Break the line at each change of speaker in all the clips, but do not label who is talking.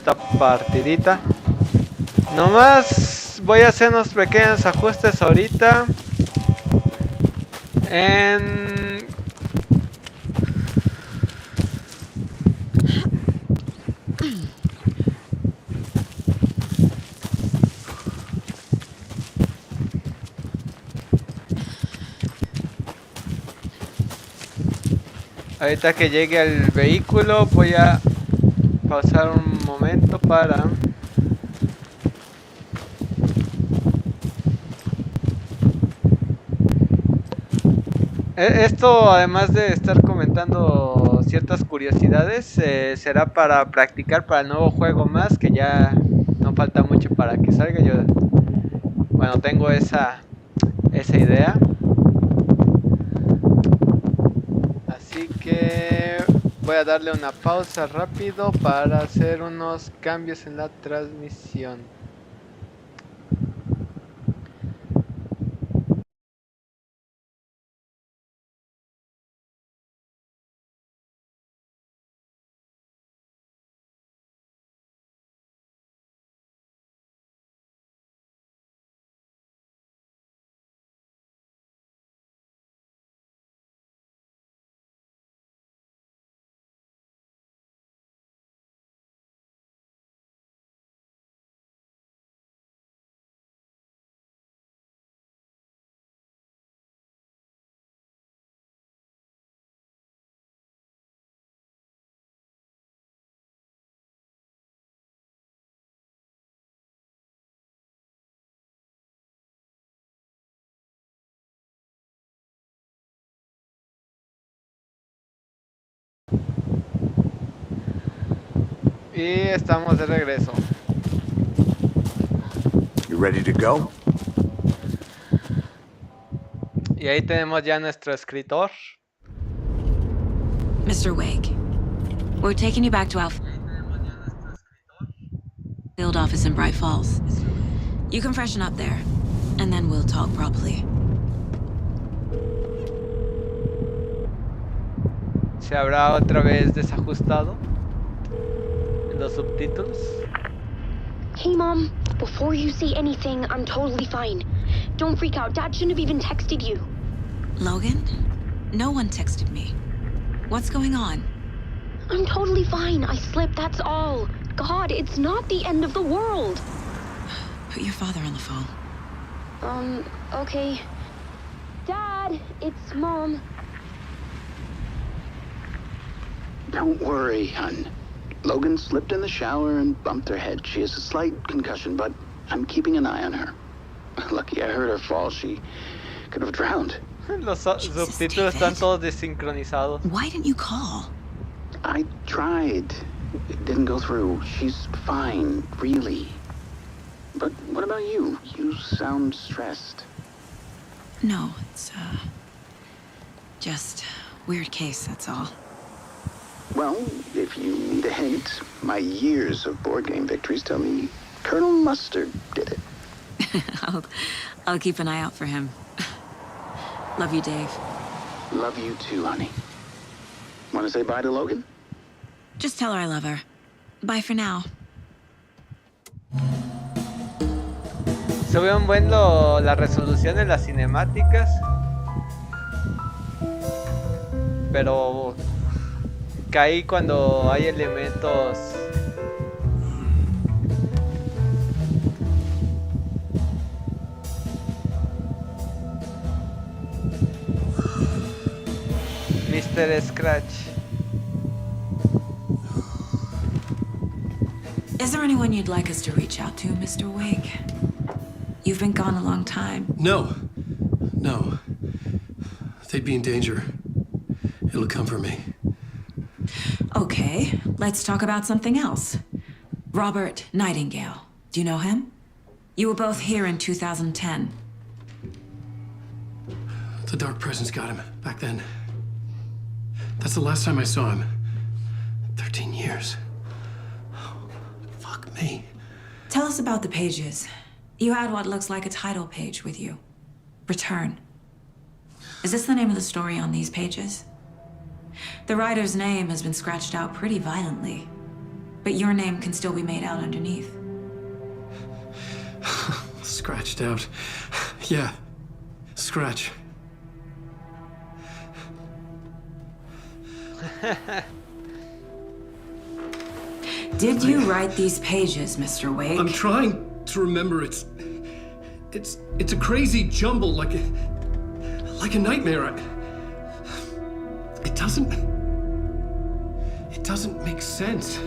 esta partidita. Nomás voy a hacer unos pequeños ajustes ahorita. En... Ahorita que llegue al vehículo voy a pausar un momento para... Esto, además de estar comentando ciertas curiosidades, será para practicar para el nuevo juego más, que ya no falta mucho para que salga. Yo, bueno, tengo esa idea. Así que voy a darle una pausa rápido para hacer unos cambios en la transmisión. Y estamos de regreso.
You ready to go?
Y ahí tenemos ya nuestro escritor.
Mr. Wake, we're taking you back to our field office in Bright Falls. You can freshen up there, and then we'll talk properly.
Se habrá otra vez desajustado en los subtítulos.
Hey, Mom. Before you say anything, I'm totally fine. Don't freak out. Dad shouldn't have even texted you.
Logan? No one texted me. What's going on?
I'm totally fine. I slipped, that's all. God, it's not the end of the world.
Put your father on the phone.
Okay. Dad, it's Mom.
Don't worry, hun. Logan slipped in the shower and bumped her head. She has a slight concussion, but I'm keeping an eye on her. Lucky I heard her fall. She could have drowned.
Los subtítulos están todos desincronizados.
Why didn't you call?
I tried. It didn't go through. She's fine, really. But what about you? You sound stressed.
No, it's, just weird case, that's all.
Well, if you need a hint, my years of board game victories tell me Colonel Mustard did it.
I'll keep an eye out for him. Love you, Dave.
Love you too, honey. Want to say bye to Logan?
Just tell her I love her. Bye for now.
Sube un buen la resolución en las cinemáticas. Pero caí cuando hay elementos Mr. Scratch.
Is there anyone you'd like us to reach out to, Mr. Wake? You've been gone a long time.
No. They'd be in danger. It'll come for me.
Okay, let's talk about something else. Robert Nightingale. Do you know him? You were both here in 2010.
The Dark Presence got him back then. That's the last time I saw him. 13 years. Oh, fuck me.
Tell us about the pages. You had what looks like a title page with you. Return. Is this the name of the story on these pages? The writer's name has been scratched out pretty violently. But your name can still be made out underneath.
Scratched out. Yeah. Scratch.
Did you write these pages, Mr. Wake?
I'm trying to remember. It's a crazy jumble, like a nightmare. It doesn't make sense.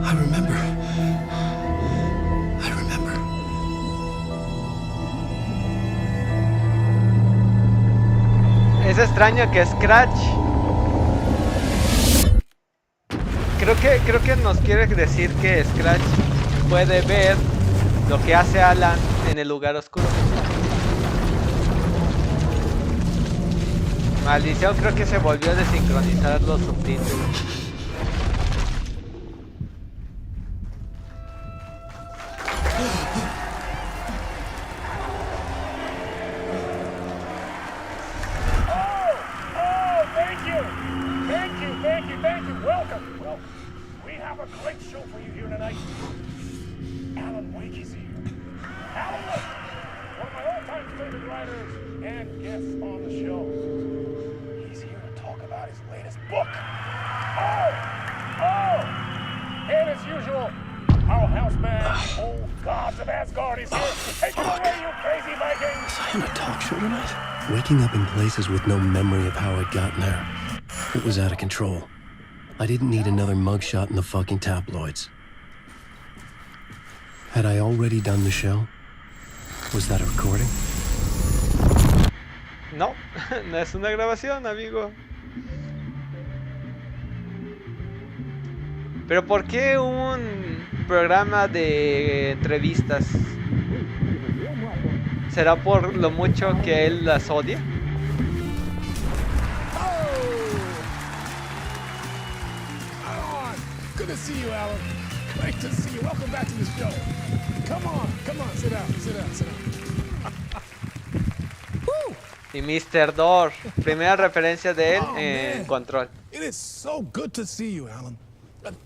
I remember.
Es extraño que Scratch... Creo que nos quiere decir que Scratch puede ver lo que hace Alan en el lugar oscuro. Maldición, creo que se volvió a desincronizar los subtítulos.
Waking up in places with no memory of how I'd gotten there. It was out of control. I didn't need another mugshot in the fucking tabloids. Had I already done the show? Was that a recording?
No, no es una grabación, amigo. Pero ¿por qué un programa de entrevistas? ¿Será por lo mucho que él las odia?
Good to see you, Alan. Great to see you. Welcome back to the show. Come on, sit down.
Y Mr. Door, primera referencia de él en Control.
It is so good to see you, Alan.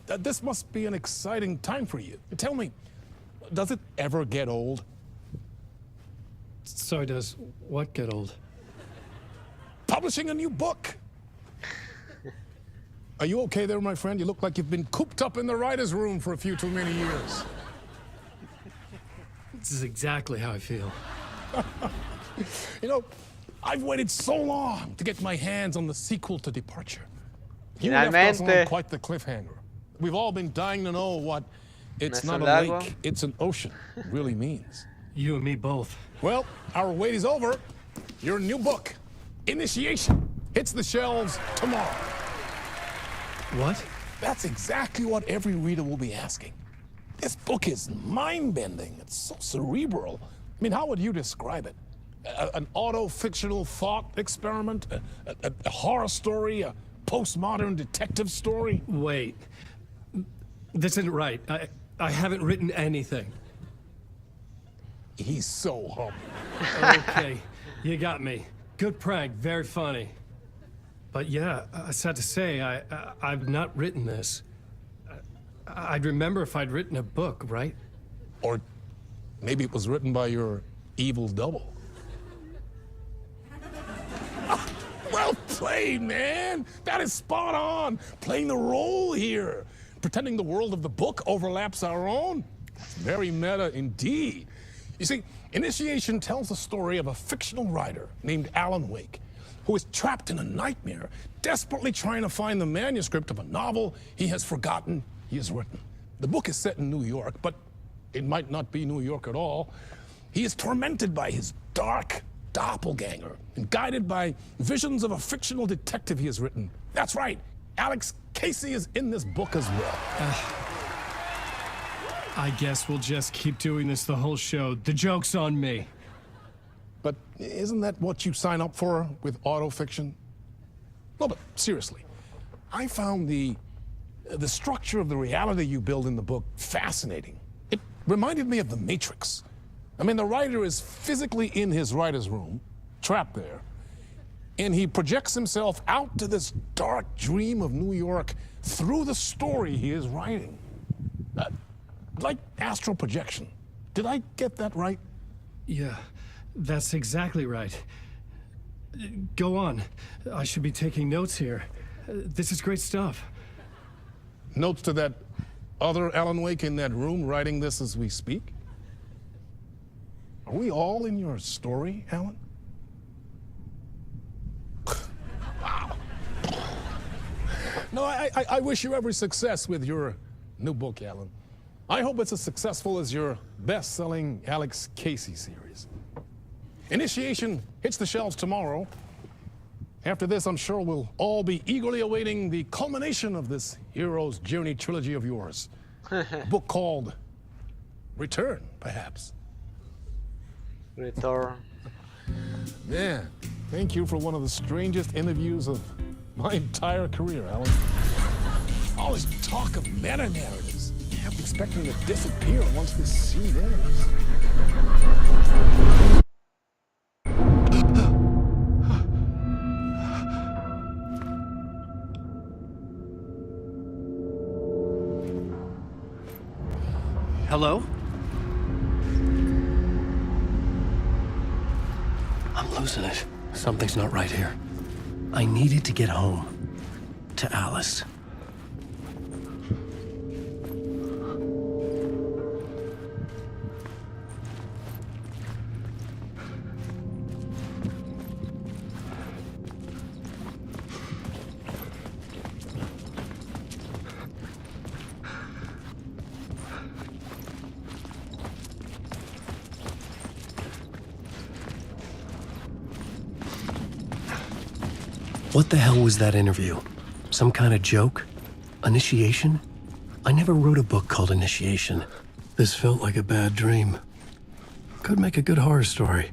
This must be an exciting time for you. Tell me, does it ever get old?
So does what get old?
Publishing a new book. Are you okay there, my friend? You look like you've been cooped up in the writer's room for a few too many years.
This is exactly how I feel.
You know, I've waited so long to get my hands on the sequel to Departure. You left us on quite the cliffhanger. We've all been dying to know what "it's not a lake, it's an ocean" really means.
You and me both.
Well, our wait is over. Your new book, Initiation, hits the shelves tomorrow.
What?
That's exactly what every reader will be asking. This book is mind-bending. It's so cerebral. I mean, how would you describe it? An auto-fictional thought experiment? A horror story? A postmodern detective story?
Wait. This isn't right. I haven't written anything.
He's so humble.
Okay, you got me. Good prank, very funny. But yeah, sad to say, I've not written this. I'd remember if I'd written a book, right?
Or maybe it was written by your evil double. Well played, man! That is spot on! Playing the role here. Pretending the world of the book overlaps our own. Very meta indeed. You see, Initiation tells the story of a fictional writer named Alan Wake, who is trapped in a nightmare, desperately trying to find the manuscript of a novel he has forgotten he has written. The book is set in New York, but it might not be New York at all. He is tormented by his dark doppelganger and guided by visions of a fictional detective he has written. That's right, Alex Casey is in this book as well.
I guess we'll just keep doing this the whole show. The joke's on me.
But isn't that what you sign up for with autofiction? No, but seriously, I found the the structure of the reality you build in the book fascinating. It reminded me of The Matrix. I mean, the writer is physically in his writer's room, trapped there, and he projects himself out to this dark dream of New York through the story he is writing. Like astral projection. Did I get that right?
Yeah, that's exactly right. Go on. I should be taking notes here. This is great stuff.
Notes to that other Alan Wake in that room writing this as we speak? Are we all in your story, Alan? Wow. No, I wish you every success with your new book, Alan. I hope it's as successful as your best-selling Alex Casey series. Initiation hits the shelves tomorrow. After this, I'm sure we'll all be eagerly awaiting the culmination of this hero's journey trilogy of yours. A book called Return, perhaps.
Return.
Man, thank you for one of the strangest interviews of my entire career, Alan. All this talk of meta-narratives. I'm expecting to disappear once this scene ends.
Hello? I'm losing it. Something's not right here. I needed to get home. To Alice. What the hell was that interview? Some kind of joke? Initiation? I never wrote a book called Initiation. This felt like a bad dream. Could make a good horror story.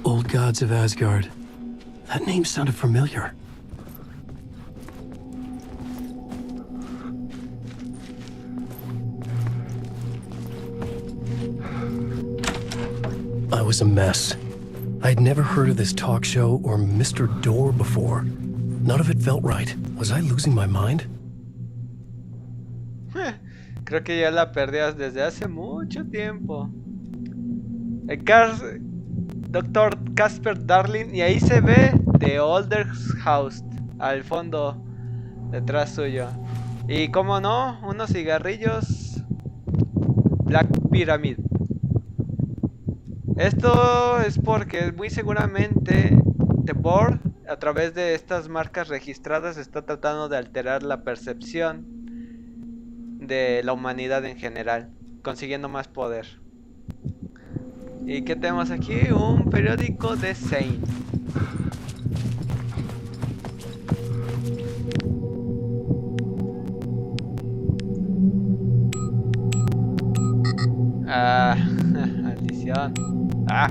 Old Gods of Asgard. That name sounded familiar. I was a mess. I'd never heard of this talk show or Mr. Door before. None of it felt right. Was I losing my mind?
Creo que ya la perdías desde hace mucho tiempo. Doctor Casper Darling, y ahí se ve The Older House al fondo detrás suyo. Y como no, unos cigarrillos Black Pyramid. Esto es porque muy seguramente The Board, a través de estas marcas registradas, está tratando de alterar la percepción de la humanidad en general, consiguiendo más poder. ¿Y qué tenemos aquí? Un periódico de Zane. Ah, maldición. Ah.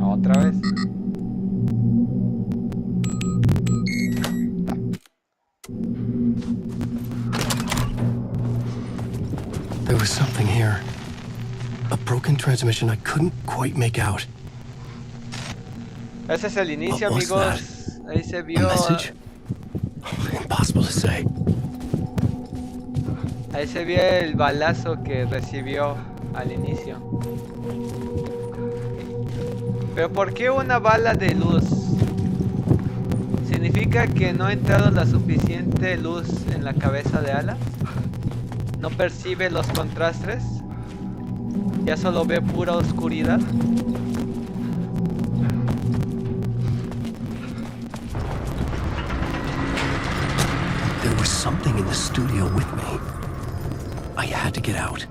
Otra vez.
There was something here. A broken transmission I couldn't quite make out.
Ese es el inicio,
What was
amigos. Ahí se
A
vio.
message? Impossible to say.
Ahí se vio el balazo que recibió al inicio. Pero ¿por qué una bala de luz? ¿Significa que no ha entrado la suficiente luz en la cabeza de Ala? ¿No percibe los contrastes? ¿Ya solo ve pura oscuridad?
There was something in the studio with me. I had to get out.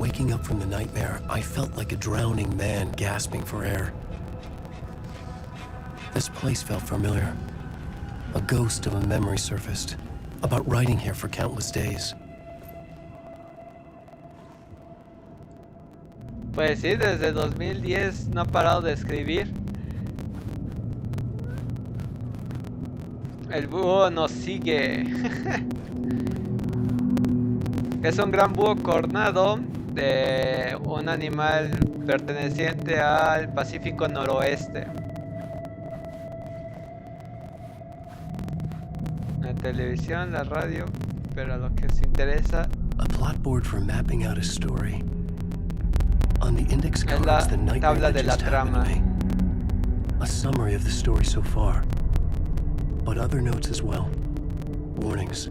waking up from the nightmare, I felt like a drowning man gasping for air. This place felt familiar. A ghost of a memory surfaced, about writing here for countless days.
Pues sí, desde 2010 no ha parado de escribir. El búho nos sigue. Es un gran búho cornado de un animal perteneciente al Pacífico noroeste. La televisión, la radio, pero a lo que os interesa
A plotboard for mapping out a story. On the index
es la
cards, the nightmare
tabla
that
de la
just happened to
trama.
me. A summary of the story so far. But other notes as well. Warnings.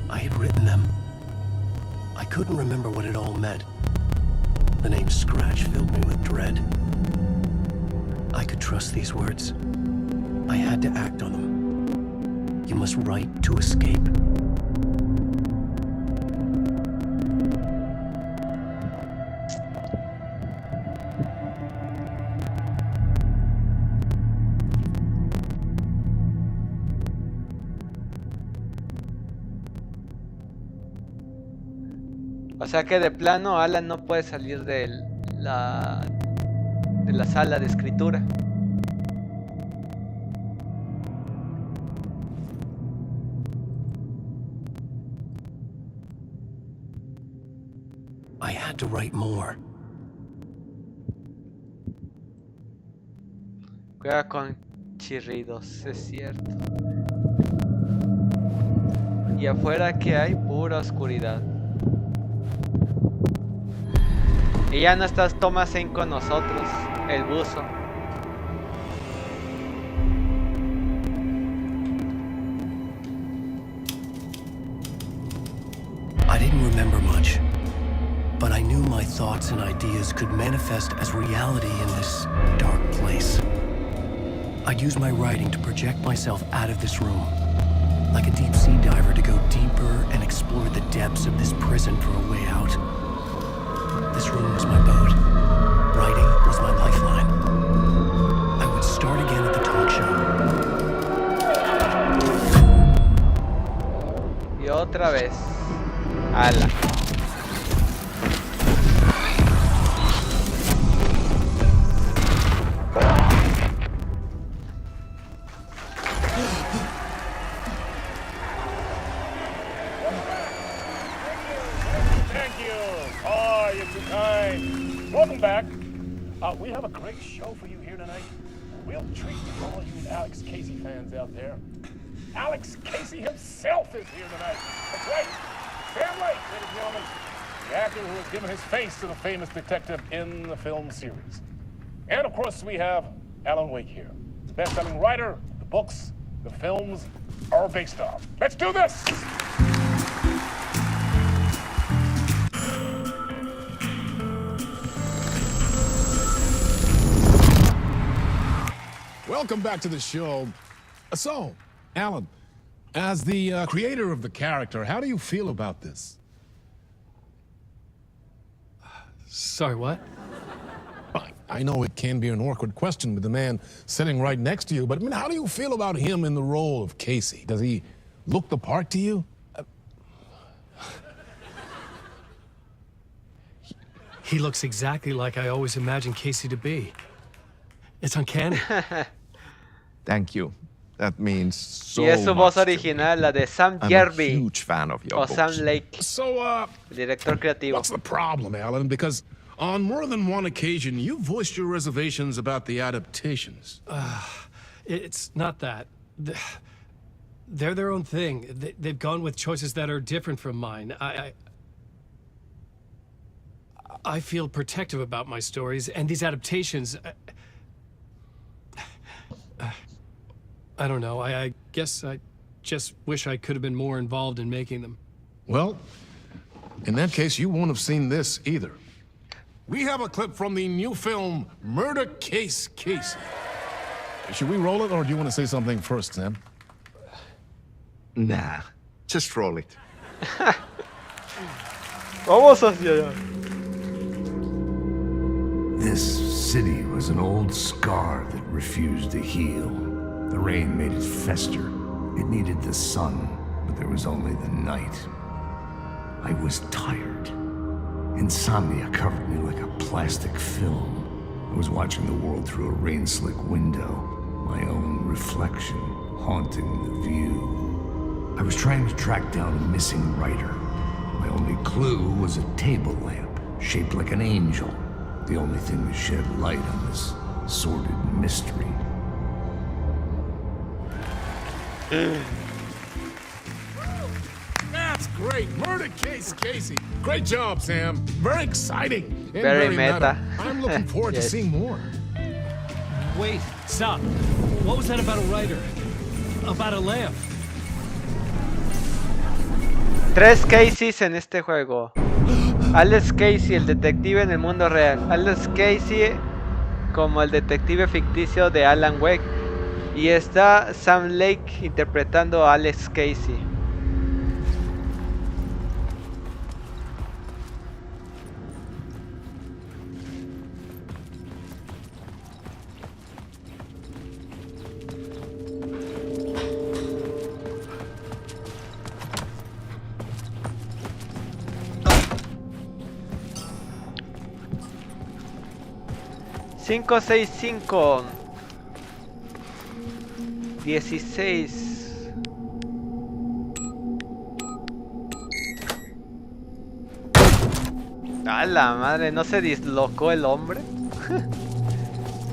I had written them. I couldn't remember what it all meant. The name Scratch filled me with dread. I could trust these words. I had to act on them. You must write to escape.
O sea que de plano Alan no puede salir de la sala de escritura.
I had to write more.
Juega con chirridos, es cierto. Y afuera que hay pura oscuridad. Y ya no estás Thomas Zane con nosotros, el buzo.
I didn't remember much, but I knew my thoughts and ideas could manifest as reality in this dark place. I'd use my writing to project myself out of this room, like a deep sea diver to go deeper and explore the depths of this prison for a way out. This room was my boat. Writing was my lifeline. I would start again at the talk show.
Y otra vez. Ala.
Thank you. Oh, you're too kind. Welcome back. We have a great show for you here tonight. A real treat for all you Alex Casey fans out there. Alex Casey himself is here tonight. That's right. Sam Lake, ladies and gentlemen. The actor who has given his face to the famous detective in the film series. And of course, we have Alan Wake here. The best-selling writer, the books, the films are based on. Let's do this! Welcome back to the show. So, Alan, as the creator of the character, how do you feel about this?
Sorry, what?
I know it can be an awkward question with the man sitting right next to you, but I mean, how do you feel about him in the role of Casey? Does he look the part to you?
He looks exactly like I always imagined Casey to be. It's uncanny.
Thank you. That means so
Y es su voz
much to me.
original, la de Sam
I'm a
Jervey
huge fan of your
o Sam
books.
Lake,
So,
el director creativo.
what's the problem, Alan? Because on more than one occasion, you voiced your reservations about the adaptations.
It's not that. They're their own thing. They've gone with choices that are different from mine. I feel protective about my stories, and these adaptations... I don't know. I guess I just wish I could have been more involved in making them.
Well, in that case, you won't have seen this either. We have a clip from the new film, Murder Case Casey. Should we roll it, or do you want to say something first, Sam?
Nah, just roll it.
Vamos hacia allá.
This city was an old scar that refused to heal. The rain made it fester. It needed the sun, but there was only the night. I was tired. Insomnia covered me like a plastic film. I was watching the world through a rain-slick window, my own reflection haunting the view. I was trying to track down a missing writer. My only clue was a table lamp, shaped like an angel. The only thing that shed light on this sordid mystery.
That's great. Murder case, Casey. Great job, Sam. Very exciting. And
Very meta.
I'm looking forward
Yes.
to seeing more.
Wait, stop. What was that about a writer? About a lamp?
3 Caseys en este juego. Alex Casey, el detective en el mundo real. Alex Casey como el detective ficticio de Alan Wake. Y está Sam Lake interpretando a Alex Casey. Cinco, 6, 5 16. A la madre, ¿no se dislocó el hombre?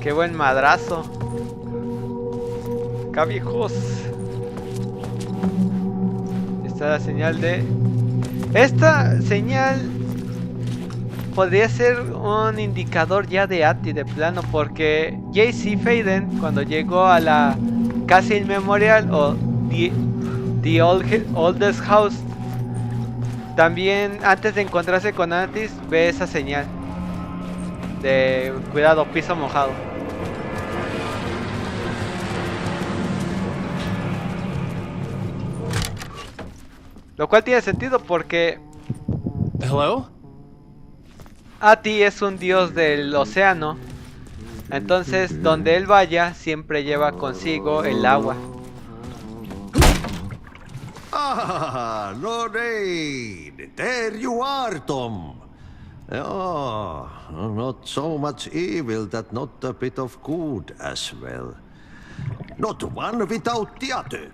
Qué buen madrazo. Acá, viejos. Esta es la señal de... Esta señal podría ser un indicador ya de Ati de plano, porque J.C. Faden, cuando llegó a la Casa Inmemorial o The Oldest House, también antes de encontrarse con Atis ve esa señal de cuidado, piso mojado. Lo cual tiene sentido porque
Hello?
Ati es un dios del océano. Entonces, donde él vaya, siempre lleva consigo el agua.
Ah, Lorraine! There you are, Tom. Oh, not so much evil that not a bit of good as well. Not one without the other.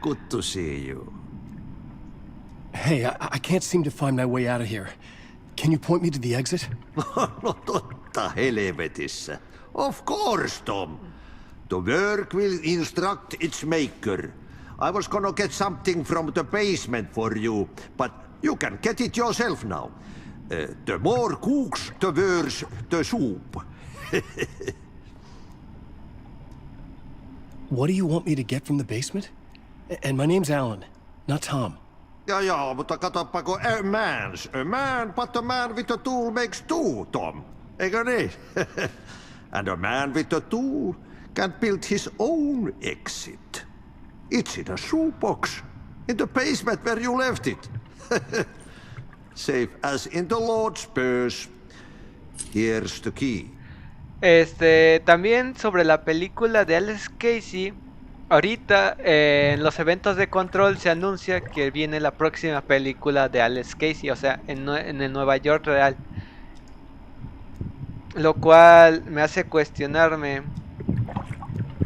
Good to see you.
Hey, I can't seem to find my way out of here. Can you point me to the exit?
No totta helvetissä. Of course, Tom. The work will instruct its maker. I was gonna get something from the basement for you, but you can get it yourself now. The more cooks, the worse the soup.
What do you want me to get from the basement? And my name's Alan, not Tom.
Ja, mutta katsopako a man, but a man with a tool makes two, Tom. Eikö niin? And a man with a tool can build his own exit. It's in a shoebox, in the basement where you left it. Safe as in the Lord's purse. Here's the key.
También sobre la película de Alex Casey. Ahorita en los eventos de control se anuncia que viene la próxima película de Alex Casey, o sea, en el Nueva York real. Lo cual me hace cuestionarme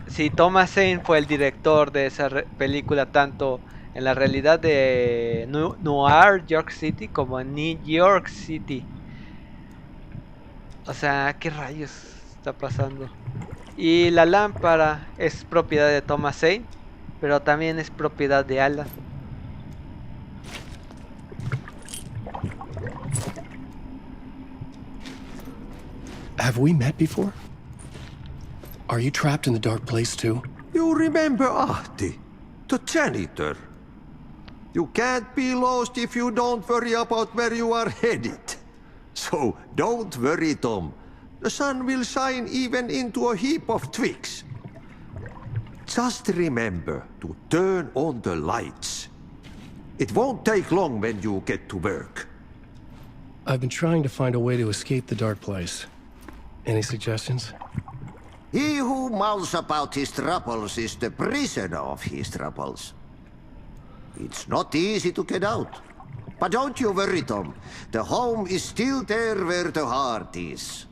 si Thomas Zane fue el director de esa película, tanto en la realidad de Noir, York City, como en New York City. O sea, ¿qué rayos está pasando? Y la lámpara es propiedad de Thomas Zane, pero también es propiedad de Alan.
Have we met before? Are you trapped in the dark place too?
You remember Ahti, the janitor. You can't be lost if you don't worry about where you are headed. So don't worry, Tom. The sun will shine even into a heap of twigs. Just remember to turn on the lights. It won't take long when you get to work.
I've been trying to find a way to escape the dark place. Any suggestions?
He who mouths about his troubles is the prisoner of his troubles. It's not easy to get out. But don't you worry, Tom. The home is still there where the heart is.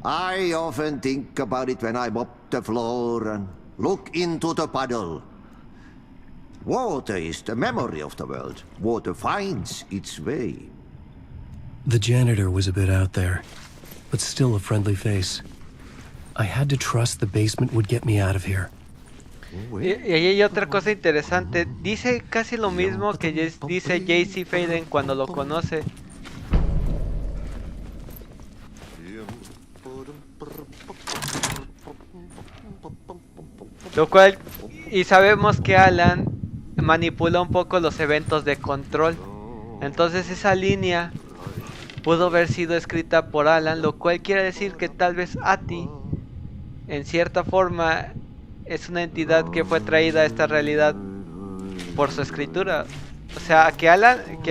I often think about it when I mop the floor and look into the puddle. Water is the memory of the world. Water finds its way.
The janitor was a bit out there, but still a friendly face. I had to trust the basement would get me out of here.
Y ahí hay otra cosa interesante. Dice casi lo mismo que dice J.C. Faden cuando lo conoce. Lo cual, y sabemos que Alan manipula un poco los eventos de control. Entonces esa línea pudo haber sido escrita por Alan, lo cual quiere decir que tal vez Ati, en cierta forma, es una entidad que fue traída a esta realidad por su escritura. O sea, que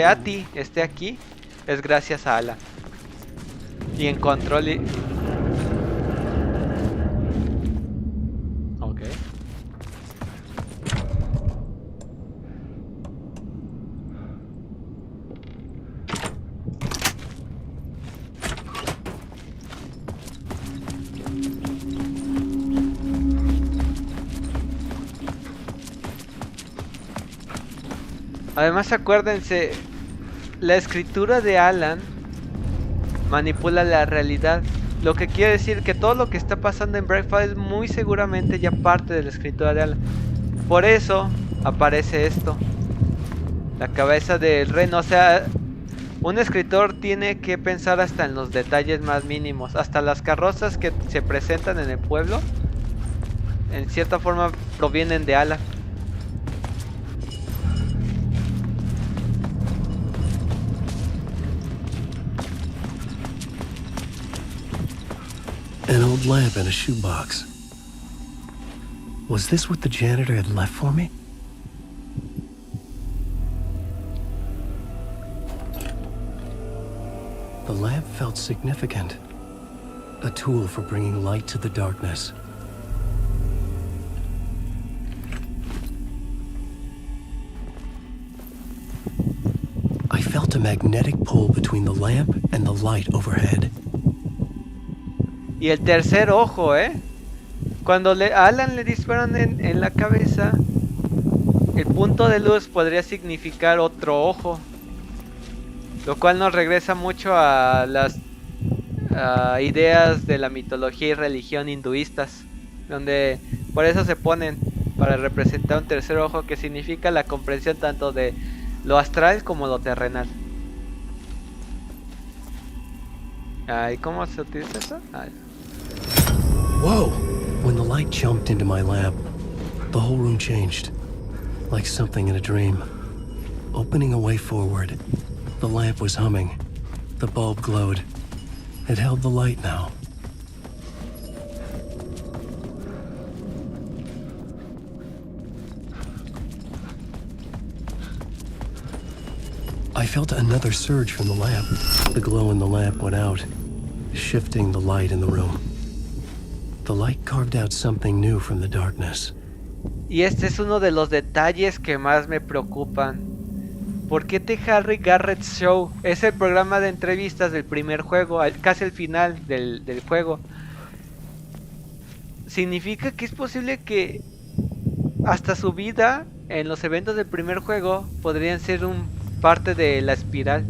Ati esté aquí es gracias a Alan. Y en control Ok. Además, acuérdense, la escritura de Alan manipula la realidad, lo que quiere decir que todo lo que está pasando en Breakfast es muy seguramente ya parte de la escritura de Alan. Por eso aparece esto, la cabeza del reno. O sea, un escritor tiene que pensar hasta en los detalles más mínimos, hasta las carrozas que se presentan en el pueblo, en cierta forma provienen de Alan.
An old lamp in a shoebox. Was this what the janitor had left for me? The lamp felt significant. A tool for bringing light to the darkness. I felt a magnetic pull between the lamp and the light overhead.
Y el tercer ojo, cuando a Alan le disparan en la cabeza, el punto de luz podría significar otro ojo, lo cual nos regresa mucho a las ideas de la mitología y religión hinduistas, donde por eso se ponen para representar un tercer ojo que significa la comprensión tanto de lo astral como lo terrenal. ¿Y cómo se utiliza eso?
Whoa! When the light jumped into my lamp, the whole room changed, like something in a dream. Opening a way forward, the lamp was humming. The bulb glowed. It held the light now. I felt another surge from the lamp. The glow in the lamp went out, shifting the light in the room. The light carved out something new from the darkness.
Y este es uno de los detalles que más me preocupan. ¿Por qué The Harry Garrett Show? Es el programa de entrevistas del primer juego, casi el final del juego. Significa que es posible que hasta su vida en los eventos del primer juego podrían ser parte de la espiral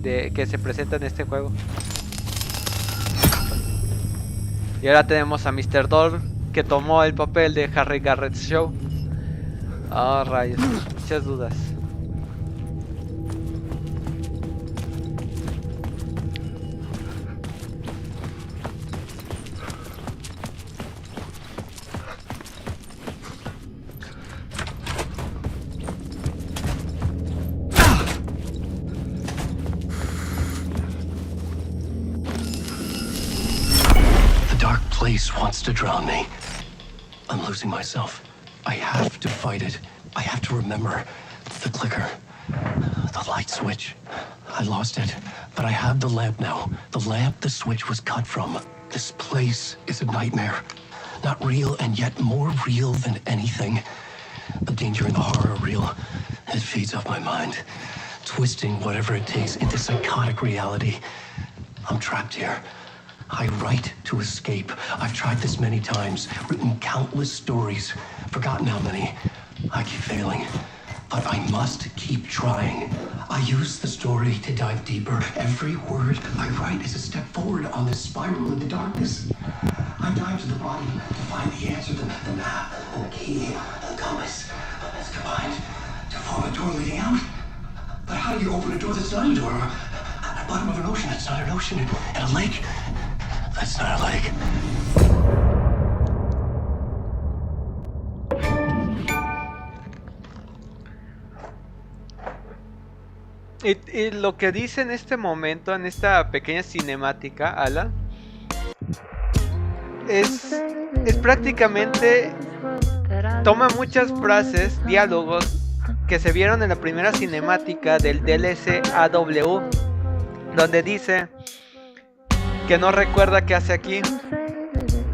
que se presenta en este juego. Y ahora tenemos a Mr. Doll, que tomó el papel de Harry Garrett Show. Oh, rayos, muchas dudas.
Place wants to drown me. I'm losing myself. I have to fight it. I have to remember the clicker, the light switch.
I lost it, but I have the lamp now. The lamp the switch was cut from. This place is a nightmare. Not real, and yet more real than anything. The danger and the horror real. It feeds off my mind, twisting whatever it takes into psychotic reality. I'm trapped here. I write to escape. I've tried this many times, written countless stories, forgotten how many. I keep failing, but I must keep trying. I use the story to dive deeper. Every word I write is a step forward on this spiral into darkness. I dive to the bottom to find the answer, the map, and the key, and the compass. It's combined to form a door leading out. But how do you open a door that's not a door? At the bottom of an ocean that's not an ocean, and a lake that's not a lake.
Y lo que dice en este momento, en esta pequeña cinemática, Alan, es prácticamente, toma muchas frases, diálogos que se vieron en la primera cinemática del DLC AW, donde dice que no recuerda qué hace aquí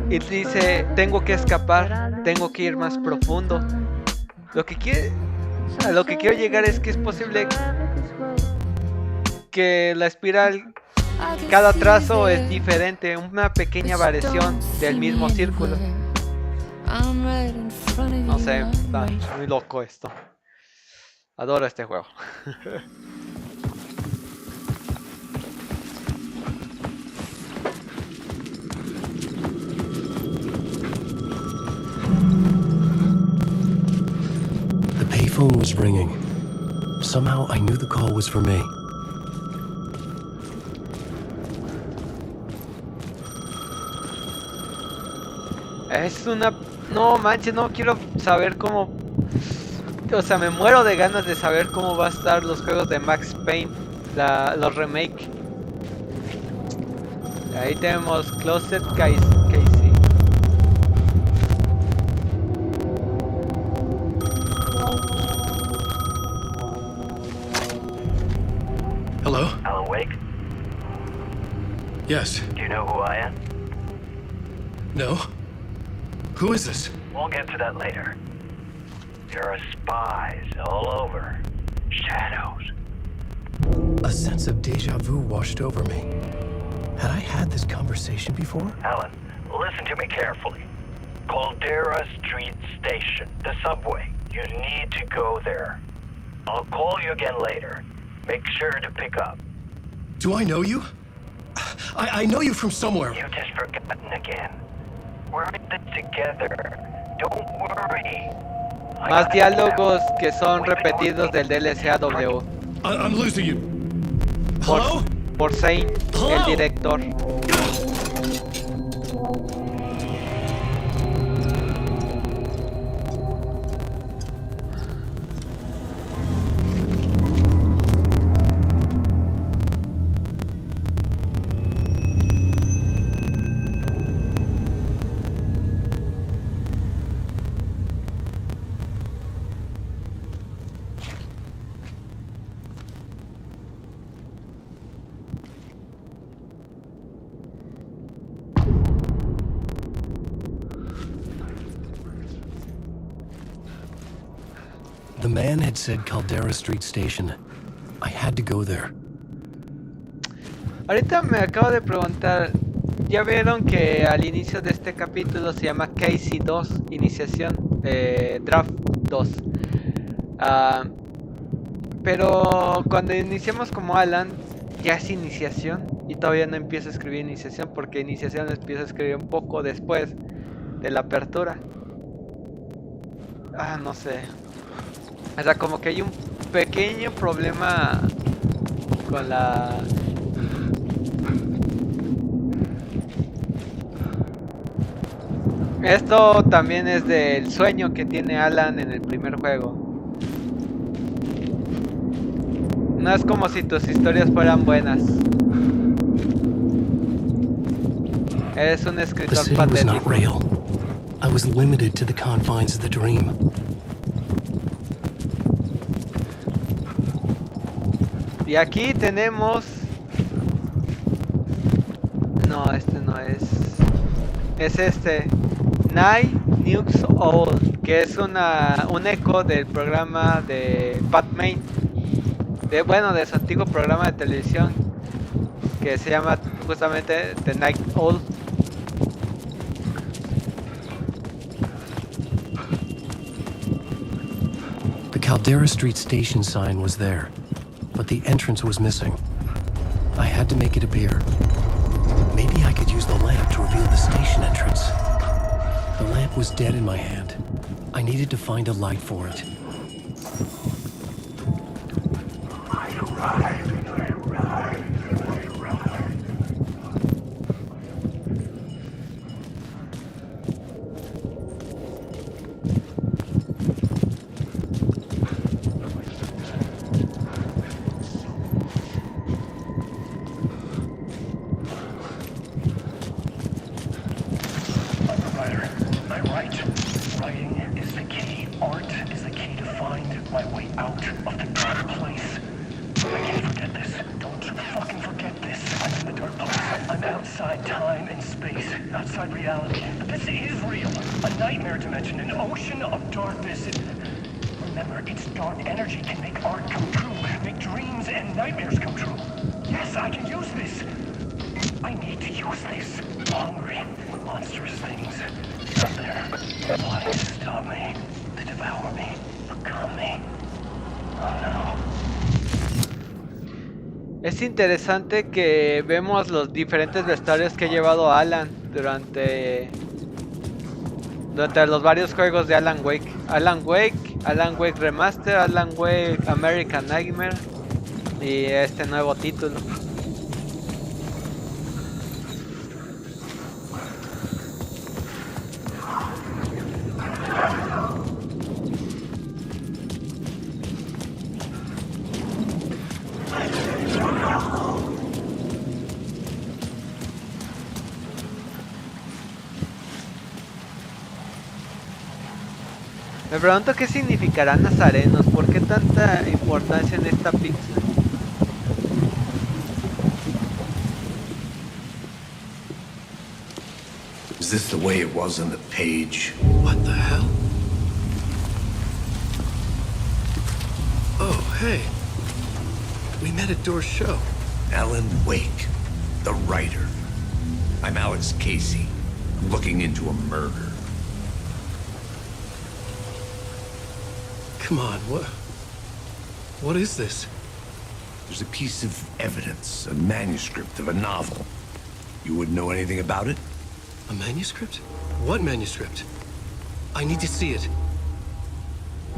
y dice: tengo que escapar, tengo que ir más profundo. A lo que quiero llegar es que es posible que la espiral, cada trazo es diferente, una pequeña variación del mismo círculo. No sé, está muy loco esto. Adoro este juego.
The payphone was ringing. Somehow I knew the call was for me.
Es una... No manches, no quiero saber cómo... O sea, me muero de ganas de saber cómo va a estar los juegos de Max Payne, los remake. Ahí tenemos Closet Casey.
Hello?
Alan Wake?
Yes.
Do you know who I am?
No? Who is this?
We'll get to that later. There are spies all over. Shadows.
A sense of deja vu washed over me. Had I had this conversation before?
Alan, listen to me carefully. Caldera Street Station, the subway. You need to go there. I'll call you again later. Make sure to pick up.
Do I know you? I know you from somewhere.
You've just forgotten again. We're in this together. Don't worry.
Más diálogos que son repetidos del DLC AW.
I'm losing you. Hello?
Por Zane, el director.
The man had said Caldera Street Station. I had to go there.
Ahorita me acabo de preguntar, ya vieron que al inicio de este capítulo se llama Casey 2, iniciación, draft 2. Pero cuando iniciamos como Alan, ya es iniciación y todavía no empiezo a escribir iniciación porque iniciación empiezo a escribir un poco después de la apertura. No sé. O sea, como que hay un pequeño problema con la... Esto también es del sueño que tiene Alan en el primer juego. No es como si tus historias fueran buenas. Eres un escritor
The city was not
patético.
real. I was limited to the confines of the dream.
Y aquí tenemos... No, este no es. Es este. Night News Owl, que es un eco del programa de Pat Main. De su antiguo programa de televisión. Que se llama justamente The Night Owl.
The Caldera Street station sign was there, but the entrance was missing. I had to make it appear. Maybe I could use the lamp to reveal the station entrance. The lamp was dead in my hand. I needed to find a light for it.
Es interesante que vemos los diferentes vestuarios que ha llevado Alan durante los varios juegos de Alan Wake. Alan Wake Remaster, Alan Wake American Nightmare y este nuevo título. Me pregunto qué significarán nazarenos, ¿por qué tanta importancia en esta pizza?
Is this the way it was on the page?
What the hell? Oh, hey. We met at Door's show.
Alan Wake, the writer. I'm Alex Casey. I'm looking into a murder.
Come on, what is this?
There's a piece of evidence, a manuscript of a novel. You wouldn't know anything about it?
A manuscript? What manuscript? I need to see it.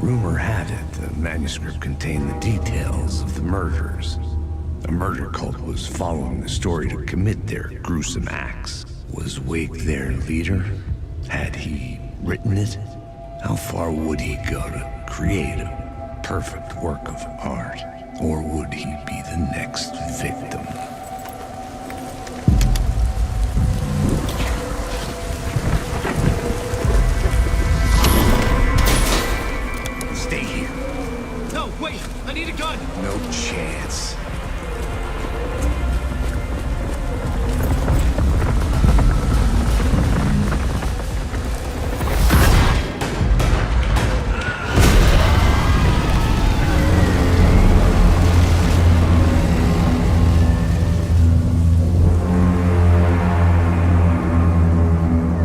Rumor had it the manuscript contained the details of the murders. A murder cult was following the story to commit their gruesome acts. Was Wake their leader? Had he written it? How far would he go to create a perfect work of art? Or would he be the next victim? Stay here.
No, wait! I need a gun!
No chance.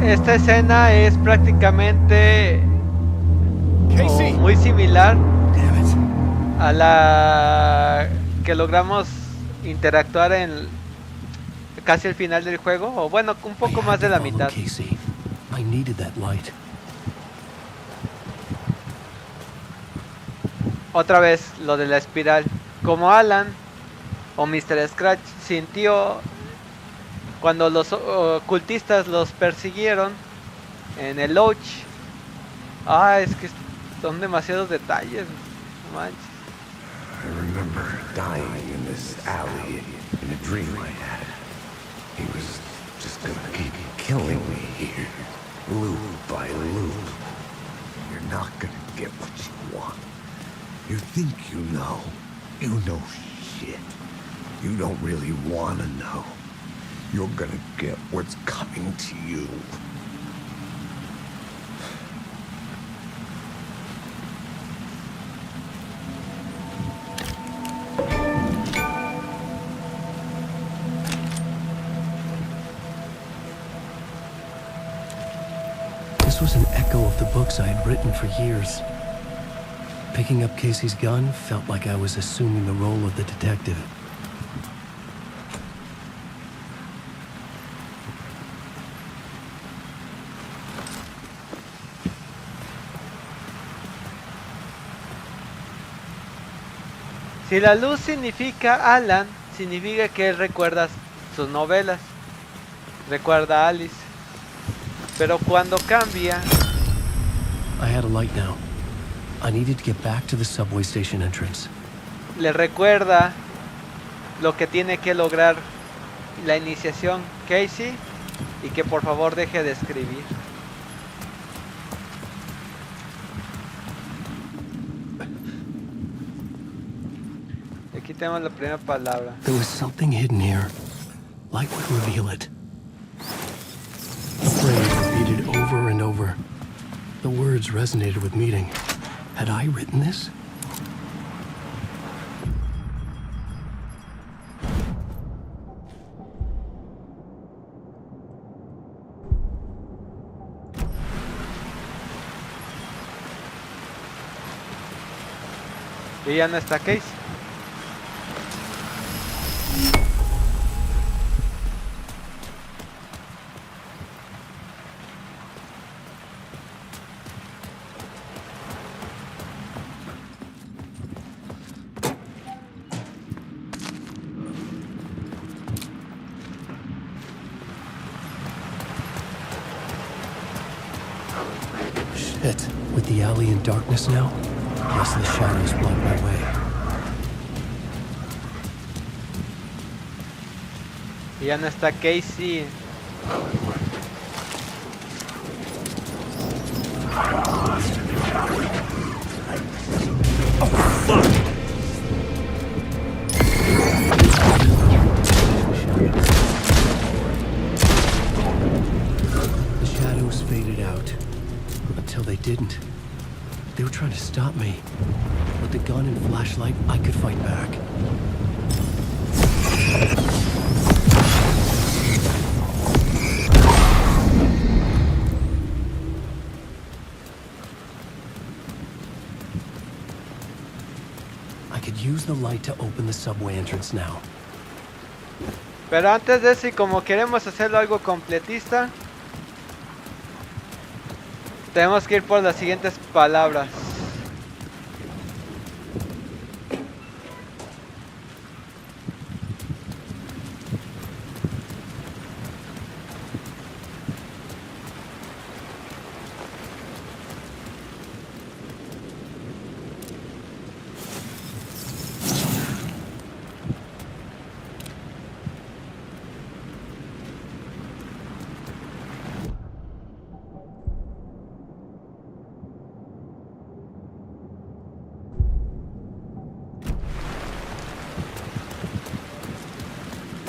Esta escena es prácticamente muy similar a la que logramos interactuar en casi el final del juego, o bueno, un poco más de la mitad. Otra vez lo de la espiral. Como Alan o Mr. Scratch sintió cuando los ocultistas los persiguieron en el Lodge. Es que son demasiados detalles. No manches.
I remember dying in this alley in a dream I had. He was just gonna keep killing me here, loop by loop. You're not gonna get what you want. You think you know shit. You don't really want to know. You're gonna get what's coming to you.
This was an echo of the books I had written for years. Picking up Casey's gun felt like I was assuming the role of the detective.
Si la luz significa Alan, significa que él recuerda sus novelas. Recuerda a Alice. Pero cuando cambia...
I had a light now. I needed to get back to the subway station entrance.
Le recuerda lo que tiene que lograr la iniciación Casey y que por favor deje de escribir. Aquí tenemos la primera palabra.
There was something hidden here. Light would reveal it. The phrase repeated over and over. The words resonated with meaning. Had I written this?
Y ya no está Casey.
Shit. With the alley in darkness now, less the shadows block my way.
Y ya no está Casey.
The shadows faded out. Until they didn't. They were trying to stop me. With the gun and flashlight, I could fight back. I could use the light to open the subway entrance now.
Pero antes de eso, y como queremos hacerlo algo completista, tenemos que ir por las siguientes palabras.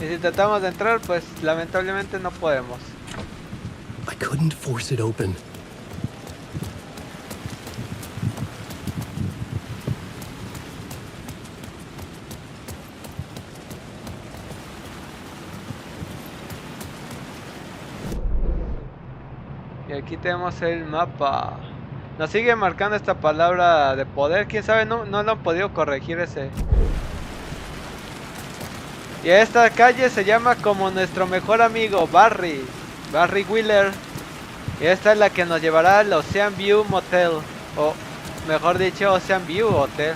Y si tratamos de entrar, pues lamentablemente no podemos.
I couldn't force it open.
Y aquí tenemos el mapa. Nos sigue marcando esta palabra de poder. Quién sabe, no lo han podido corregir ese. Y esta calle se llama como nuestro mejor amigo Barry Wheeler. Y esta es la que nos llevará al Ocean View Motel, o mejor dicho, Ocean View Hotel.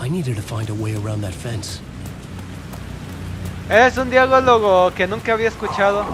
I needed to find a way around that fence.
Es un diálogo que nunca había escuchado.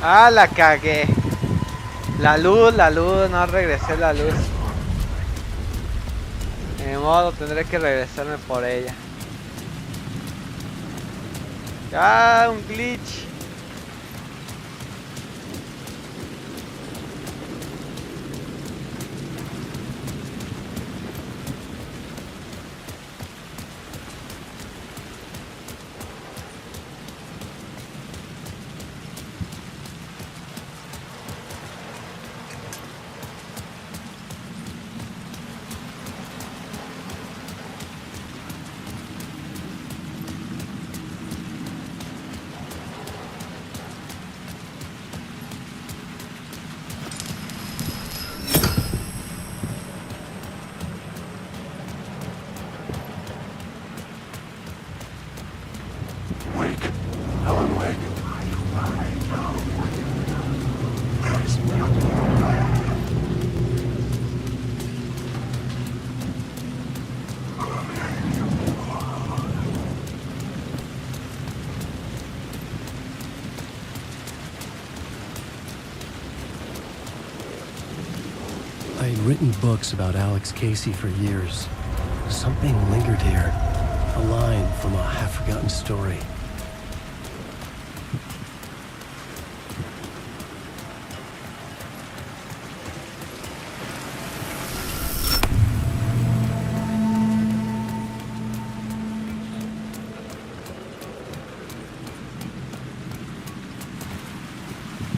Ah, la cagué. La luz, no regresé la luz. De modo, tendré que regresarme por ella. Ah, un glitch.
I had written books about Alex Casey for years. Something lingered here. A line from a half-forgotten story.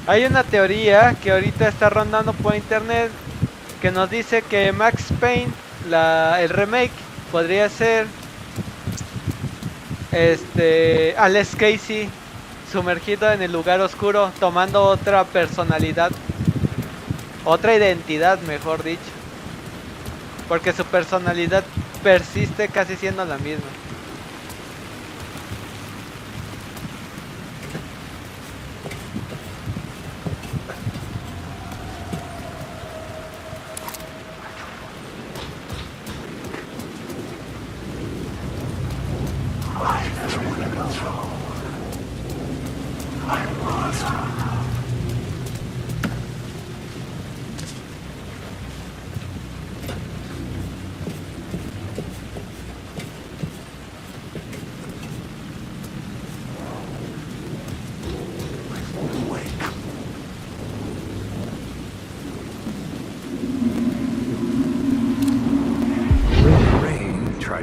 Hay una teoría que ahorita está rondando por internet que nos dice que Max Payne, el remake, podría ser Alex Casey sumergido en el lugar oscuro, tomando otra personalidad, otra identidad, mejor dicho, porque su personalidad persiste casi siendo la misma.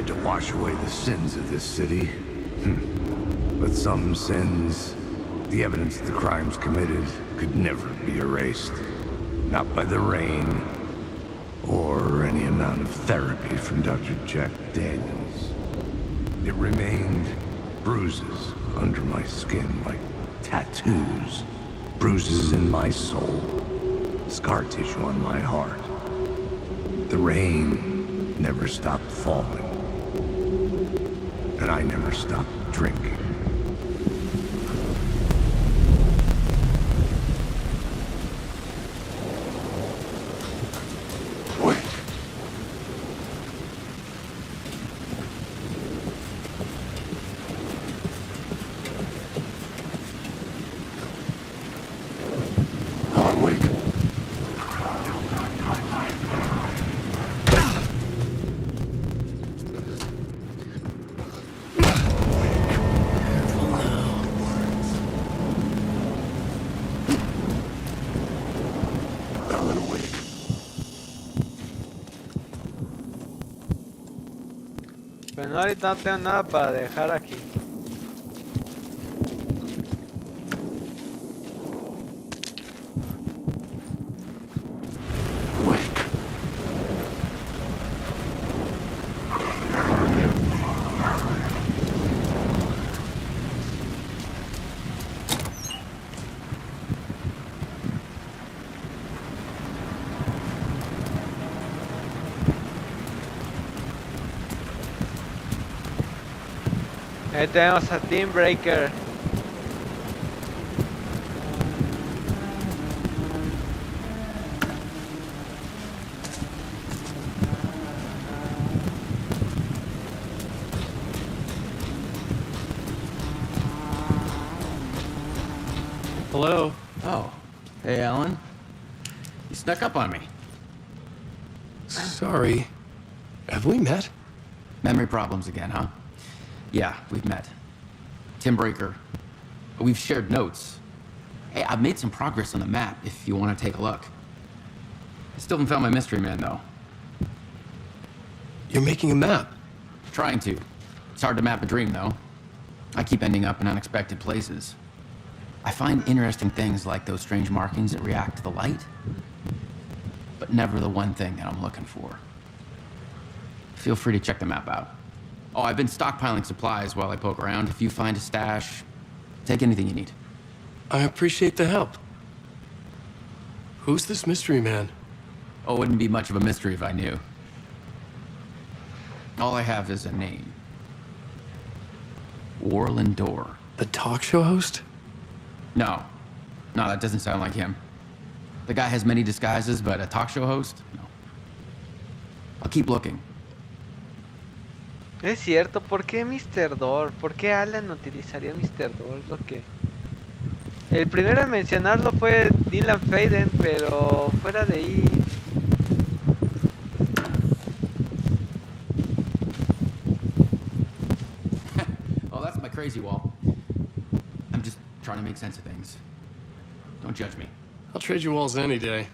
To wash away the sins of this city. But some sins, the evidence of the crimes committed, could never be erased. Not by the rain, or any amount of therapy from Dr. Jack Daniels. It remained bruises under my skin, like tattoos. Bruises in my soul. Scar tissue on my heart. The rain never stopped falling. And I never stopped drinking.
Pero no, ahorita no tengo nada para dejar aquí. Ahí tenemos a Team Breaker.
Hello. Oh. Hey, Alan. You snuck up on me.
Sorry. Have we met?
Memory problems again, huh? Yeah, we've met. Tim Breaker. We've shared notes. Hey, I've made some progress on the map if you want to take a look. I still haven't found my mystery man, though.
You're making a map?
Trying to. It's hard to map a dream, though. I keep ending up in unexpected places. I find interesting things like those strange markings that react to the light, but never the one thing that I'm looking for. Feel free to check the map out. Oh, I've been stockpiling supplies while I poke around. If you find a stash, take anything you need.
I appreciate the help. Who's this mystery man?
Oh, it wouldn't be much of a mystery if I knew. All I have is a name. Warland Door.
The talk show host?
No, that doesn't sound like him. The guy has many disguises, but a talk show host? No. I'll keep looking.
Es cierto, ¿por qué Mr. Door? ¿Por qué Alan utilizaría Mr. Door? Es lo que... El primero en mencionarlo fue Dylan Faden, pero fuera de ahí...
Oh, that's my crazy wall. I'm just trying to make sense of things. Don't judge me.
I'll trade you walls any day.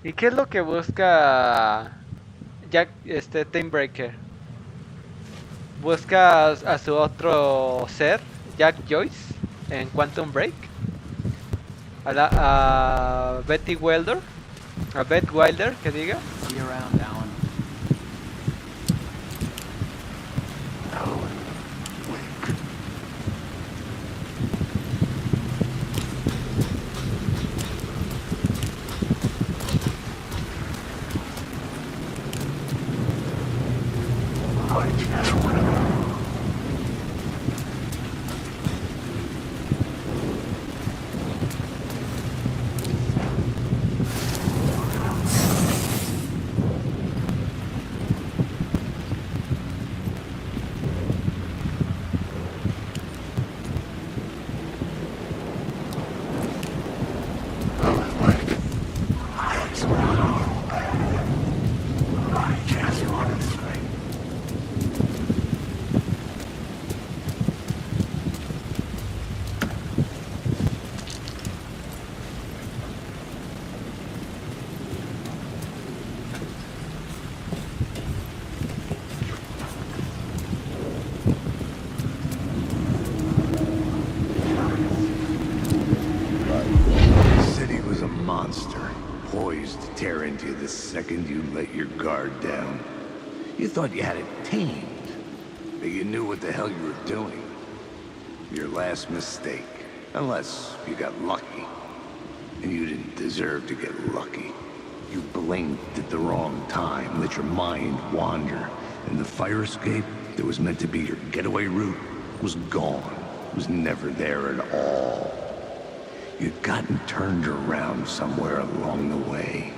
¿Y qué es lo que busca Jack, Team Breaker? ¿Busca a su otro ser, Jack Joyce, en Quantum Break? A Betty Wilder? A Beth Wilder, que diga.
See you around, Alan.
The second you let your guard down. You thought you had it tamed, but you knew what the hell you were doing. Your last mistake, unless you got lucky. And you didn't deserve to get lucky. You blinked at the wrong time, let your mind wander, and the fire escape that was meant to be your getaway route was gone, was never there at all. You'd gotten turned around somewhere along the way.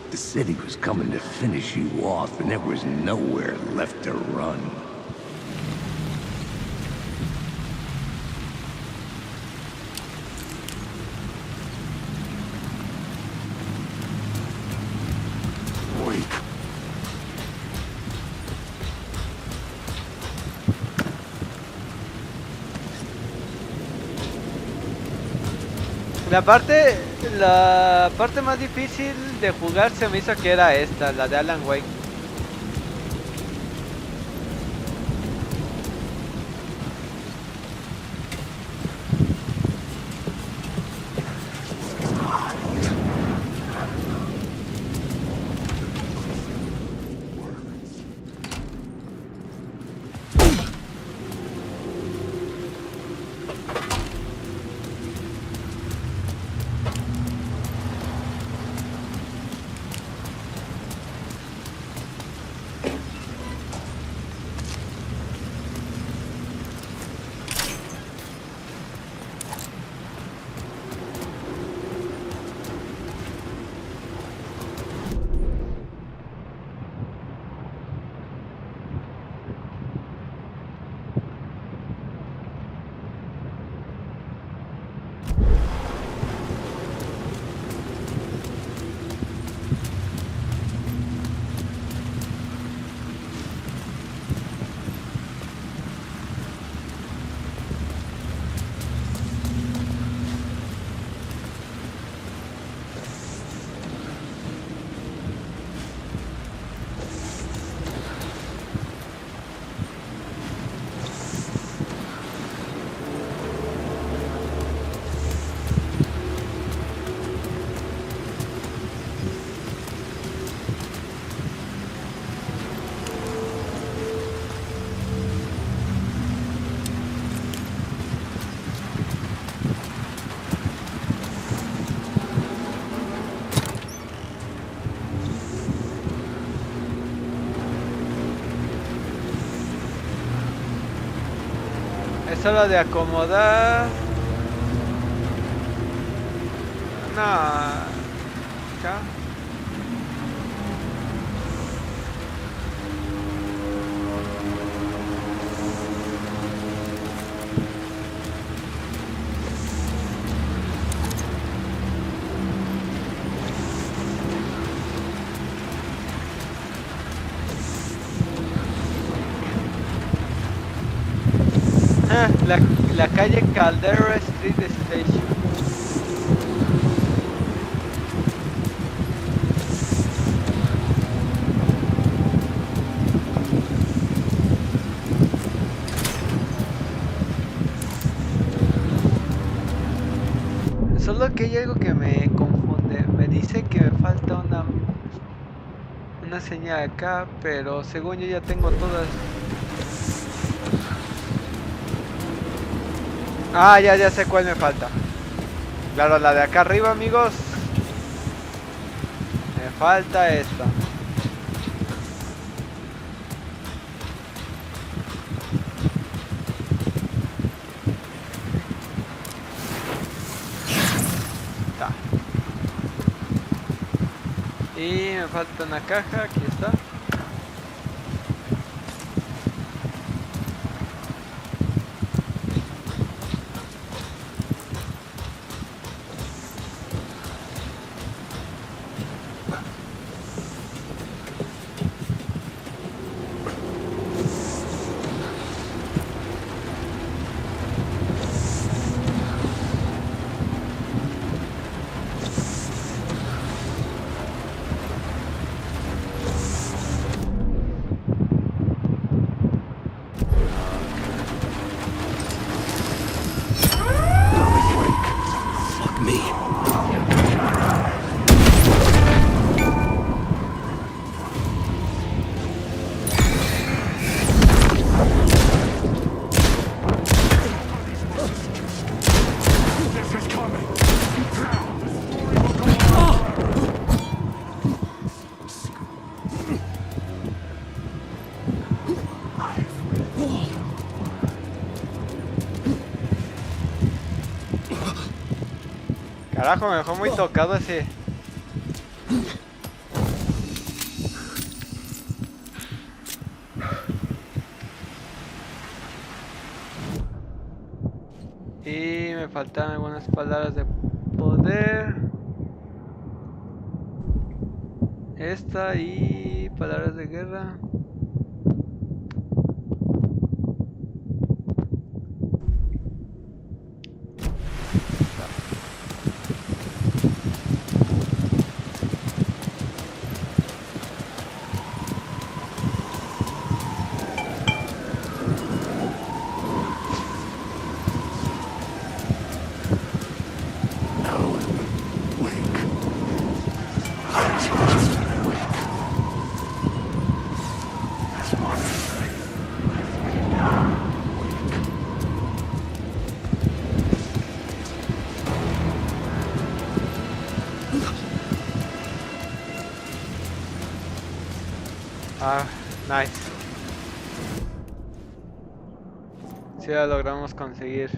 The city was coming to finish you off, and there was nowhere left to run.
La parte más difícil de jugar se me hizo que era esta, la de Alan Wake. Es hora de acomodar. No. Acá. La calle Caldera Street Station. Solo que hay algo que me confunde. Me dice que me falta una señal acá, pero según yo ya tengo todas. Ah, ya sé cuál me falta. Claro, la de acá arriba, amigos. Me falta esta. Está. Y me falta una caja, aquí está. Carajo, me dejó muy tocado ese. Y me faltan algunas palabras de poder. Esta y palabras de guerra. Ah, nice. Si la logramos conseguir.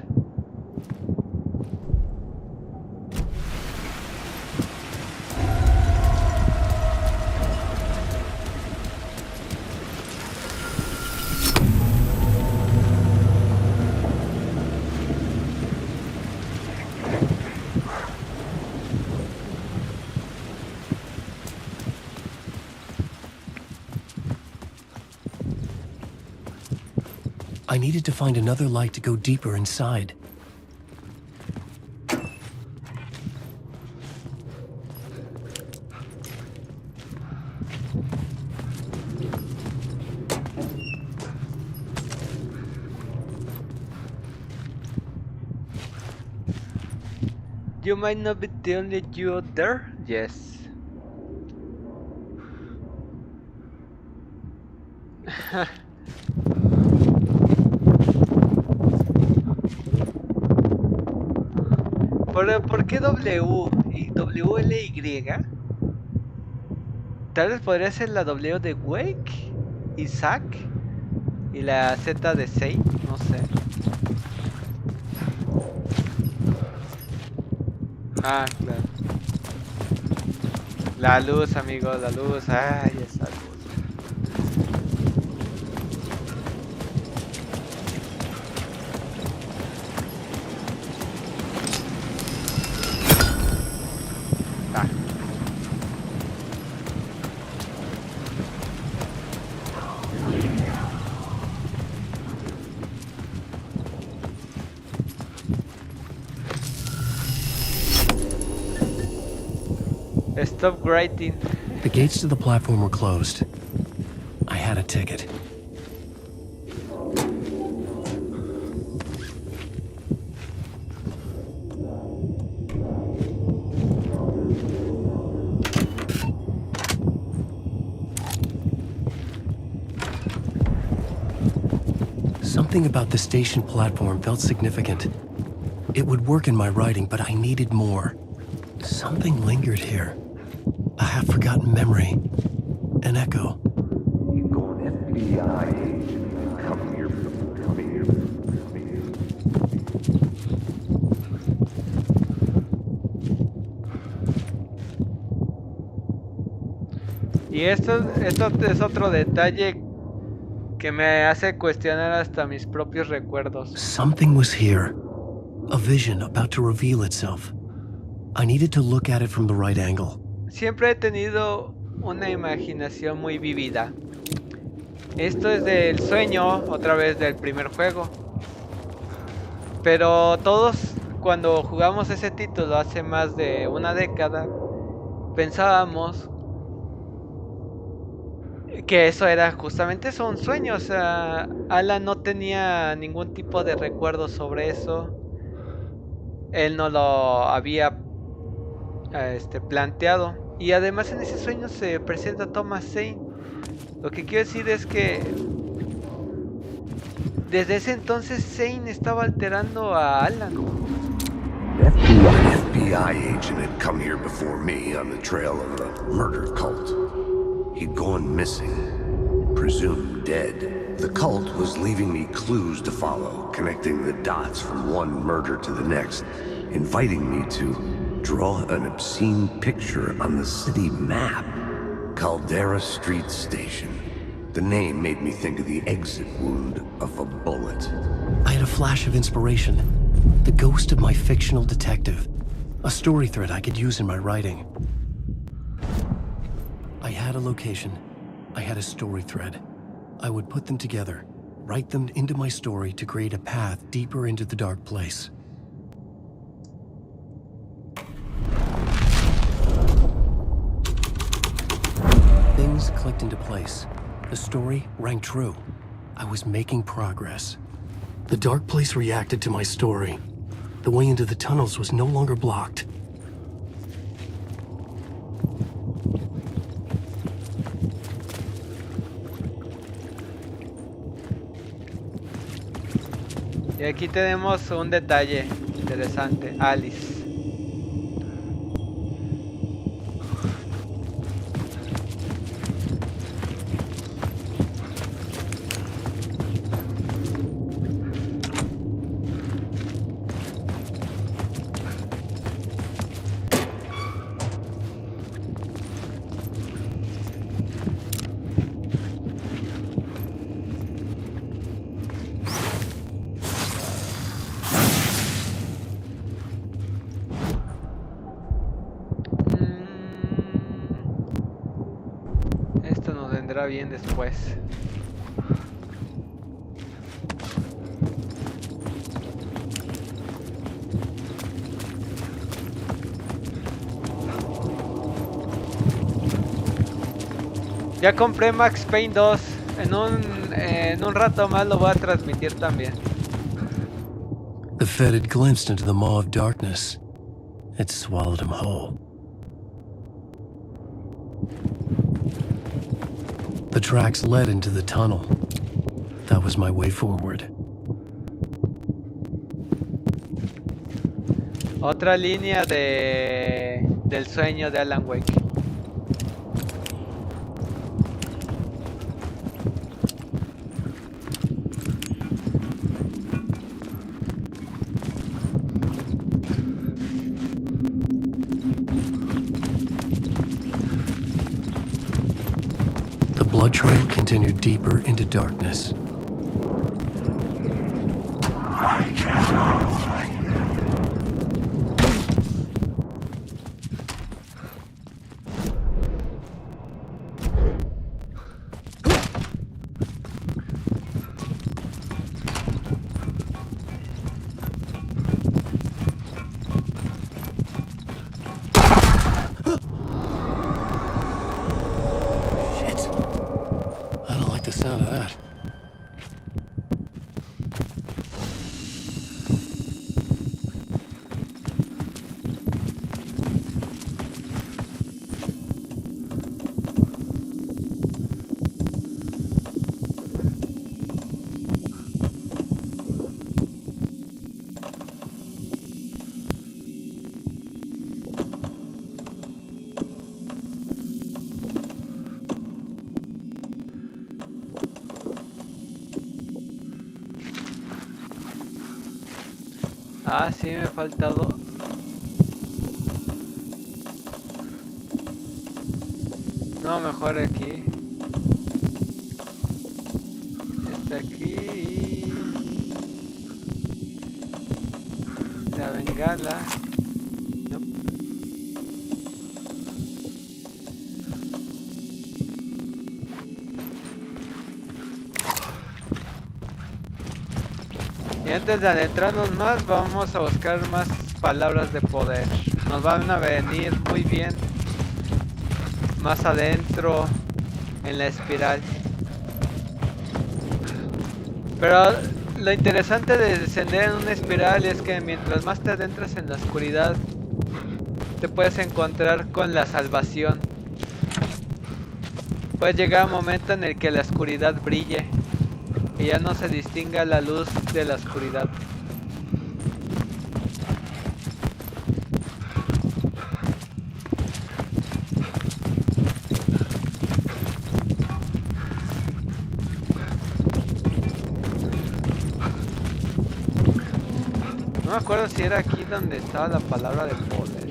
I needed to find another light to go deeper inside.
You might not be the only you out there. Yes. ¿Por qué W y WLY? Tal vez podría ser la W de Wake y Zack y la Z de Sei, no sé. Ah, claro. La luz, amigos, la luz. Ay, esa luz. Ah. Stop writing.
The gates to the platform were closed. I had a ticket. Something about the station platform felt significant. It would work in my writing, but I needed more. Something lingered here. A half-forgotten memory. An echo.
You go an FBI agent. Come here.
Y esto es otro detalle que me hace cuestionar hasta mis propios recuerdos.
Something was here. A vision about to reveal itself. I needed to look at it from the right angle.
Siempre he tenido una imaginación muy vivida. Esto es del sueño, otra vez del primer juego. Pero todos, cuando jugamos ese título hace más de una década, pensábamos que eso era justamente eso, un sueño. O sea, Alan no tenía ningún tipo de recuerdo sobre eso. Él no lo había planteado. Y además en ese sueño se presenta Thomas Zane. Lo que quiero decir es que desde ese entonces Zane estaba alterando a Alan.
An FBI agent had come here before me on the trail of a murder cult. He'd gone missing, presumed dead. The cult was leaving me clues to follow, connecting the dots from one murder to the next, inviting me to draw an obscene picture on the city map. Caldera Street Station. The name made me think of the exit wound of a bullet.
I had a flash of inspiration. The ghost of my fictional detective. A story thread I could use in my writing. I had a location. I had a story thread. I would put them together, write them into my story to create a path deeper into the dark place. Things clicked into place. The story rang true. I was making progress. The dark place reacted to my story. The way into the tunnels was no longer blocked.
Y aquí tenemos un detalle interesante, Alice. Esto nos vendrá bien después. Ya compré Max Payne 2. En un rato más lo voy a transmitir también.
The Fed had glimpsed into the maw of darkness. It swallowed him whole. The tracks led into the tunnel. That was my way forward.
Otra línea del sueño de Alan Wake.
blood trail continued deeper into darkness. I don't like the sound of that.
Ah, sí, me ha faltado. No, mejor aquí. Está aquí. La bengala. No. Y antes de adentrarnos más, vamos a buscar más palabras de poder. Nos van a venir muy bien más adentro en la espiral. Pero lo interesante de descender en una espiral es que mientras más te adentras en la oscuridad, te puedes encontrar con la salvación. Puede llegar un momento en el que la oscuridad brille y ya no se distinga la luz de la oscuridad. No me acuerdo si era aquí donde estaba la palabra de poder.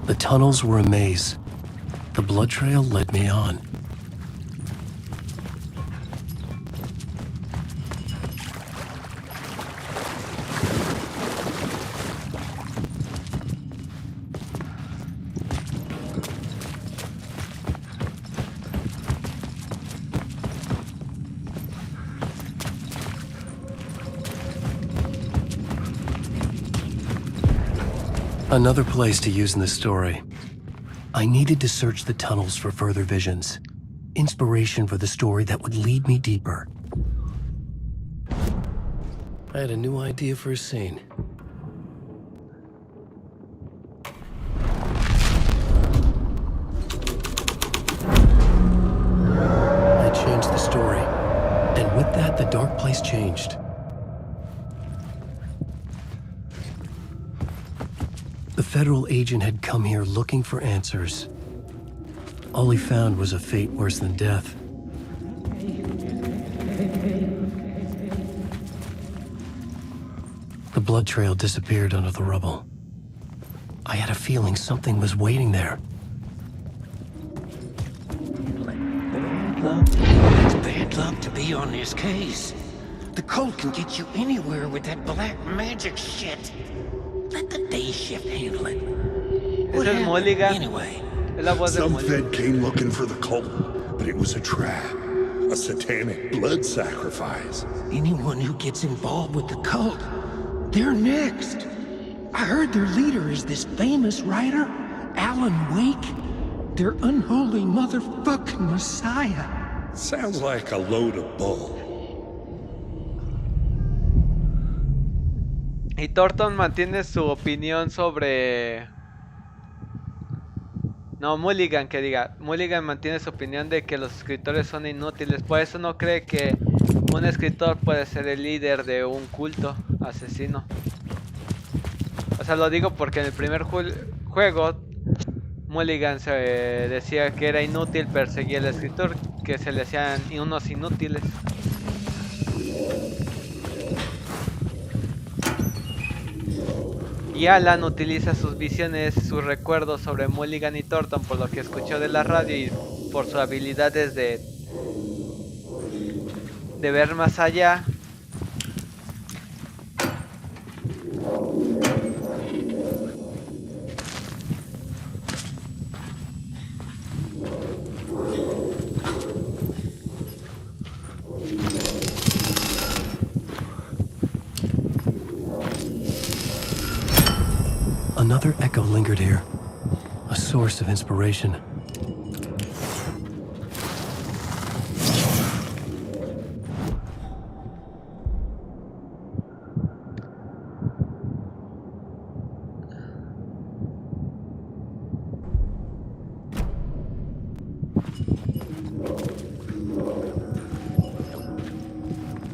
The tunnels were a maze. The blood trail led me on. Another place to use in the story. I needed to search the tunnels for further visions. Inspiration for the story that would lead me deeper. I had a new idea for a scene. I changed the story. And with that, the dark place changed. The federal agent had come here looking for answers. All he found was a fate worse than death. blood trail disappeared under the rubble. I had a feeling something was waiting there.
It's bad luck to be on this case. The cult can get you anywhere with that black magic shit. Let the day shift handle it. What
Ese es
happened
Mulligan.
anyway?
Es la voz de
Some
Mulligan.
Fed came looking for the cult, but it was a trap. A satanic blood sacrifice.
Anyone who gets involved with the cult, they're next. I heard their leader is this famous writer, Alan Wake. Their unholy motherfucking messiah.
Sounds like a load of bull.
Y Thornton mantiene su opinión sobre... No, Mulligan, que diga. Mulligan mantiene su opinión de que los escritores son inútiles. Por eso no cree que un escritor puede ser el líder de un culto asesino. O sea, lo digo porque en el primer juego Mulligan se decía que era inútil perseguir al escritor, que se le hacían unos inútiles. Y Alan utiliza sus visiones, sus recuerdos sobre Mulligan y Thornton por lo que escuchó de la radio y por sus habilidades de ver más allá.
Another echo lingered here, a source of inspiration.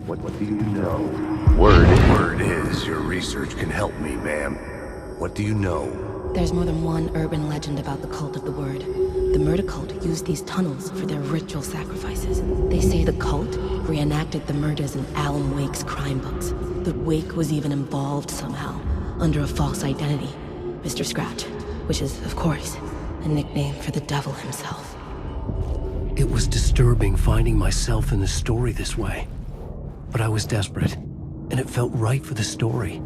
What do you know? Word is your research can help me, ma'am. What do you know?
There's more than one urban legend about the cult of the word. The murder cult used these tunnels for their ritual sacrifices. They say the cult reenacted the murders in Alan Wake's crime books. That Wake was even involved somehow, under a false identity. Mr. Scratch, which is, of course, a nickname for the devil himself.
It was disturbing finding myself in the story this way. But I was desperate, and it felt right for the story.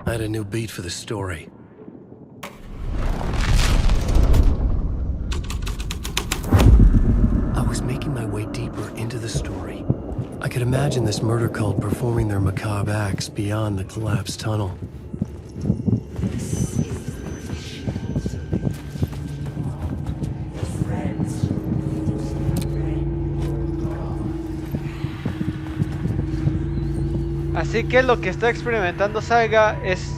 I had a new beat for the story. I was making my way deeper into the story. I could imagine this murder cult performing their macabre acts beyond the collapsed tunnel.
Así que lo que está experimentando Saga es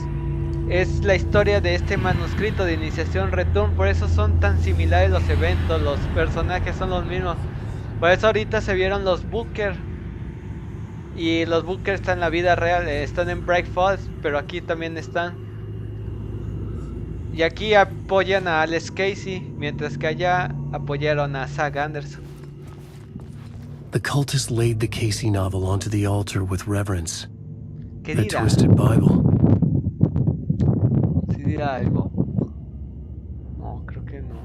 la historia de este manuscrito de iniciación Return. Por eso son tan similares los eventos, los personajes son los mismos. Por eso ahorita se vieron los Booker. Y los Booker están en la vida real, están en Bright Falls, pero aquí también están. Y aquí apoyan a Alex Casey, mientras que allá apoyaron a Saga Anderson.
The cultists laid the Casey novel onto the altar with reverence.
¿Qué
The
dirá?
twisted Bible.
¿Sí dirá algo? No, creo que no.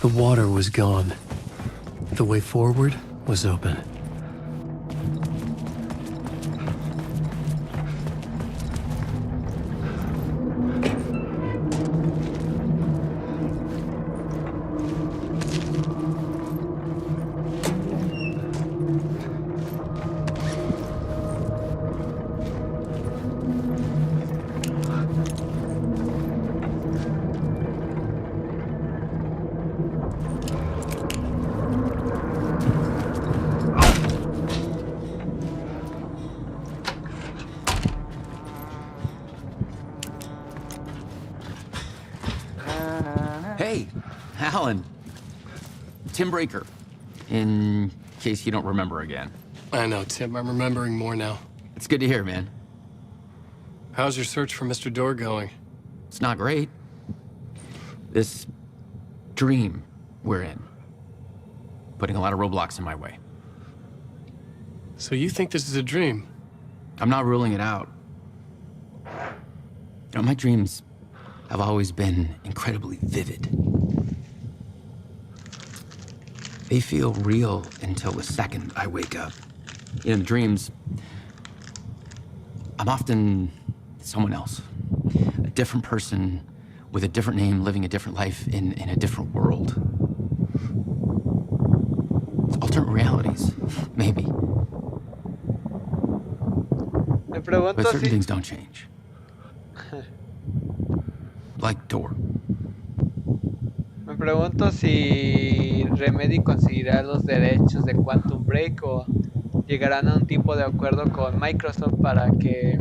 The water was gone. The way forward was open.
Alan. Tim Breaker. In case you don't remember again.
I know, Tim. I'm remembering more now.
It's good to hear, man.
How's your search for Mr. Door going?
It's not great. This dream we're in. Putting a lot of roadblocks in my way.
So you think this is a dream?
I'm not ruling it out. You know, my dreams have always been incredibly vivid. They feel real until the second I wake up. In dreams, I'm often someone else. A different person with a different name, living a different life in a different world. Alternate realities, maybe.
Me pregunto
But certain
si...
things don't change. Like Door.
Me pregunto si Remedy conseguirá los derechos de Quantum Break o llegarán a un tipo de acuerdo con Microsoft para que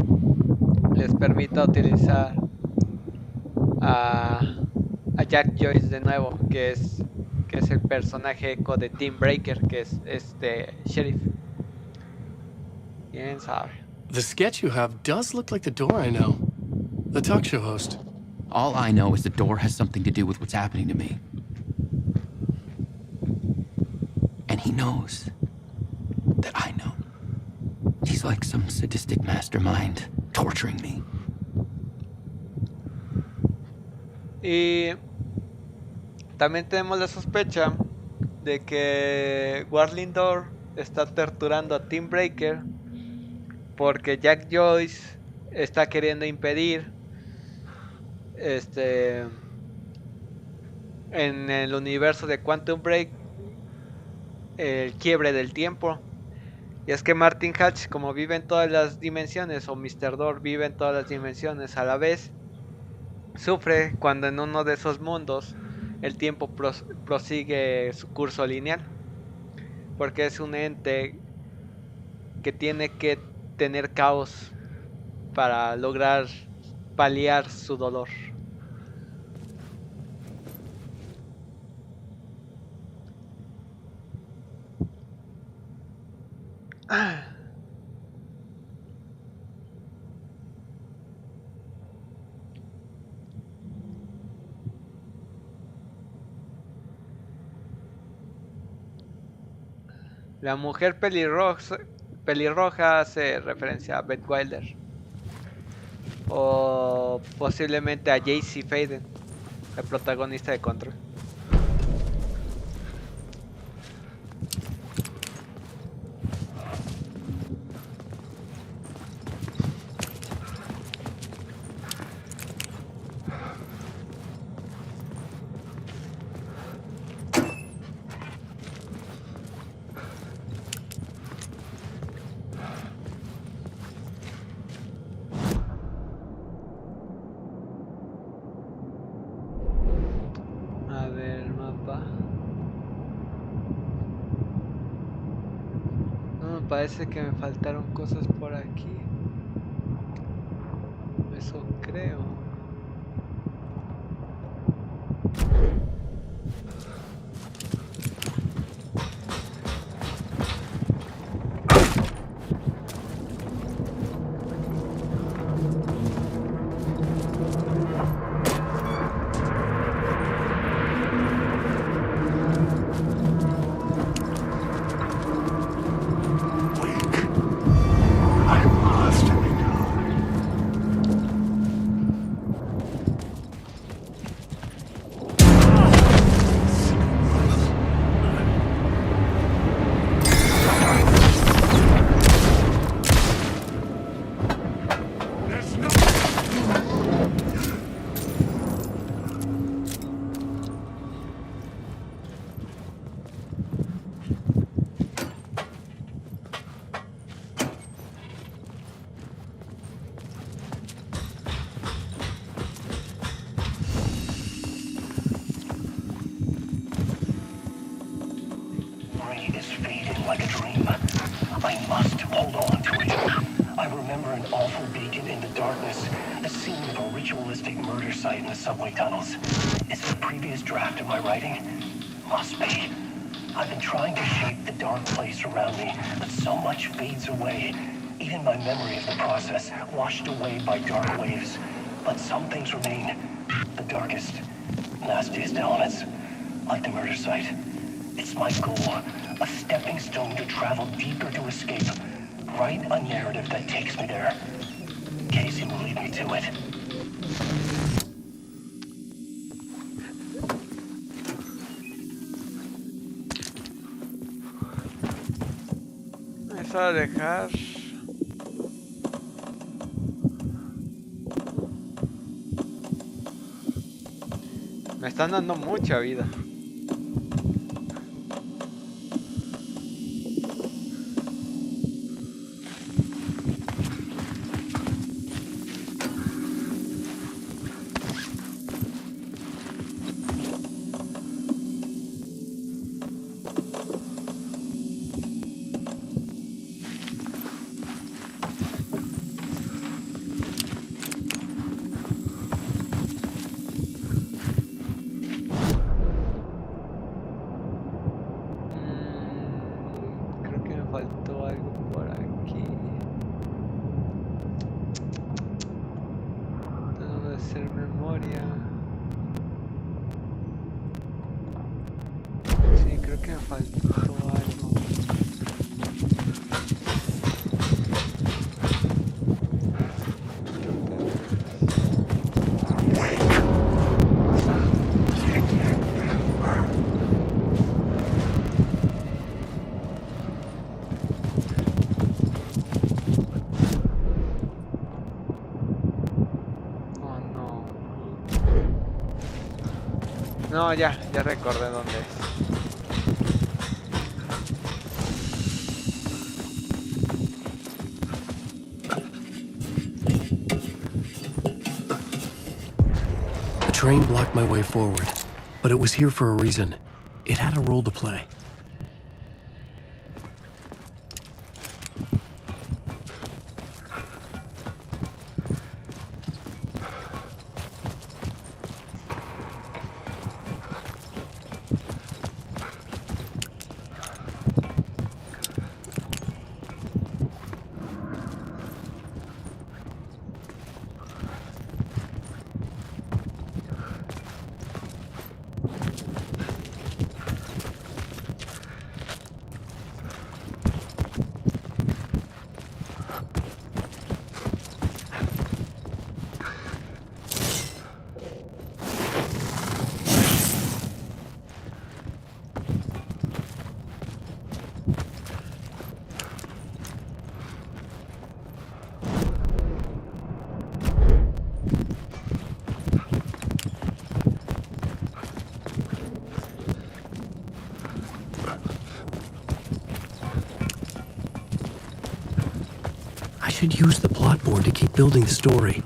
les permita utilizar a Jack Joyce de nuevo, que es el personaje eco de Tim Breaker, que es este sheriff. Quién sabe.
The sketch you have does look like the Door I know. The talk show host.
All I know is the Door has something to do with what's happening to me. And he knows that I know. He's like some sadistic mastermind torturing me.
Y también tenemos la sospecha de que Warling Door está torturando a Tim Breaker porque Jack Joyce está queriendo impedir en el universo de Quantum Break el quiebre del tiempo. Y es que Martin Hatch, como vive en todas las dimensiones, o Mr. Door vive en todas las dimensiones a la vez, sufre cuando en uno de esos mundos el tiempo prosigue su curso lineal, porque es un ente que tiene que tener caos para lograr paliar su dolor. La mujer pelirroja hace referencia a Beth Wilder. O posiblemente a JC Faden, el protagonista de Control. Parece que me faltaron cosas por aquí. Eso creo.
remember an awful beacon in the darkness, the scene of a ritualistic murder site in the subway tunnels. Is it a previous draft of my writing? Must be. I've been trying to shape the dark place around me, but so much fades away. Even my memory of the process, washed away by dark waves. But some things remain. The darkest, nastiest elements, like the murder site. It's my goal, a stepping stone to travel deeper to escape. Write a narrative that takes me there. Casey will lead me to it.
Eso a dejar. Me están dando mucha vida. Faltó algo por aquí. Tengo que hacer memoria. Sí, creo que me faltó algo. No, ya recordé dónde es.
The train blocked my way forward, but it was here for a reason. It had a role to play. I should use the plot board to keep building the story.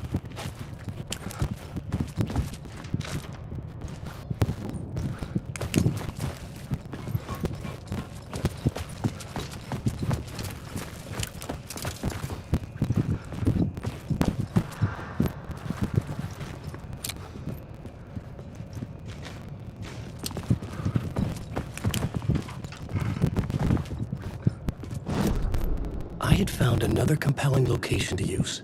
I had found another compelling location to use.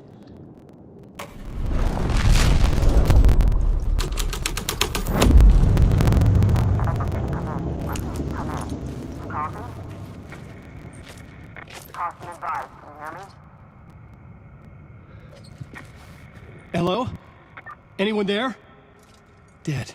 Hello? Anyone there? Dead.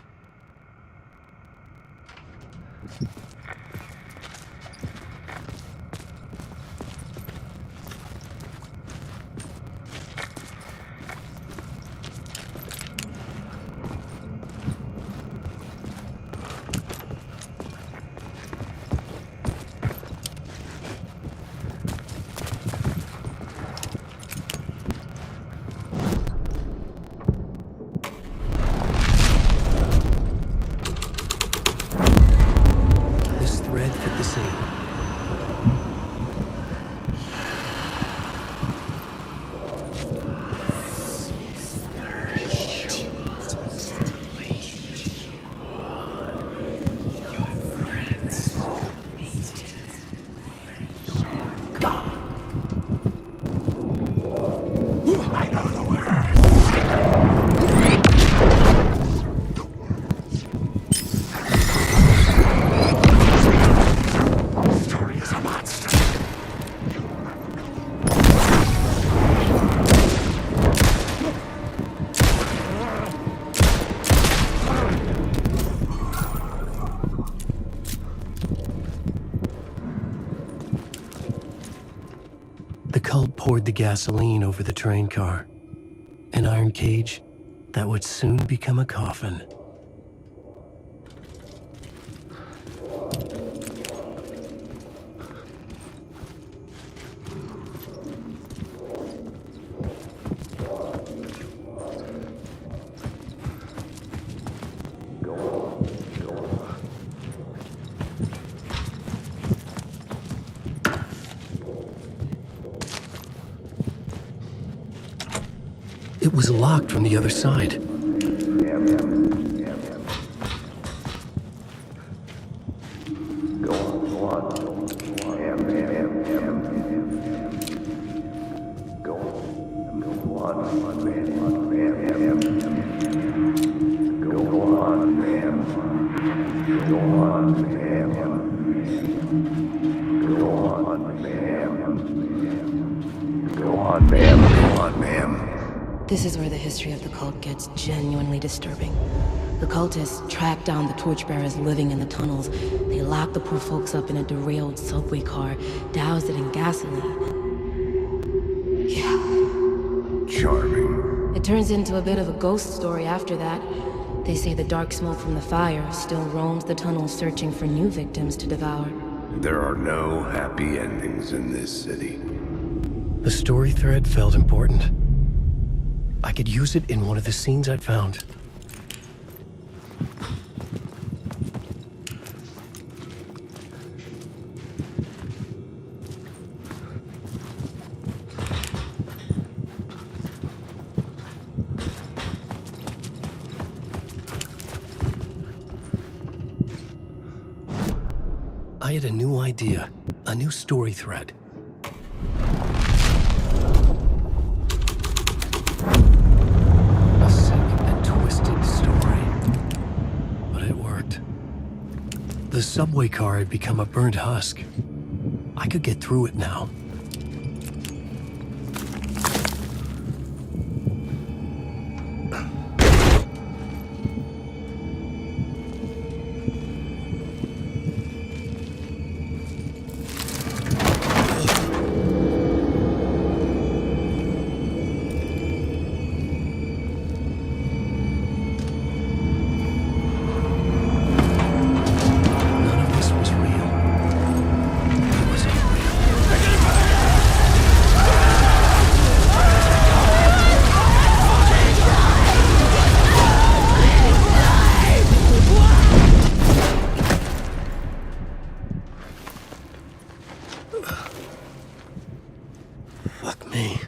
The cult poured the gasoline over the train car. An iron cage that would soon become a coffin. It was locked from the other side.
This is where the history of the cult gets genuinely disturbing. The cultists tracked down the torchbearers living in the tunnels. They locked the poor folks up in a derailed subway car, doused it in gasoline. Yeah.
Charming.
It turns into a bit of a ghost story after that. They say the dark smoke from the fire still roams the tunnels searching for new victims to devour.
There are no happy endings in this city.
The story thread felt important. I could use it in one of the scenes I'd found. I had a new idea, a new story thread. A sick and twisted story. But it worked. The subway car had become a burnt husk. I could get through it now. Fuck me.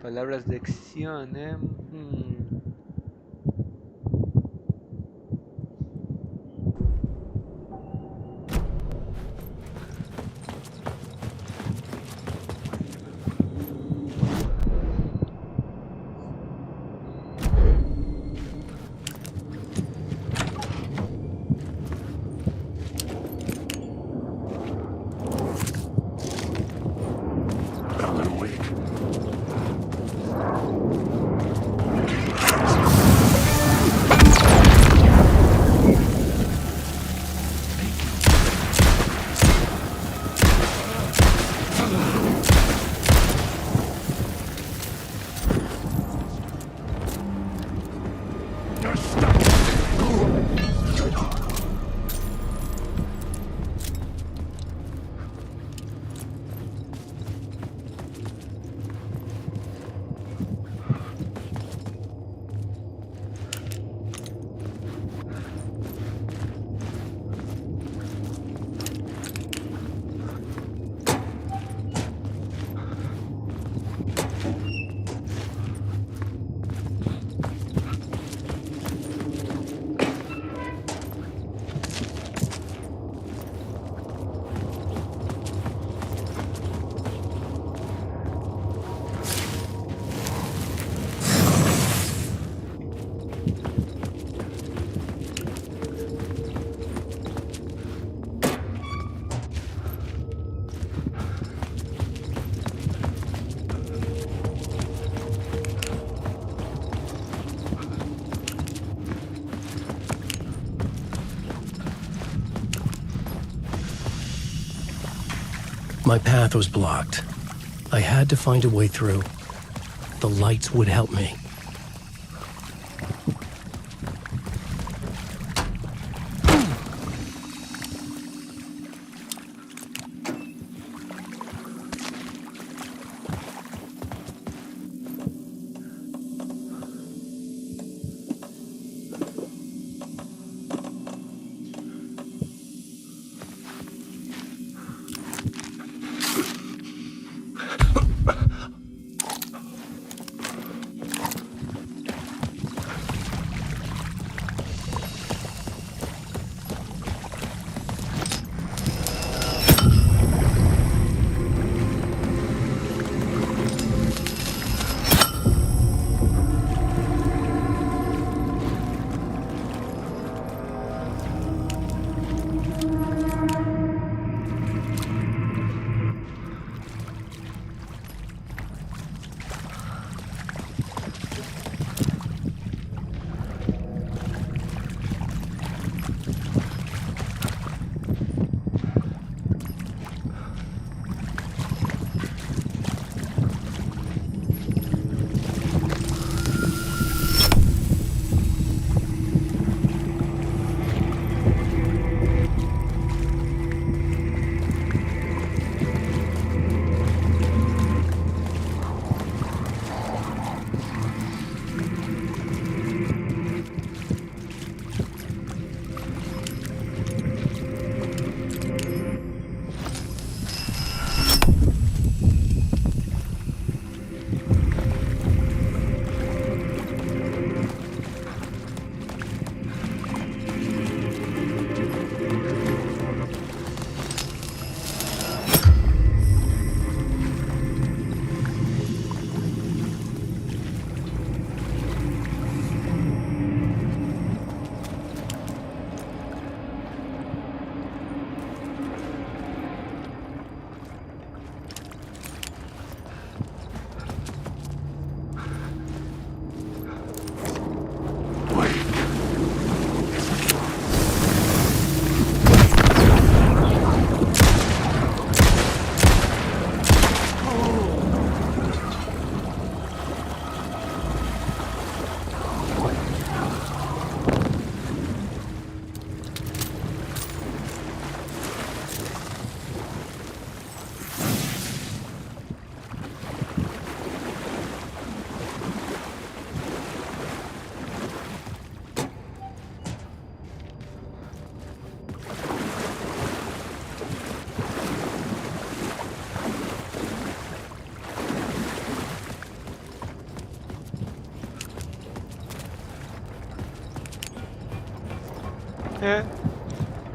Palabras de acción,
Alan Wake.
My path was blocked. I had to find a way through. The lights would help me.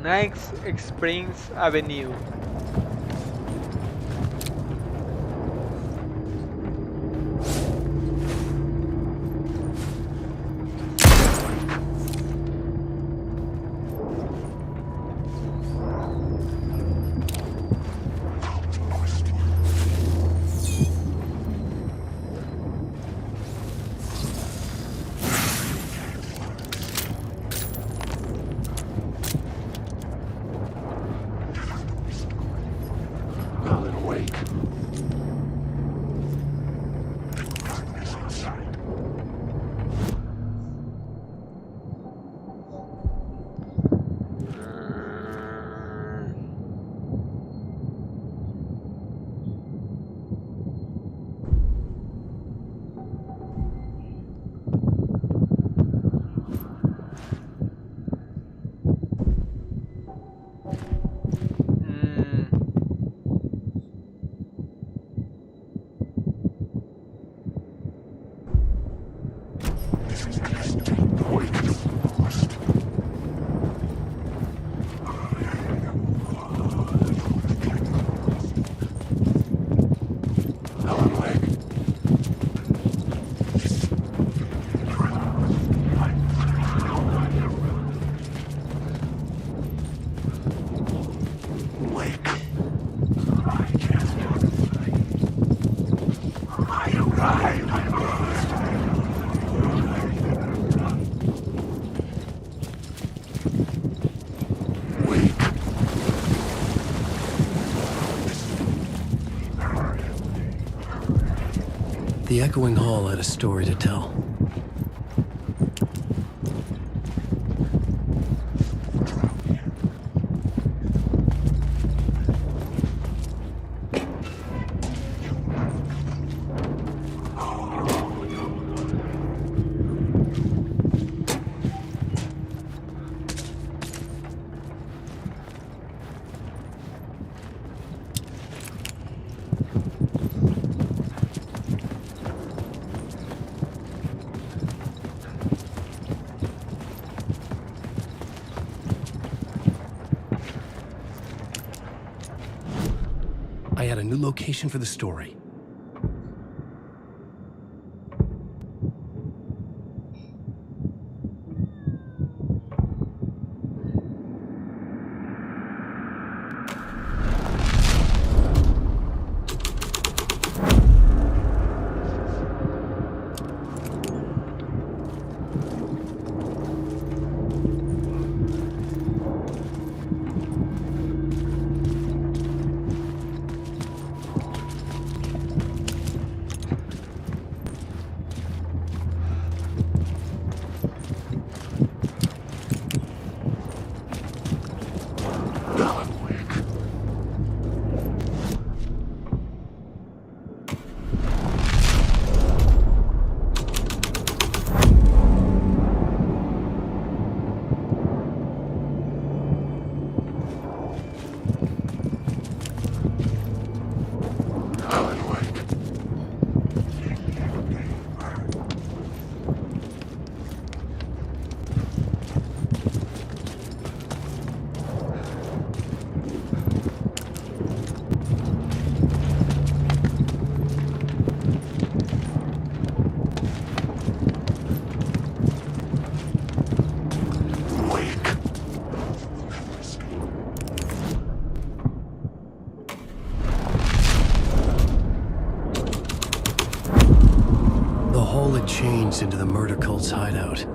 Nice Springs Avenue.
The echoing hall had a story to tell. I had a new location for the story. Changed into the murder cult's hideout.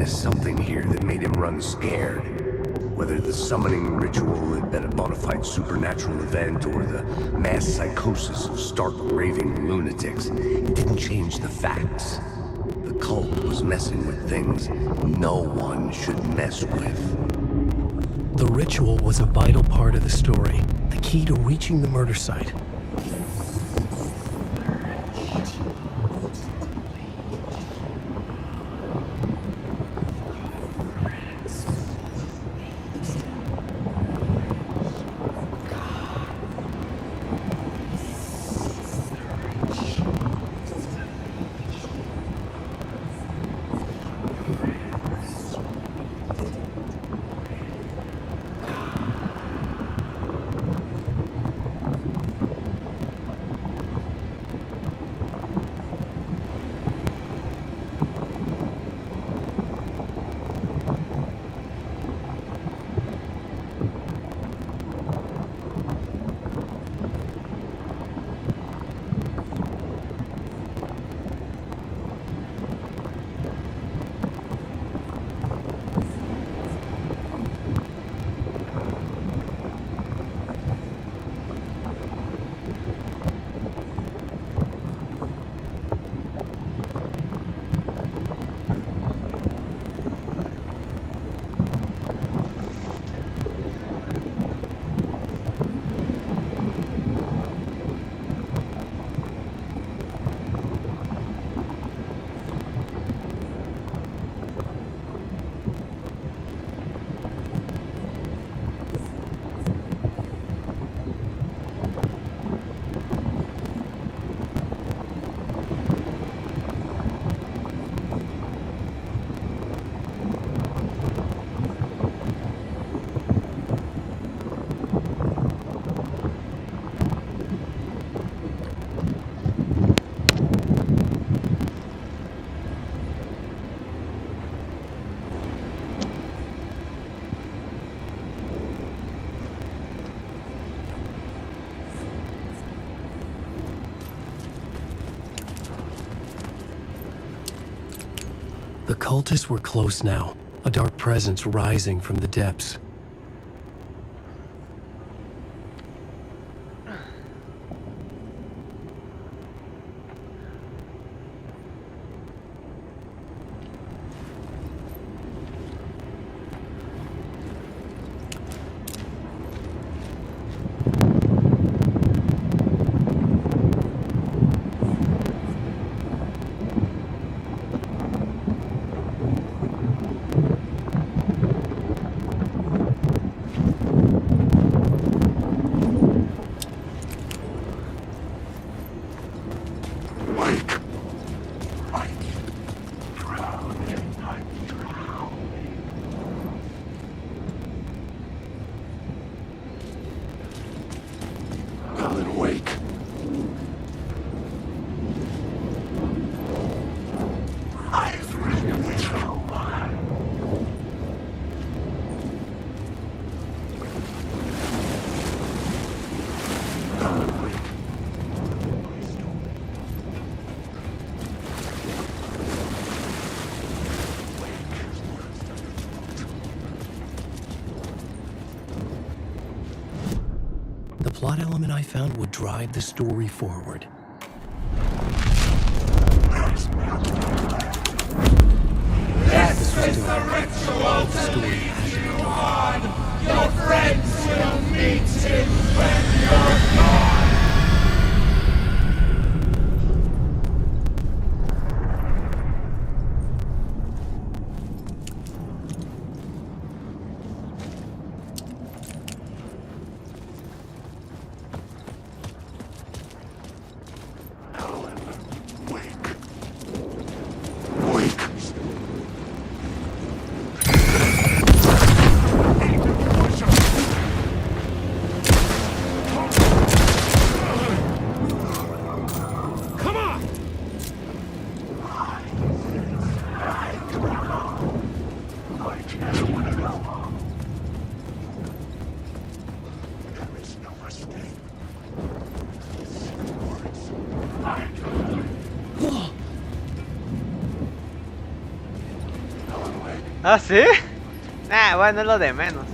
Something here that made him run scared. Whether the summoning ritual had been a bona fide supernatural event or the mass psychosis of stark raving lunatics, it didn't change the facts. The cult was messing with things no one should mess with.
The ritual was a vital part of the story, the key to reaching the murder site. cultists were close now, a dark presence rising from the depths. The plot element I found would drive the story forward.
This is the ritual continue on. Your friends will meet him when you're gone.
¿Ah, sí? Ah, bueno, es lo de menos.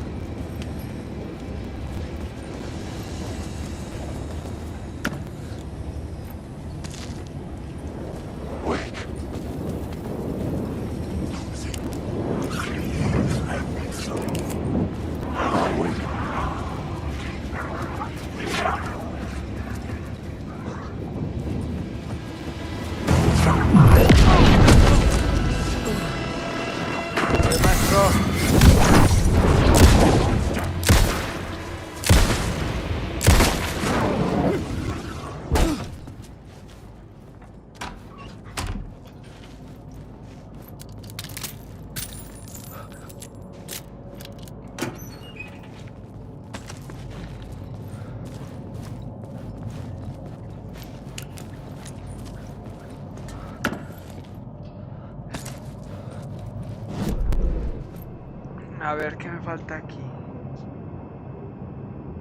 A ver, ¿qué me falta aquí?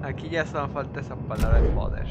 Aquí ya solo falta esa palabra de poder.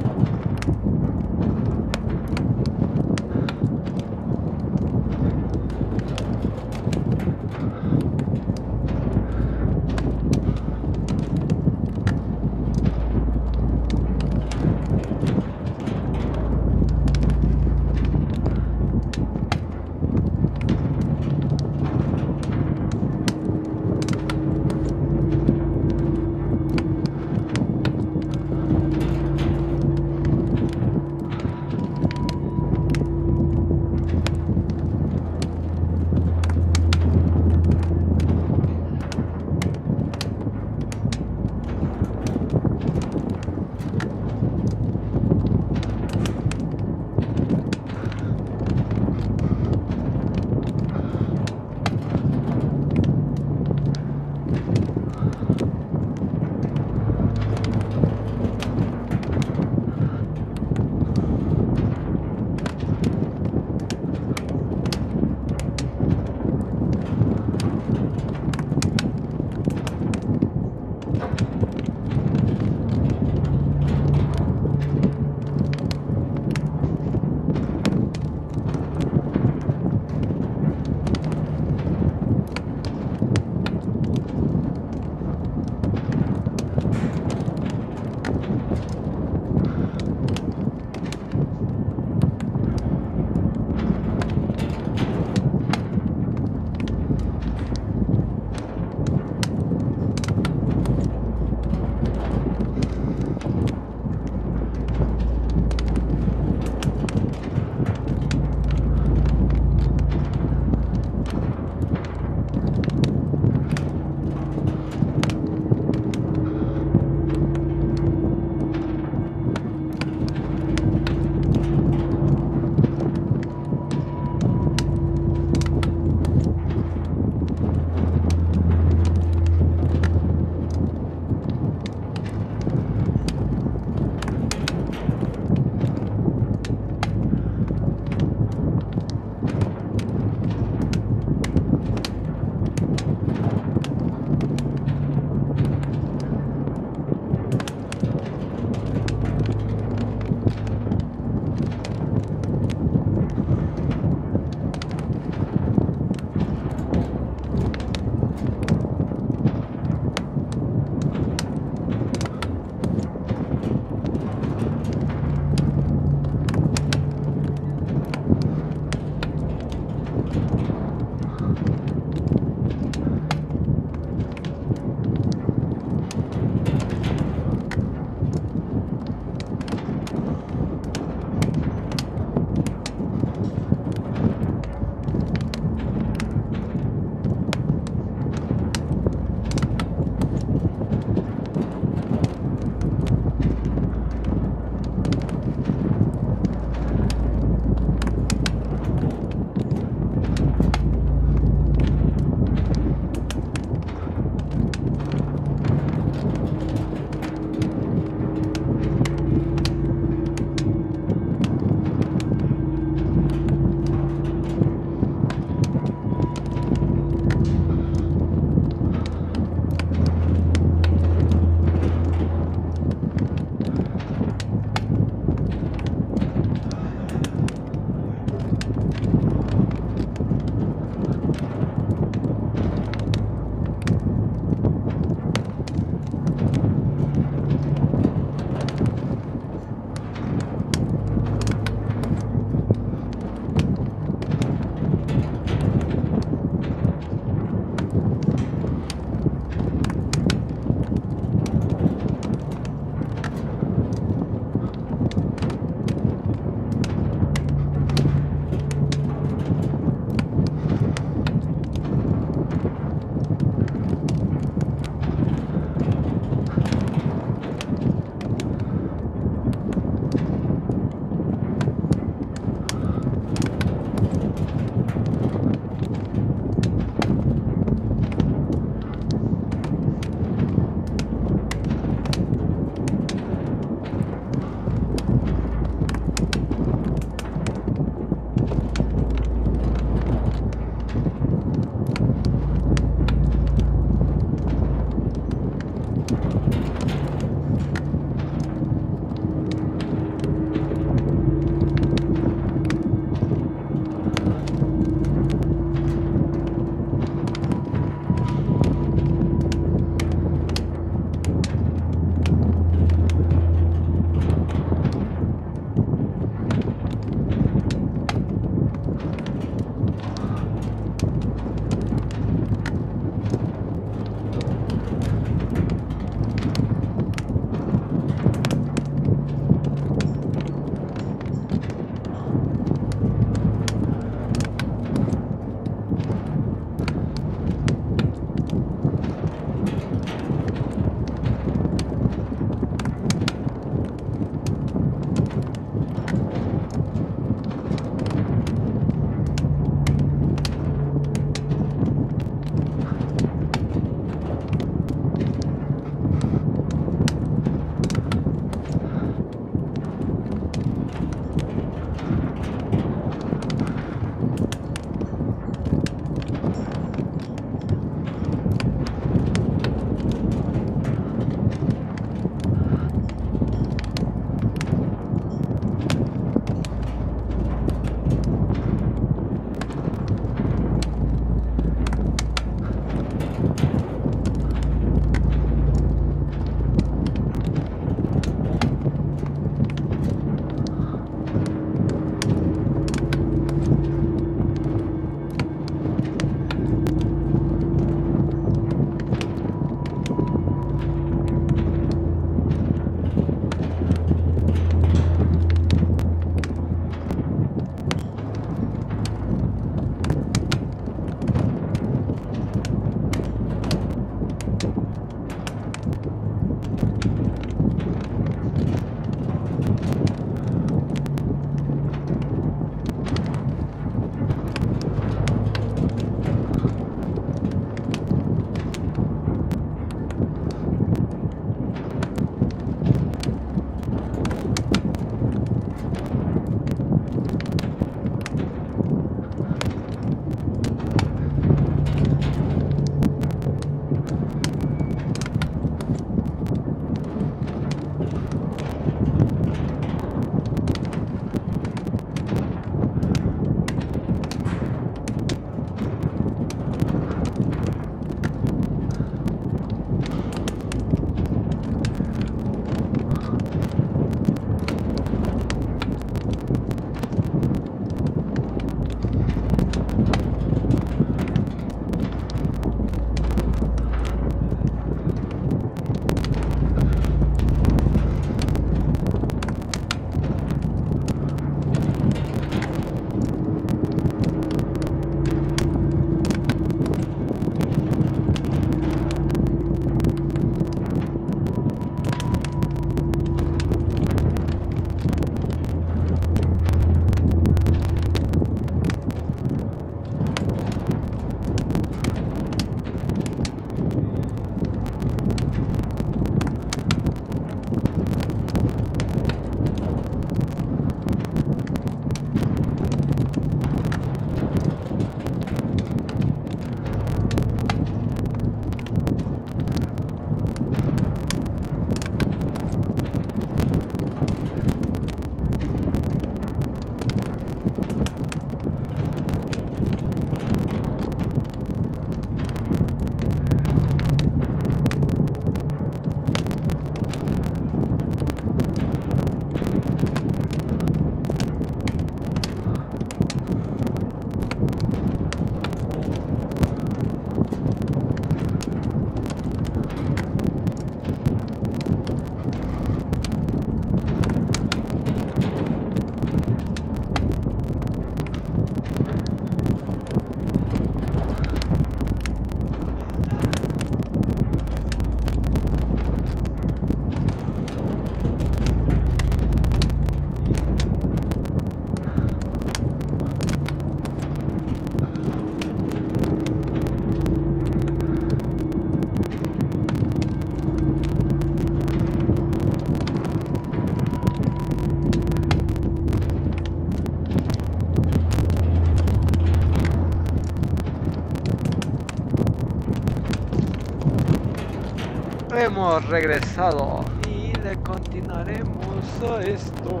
Hemos regresado y le continuaremos a esto.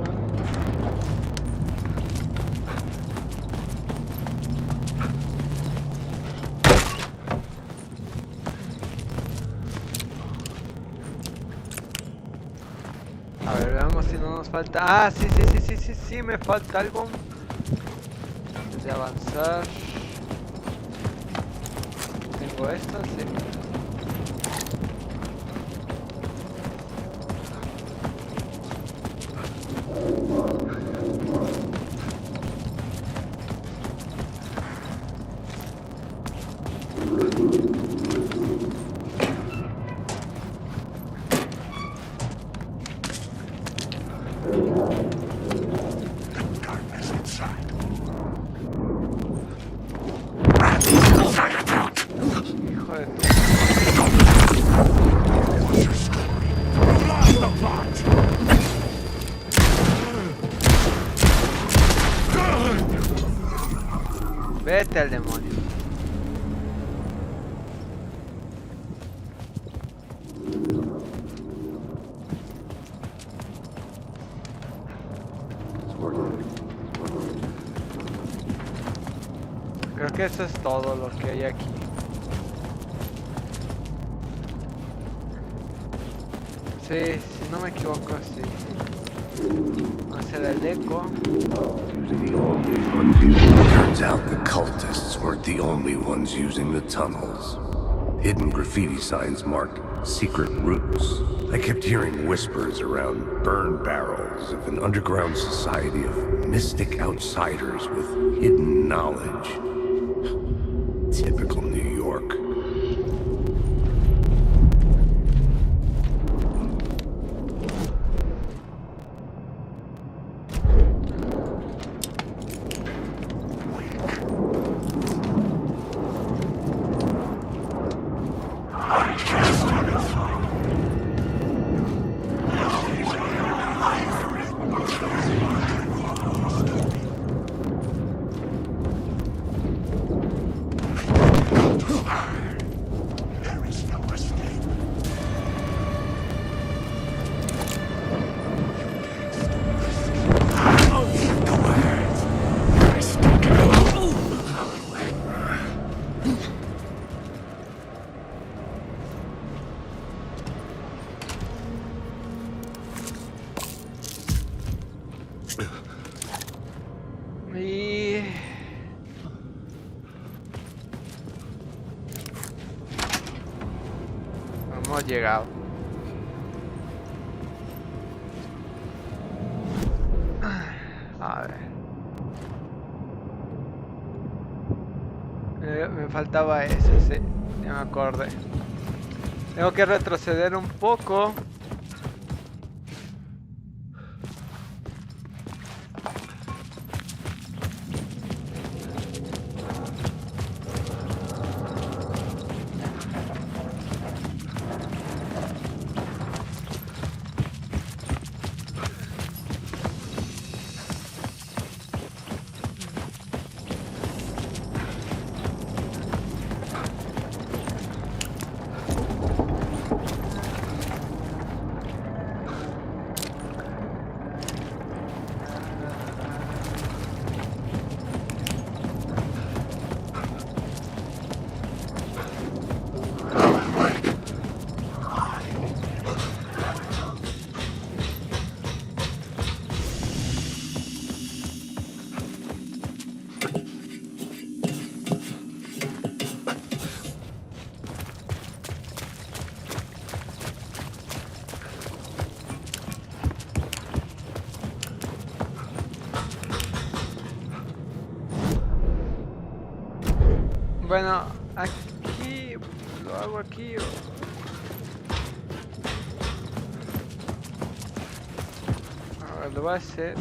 A ver, veamos si no nos falta. Ah, sí, me falta algo. Antes de avanzar. Tengo esto, sí. Vete al demonio. Creo que eso es todo lo que hay aquí. Sí, si no me equivoco, sí. Va a ser el eco.
Turns out the cultists weren't the only ones using the tunnels. Hidden graffiti signs marked secret routes. I kept hearing whispers around burn barrels of an underground society of mystic outsiders with hidden knowledge. Typical New York.
Y... hemos llegado. A ver. Me faltaba ese, sí. Ya me acordé. Tengo que retroceder un poco. Bueno, aquí lo hago aquí o... a ver, lo voy a hacer.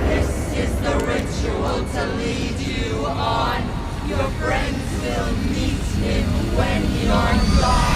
This is the ritual to lead you on. Your friends will meet him when you're gone.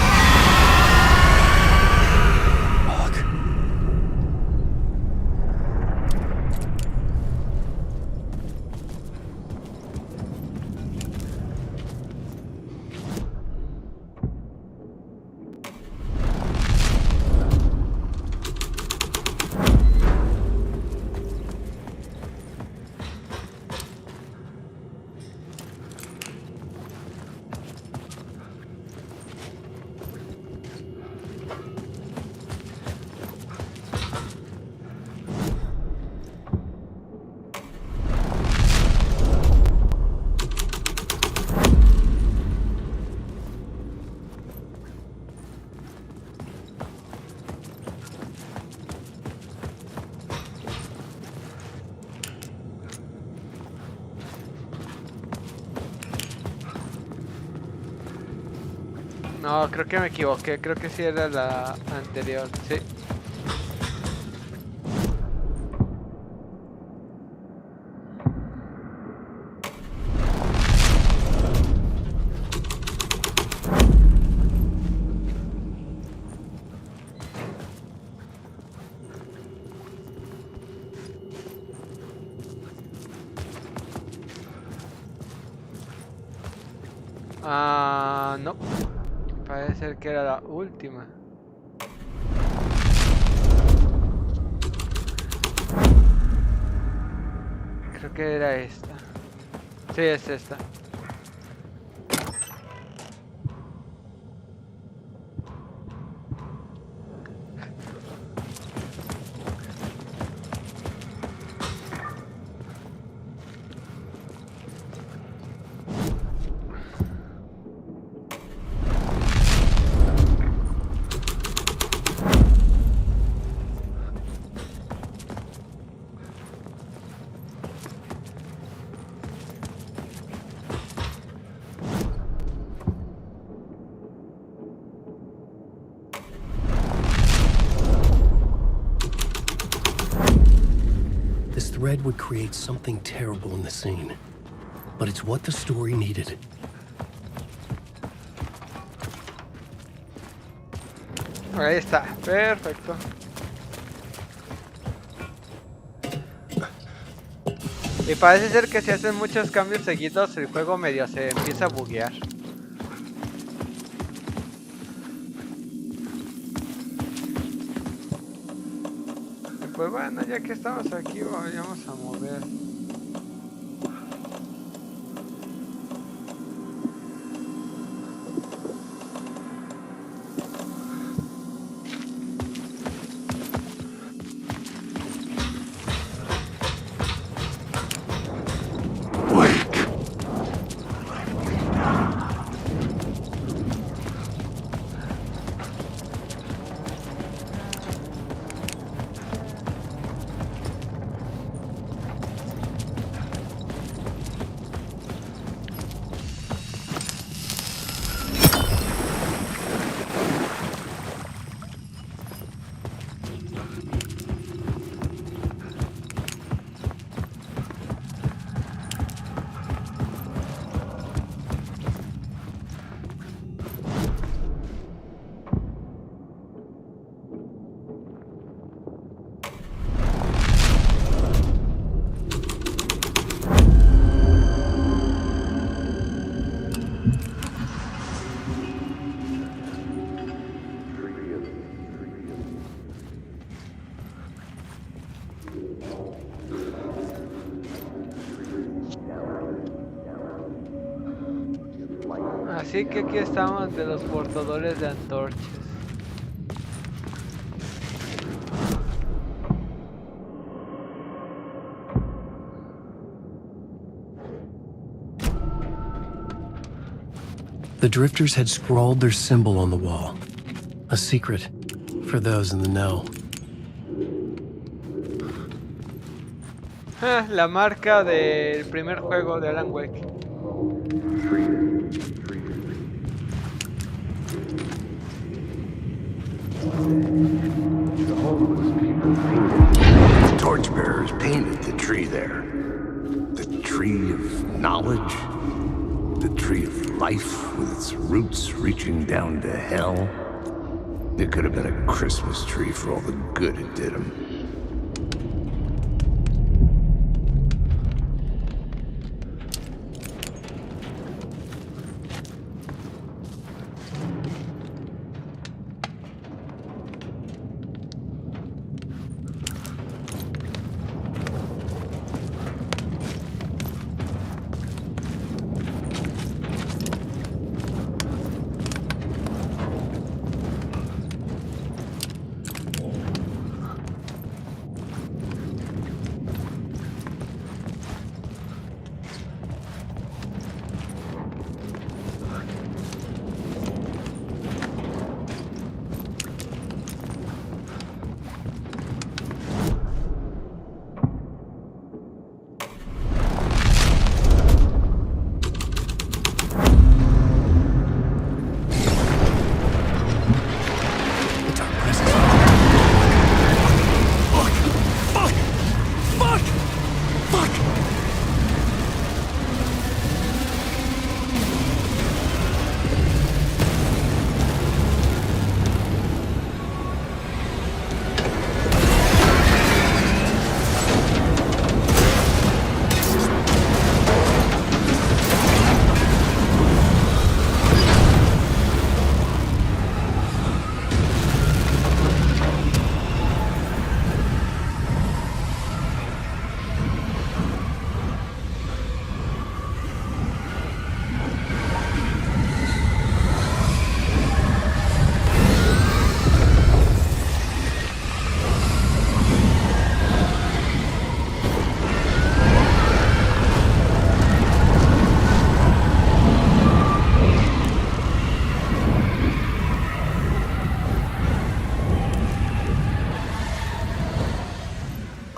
No, creo que me equivoqué. Creo que sí era la anterior. Sí. Ah, no. Parece ser que era la última. Creo que era esta. Sí, es esta.
This thread would create something terrible in the scene, but it's what the story needed.
Ahí está, perfecto. Y parece ser que si hacen muchos cambios seguidos, el juego medio se empieza a buguear. Y pues bueno, ya que estamos aquí, vamos a mover. Así que aquí estamos de los portadores de antorchas.
The drifters had scrawled their symbol on the wall. A secret for those in the know.
La marca del primer juego de Alan Wake.
The torchbearers painted the tree there. The tree of knowledge. The tree of life with its roots reaching down to hell. It could have been a Christmas tree for all the good it did him.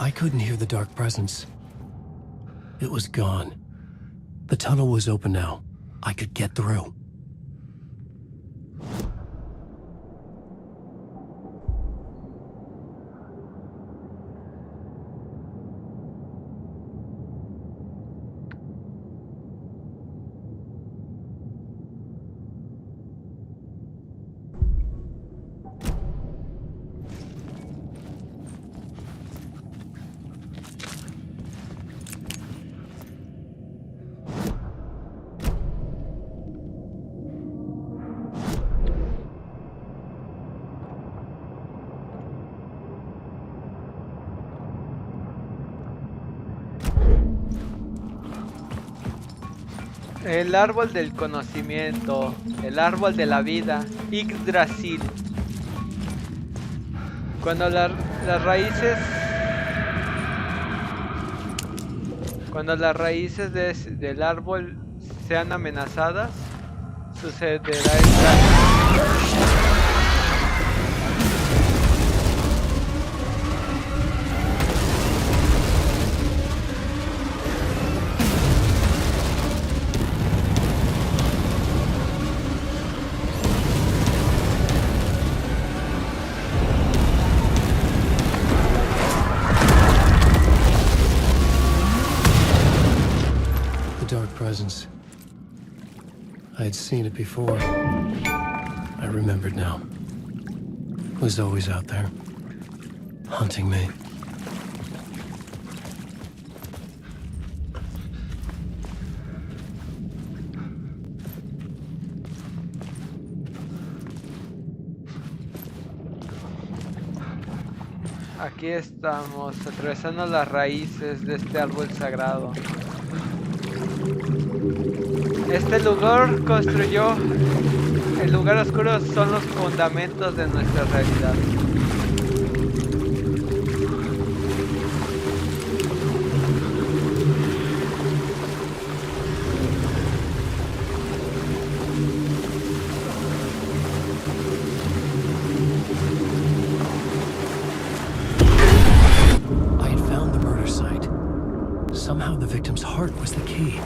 I couldn't hear the dark presence. It was gone. The tunnel was open now. I could get through.
El árbol del conocimiento, el árbol de la vida, Yggdrasil. Cuando las raíces del árbol sean amenazadas, sucederá esta.
Presence. I had seen it before. I remembered now. It was always out there, hunting me.
Aquí estamos, atravesando las raíces de este árbol sagrado. Este lugar construyó, el lugar oscuro son los fundamentos de nuestra realidad.
I had found the murder site. Somehow the victim's heart was the key.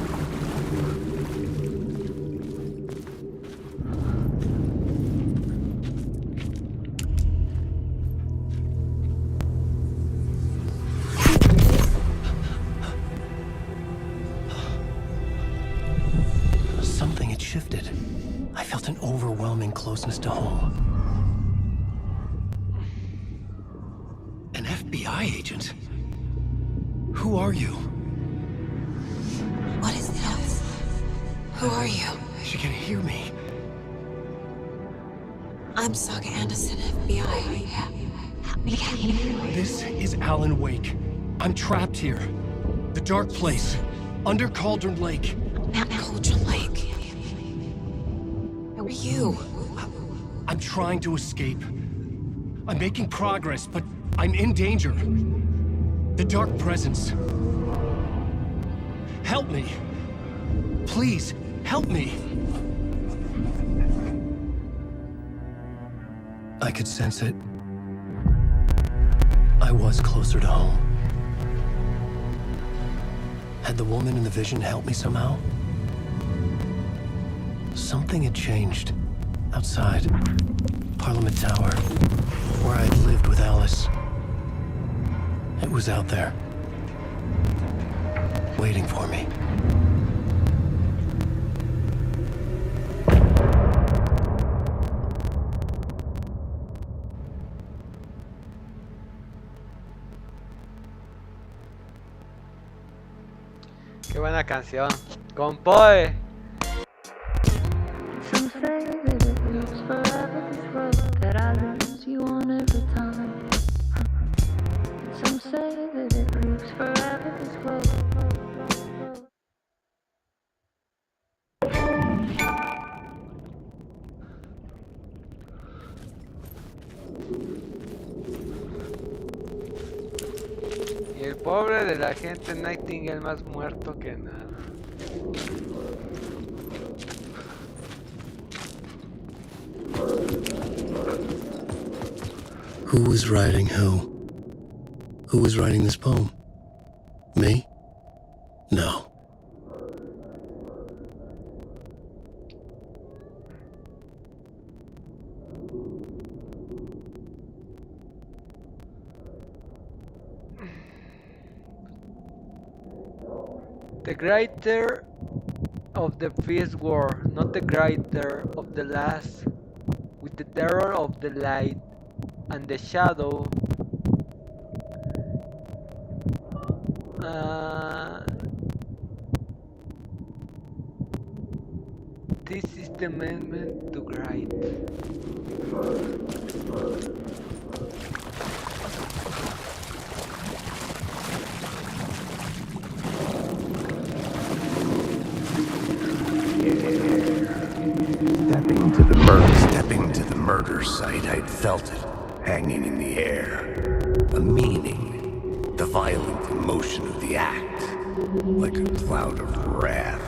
Closeness to home. An FBI agent? Who are you?
What is this? Who are you?
She can hear me.
I'm Saga Anderson, FBI.
This is Alan Wake. I'm trapped here. The dark place. Under Cauldron Lake.
Cauldron Lake? Who are you?
I'm trying to escape. I'm making progress, but I'm in danger. The dark presence. Help me. Please, help me. I could sense it. I was closer to home. Had the woman in the vision helped me somehow? Something had changed. Outside. Parliament Tower. Where I had lived with Alice. It was out there. Waiting for me.
Qué buena canción. Compoe. Y el pobre de la gente Nightingale más muerto que nada.
Who was writing who?
Who was writing this poem? Me? No.
The greater of the first war, not the greater of the last, with the terror of the light and the shadow. This is the moment to write.
Stepping to the murder site, I'd felt it, hanging in the air. A meaning, the violent emotion of the act, like a cloud of wrath.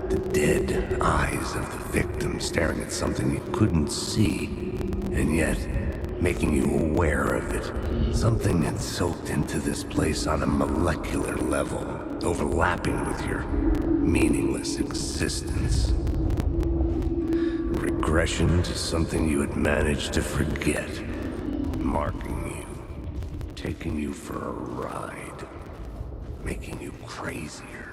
The dead eyes of the victim staring at something you couldn't see, and yet making you aware of it. Something had soaked into this place on a molecular level, overlapping with your meaningless existence. Regression to something you had managed to forget, marking you, taking you for a ride, making you crazier.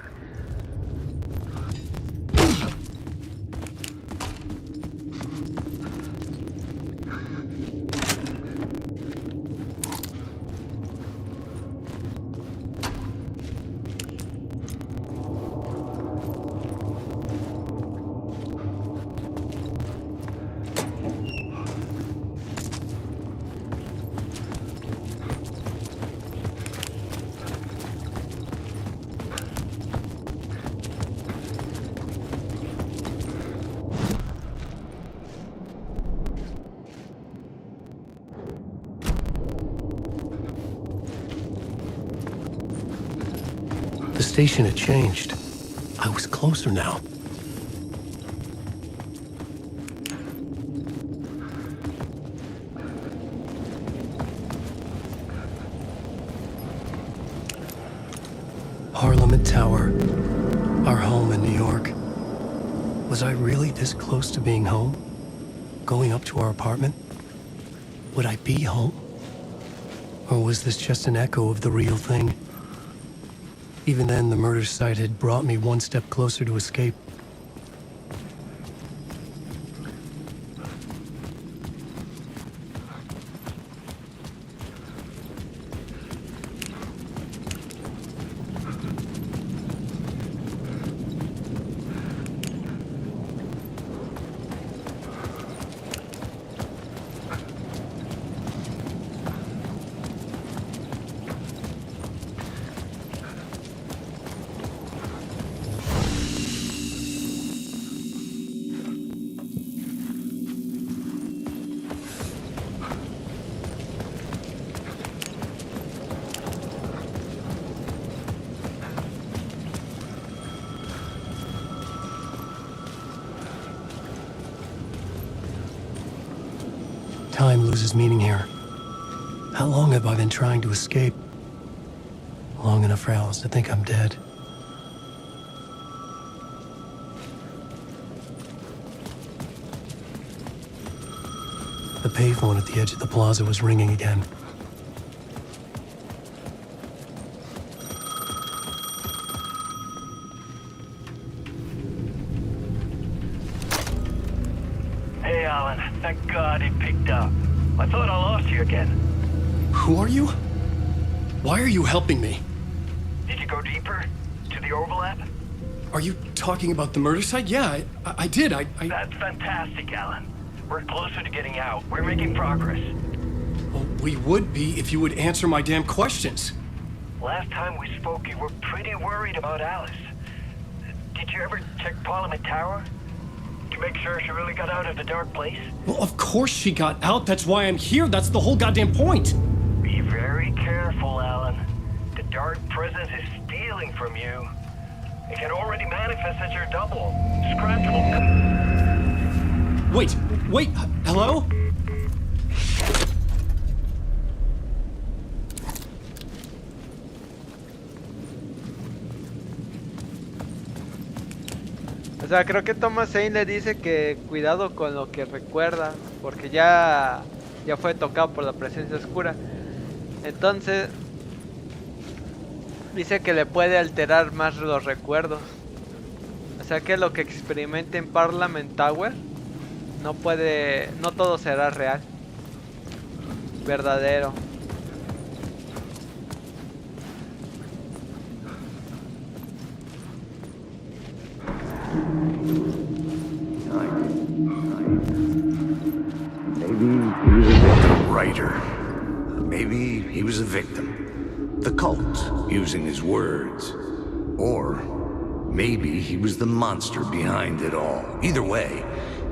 The station had changed. I was closer now. Parliament Tower, our home in New York. Was I really this close to being home? Going up to our apartment? Would I be home? Or was this just an echo of the real thing? Even then, the murder site had brought me one step closer to escape. Time loses meaning here. How long have I been trying to escape? Long enough for Alice to think I'm dead. The payphone at the edge of the plaza was ringing again.
Hey, Alan. Thank God he picked up. I thought I lost you again.
Who are you? Why are you helping me?
Did you go deeper? To the overlap?
Are you talking about the murder site? Yeah, I did.
That's fantastic, Alan. We're closer to getting out. We're making progress.
Well, we would be if you would answer my damn questions.
Last time we spoke, you were pretty worried about Alice. Did you ever check Parliament Tower? To make sure she really got out of the dark place?
Well, of course she got out. That's why I'm here. That's the whole goddamn point.
Be very careful, Alan. The dark presence is stealing from you. It can already manifest as your double. Scratch will...
Wait, hello?
O sea, creo que Thomas Zane le dice que cuidado con lo que recuerda, porque ya fue tocado por la presencia oscura. Entonces dice que le puede alterar más los recuerdos. O sea que lo que experimente en Parliament Tower no todo será real, verdadero.
Maybe he was a victim. Writer. Maybe he was a victim. The cult, using his words. Or maybe he was the monster behind it all. Either way,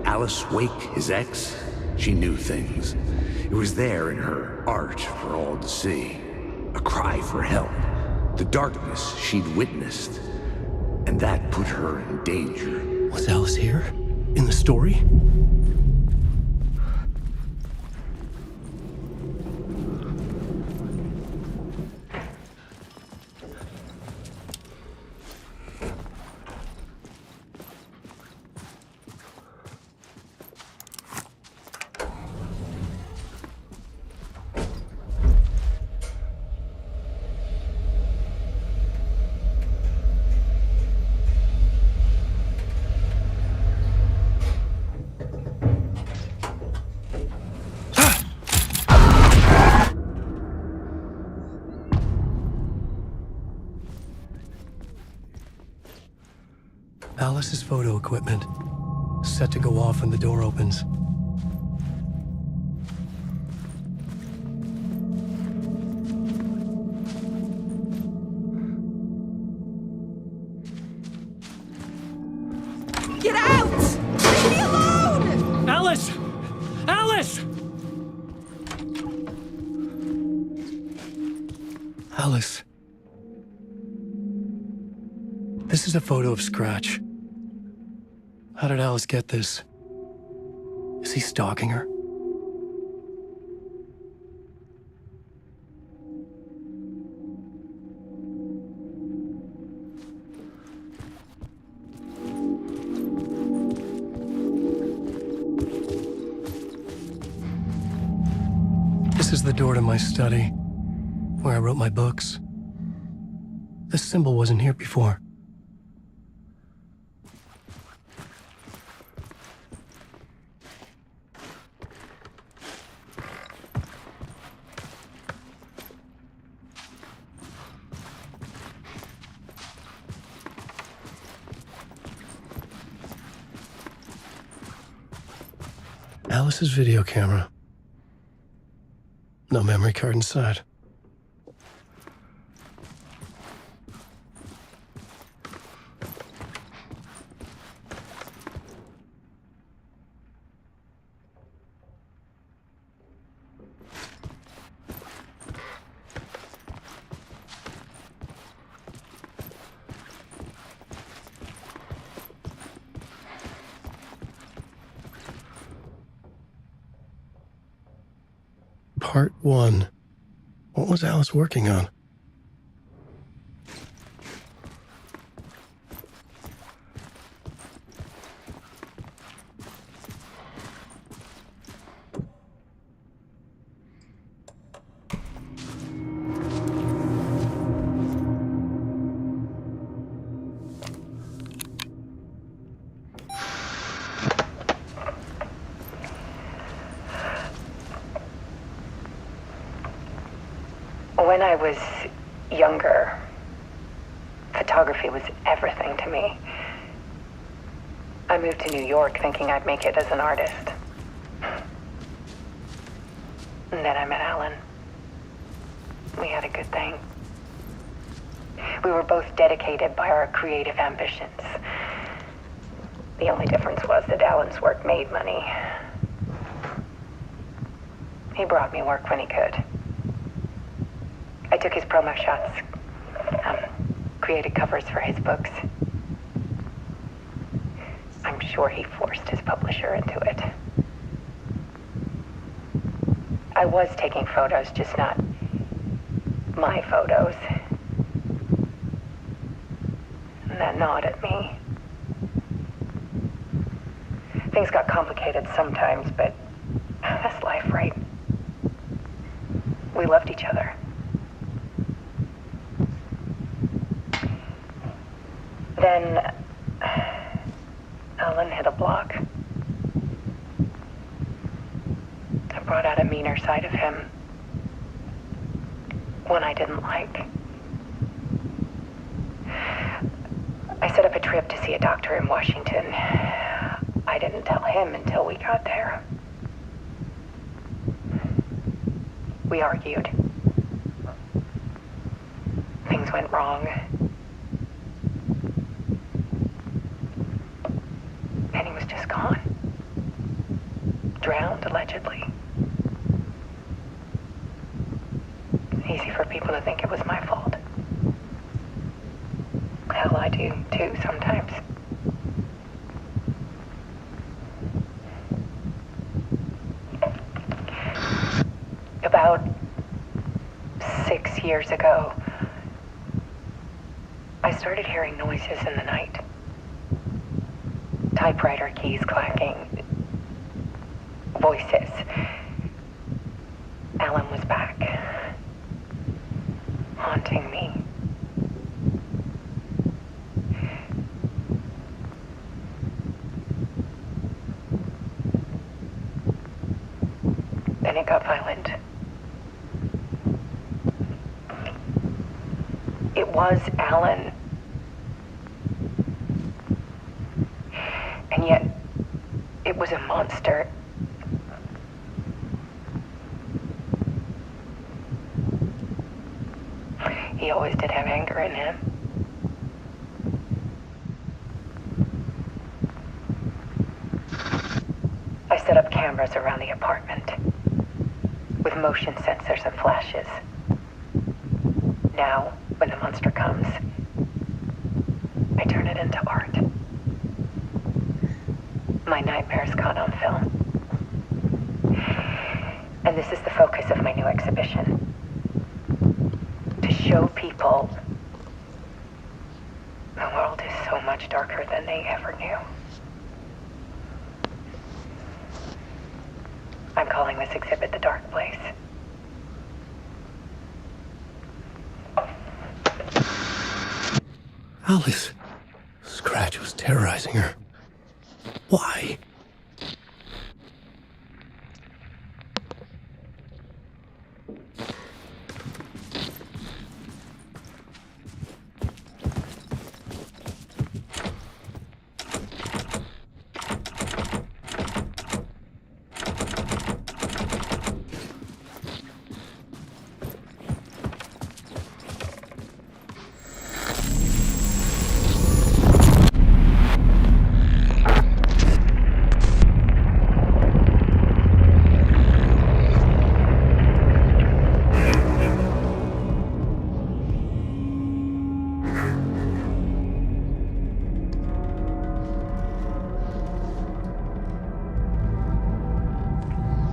Alice Wake, his ex, she knew things. It was there in her art for all to see. A cry for help. The darkness she'd witnessed. And that put her in danger.
Was Alice here? In the story? Alice's photo equipment, set to go off when the door opens.
Get out! Leave me alone!
Alice! Alice!
Alice. This is a photo of Scratch. How did Alice get this? Is he stalking her? This is the door to my study, where I wrote my books. This symbol wasn't here before. Alice's video camera. No memory card inside. Part 1. What was Alice working on?
When I was younger, photography was everything to me. I moved to New York thinking I'd make it as an artist. And then I met Alan. We had a good thing. We were both dedicated by our creative ambitions. The only difference was that Alan's work made money. He brought me work when he could. I took his promo shots, created covers for his books. I'm sure he forced his publisher into it. I was taking photos, just not my photos. And that gnawed at me. Things got complicated sometimes, but that's life, right? We loved each other. Then Alan hit a block. I brought out a meaner side of him. One I didn't like. I set up a trip to see a doctor in Washington. I didn't tell him until we got there. We argued. Things went wrong. And he was just gone. Drowned, allegedly. Easy for people to think it was my fault. Hell, I do too sometimes. About 6 years ago, I started hearing noises in the night. Typewriter keys clacking. Voices. Alan was back. Haunting me. Then it got violent. It was Alan. And yet, it was a monster. He always did have anger in him. I set up cameras around the apartment with motion sensors and flashes. Now, when the monster comes, I turn it into art. My nightmares caught on film. And this is the focus of my new exhibition. To show people the world is so much darker than they ever knew. I'm calling this exhibit The Dark Place.
Alice. Scratch was terrorizing her. Why?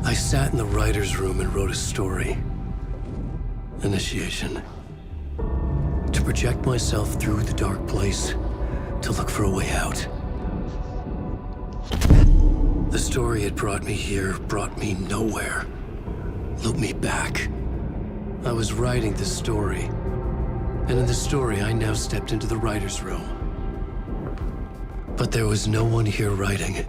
I sat in the writer's room and wrote a story. Initiation. To project myself through the dark place, to look for a way out. The story had brought me here, brought me nowhere. Looped me back. I was writing the story. And in the story, I now stepped into the writer's room. But there was no one here writing it.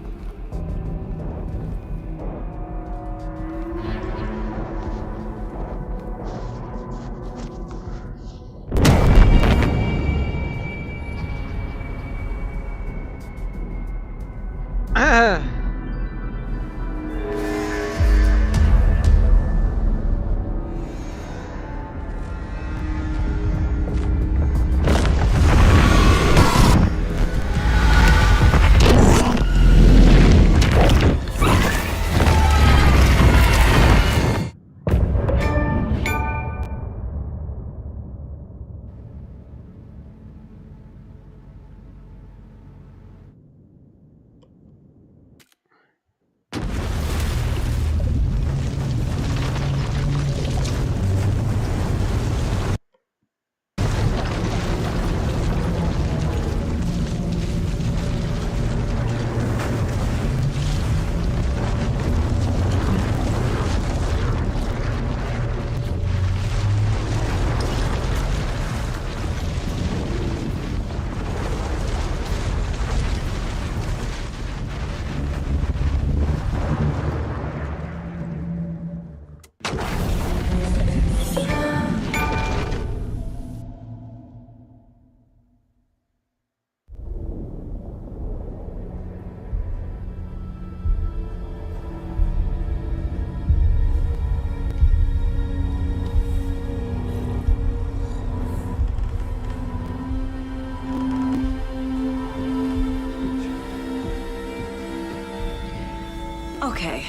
Okay,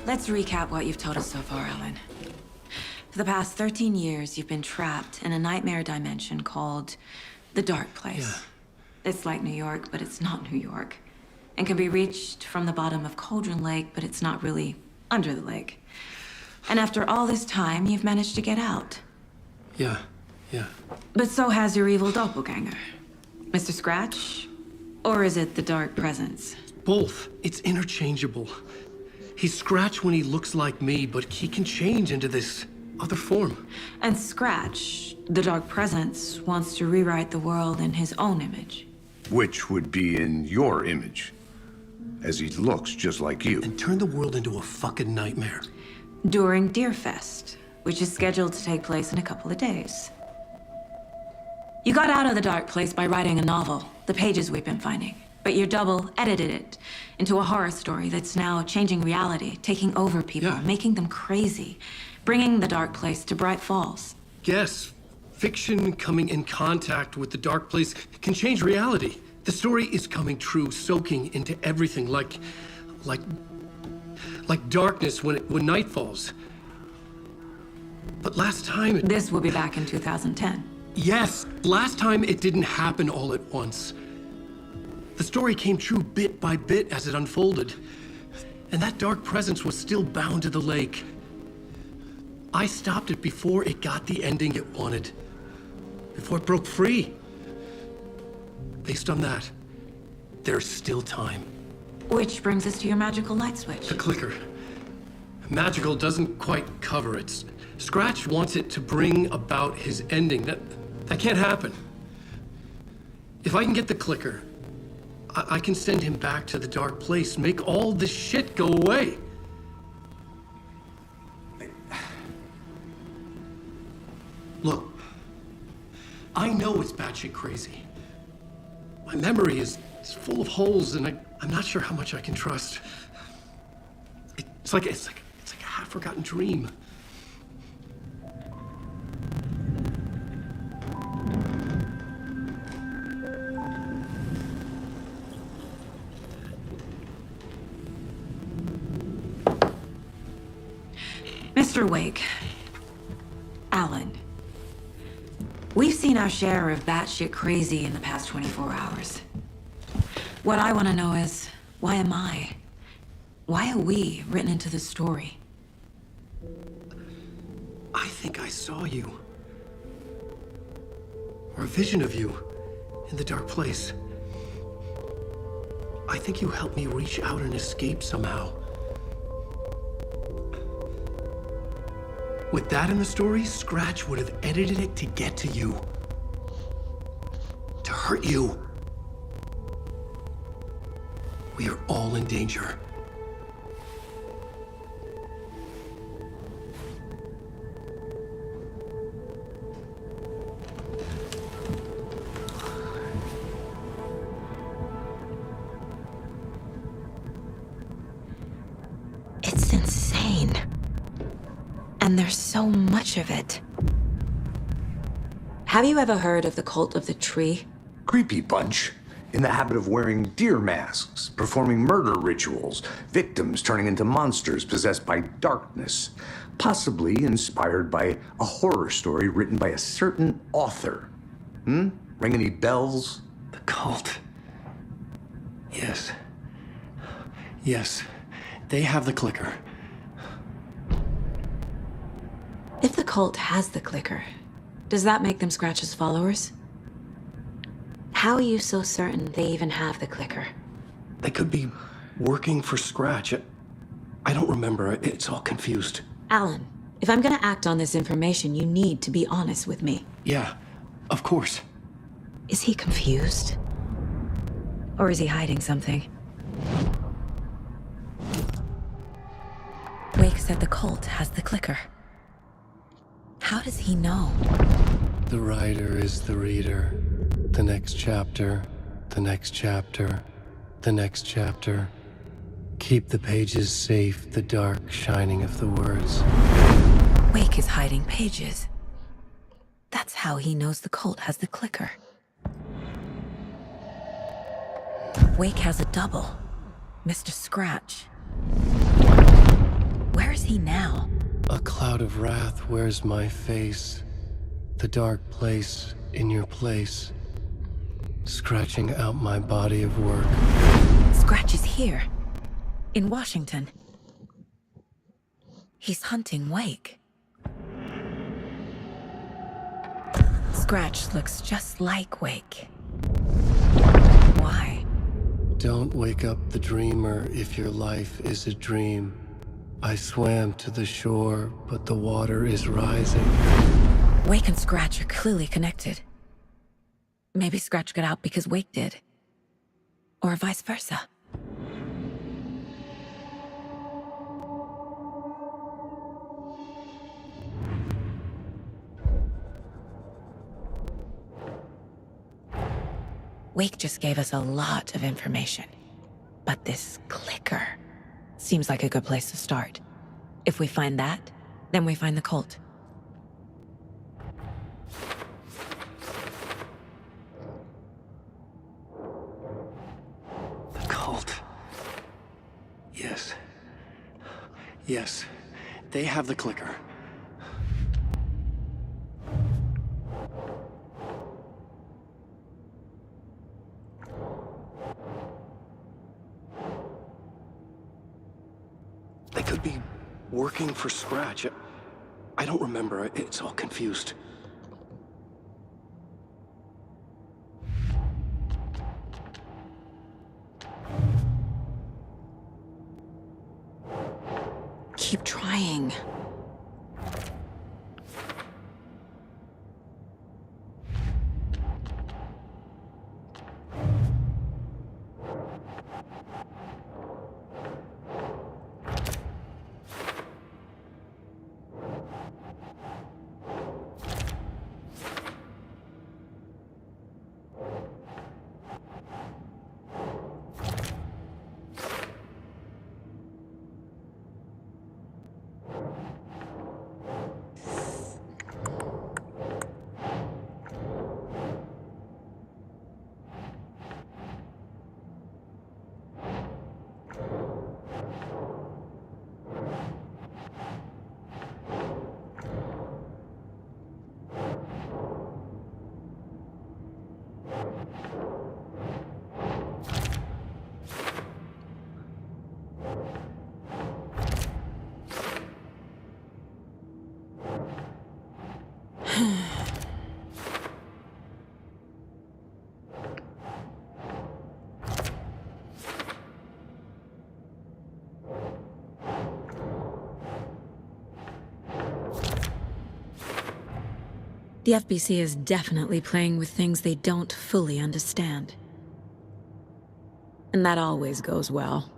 let's recap what you've told us so far, Alan. For the past 13 years, you've been trapped in a nightmare dimension called the Dark Place.
Yeah.
It's like New York, but it's not New York. And can be reached from the bottom of Cauldron Lake, but it's not really under the lake. And after all this time, you've managed to get out.
Yeah.
But so has your evil doppelganger. Mr. Scratch? Or is it the Dark Presence?
Both. It's interchangeable. He's Scratch when he looks like me, but he can change into this other form.
And Scratch, the Dark Presence, wants to rewrite the world in his own image.
Which would be in your image, as he looks just like you.
And turn the world into a fucking nightmare.
During Deerfest, which is scheduled to take place in a couple of days. You got out of the Dark Place by writing a novel, the pages we've been finding. But your double edited it into a horror story that's now changing reality, taking over people, making them crazy, bringing the Dark Place to Bright Falls.
Yes, fiction coming in contact with the Dark Place can change reality. The story is coming true, soaking into everything like darkness when night falls. But last time
This will be back in 2010.
Yes, last time it didn't happen all at once. The story came true bit by bit as it unfolded. And that dark presence was still bound to the lake. I stopped it before it got the ending it wanted. Before it broke free. Based on that, there's still time.
Which brings us to your magical light switch.
The clicker. Magical doesn't quite cover it. Scratch wants it to bring about his ending. That can't happen. If I can get the clicker, I can send him back to the Dark Place, make all this shit go away. Look, I know it's batshit crazy. My memory is full of holes, and I'm not sure how much I can trust. It's like a half-forgotten dream.
Mr. Wake, Alan, we've seen our share of batshit crazy in the past 24 hours. What I want to know is, why am I? Why are we written into the story?
I think I saw you. Or a vision of you in the Dark Place. I think you helped me reach out and escape somehow. With that in the story, Scratch would have edited it to get to you. To hurt you. We are all in danger.
It's insane. And there's so much of it. Have you ever heard of the cult of the tree?
Creepy bunch. In the habit of wearing deer masks, performing murder rituals, victims turning into monsters possessed by darkness, possibly inspired by a horror story written by a certain author. Ring any bells?
The cult. Yes. Yes. They have the clicker.
If the cult has the clicker, does that make them Scratch's followers? How are you so certain they even have the clicker?
They could be working for Scratch. I don't remember. It's all confused.
Alan, if I'm gonna act on this information, you need to be honest with me.
Yeah, of course.
Is he confused? Or is he hiding something? Wake said the cult has the clicker. How does he know?
The writer is the reader. The next chapter, the next chapter, the next chapter. Keep the pages safe, the dark shining of the words.
Wake is hiding pages. That's how he knows the cult has the clicker. Wake has a double, Mr. Scratch. Where is he now?
A cloud of wrath wears my face. The dark place in your place. Scratching out my body of work.
Scratch is here. In Washington. He's hunting Wake. Scratch looks just like Wake. Why?
Don't wake up the dreamer if your life is a dream. I swam to the shore, but the water is rising.
Wake and Scratch are clearly connected. Maybe Scratch got out because Wake did. Or vice versa. Wake just gave us a lot of information. But this clicker seems like a good place to start. If we find that, then we find the cult.
The cult. Yes. Yes. They have the clicker. They could be working for Scratch. I don't remember. It's all confused.
Keep trying. The FBC is definitely playing with things they don't fully understand. And that always goes well.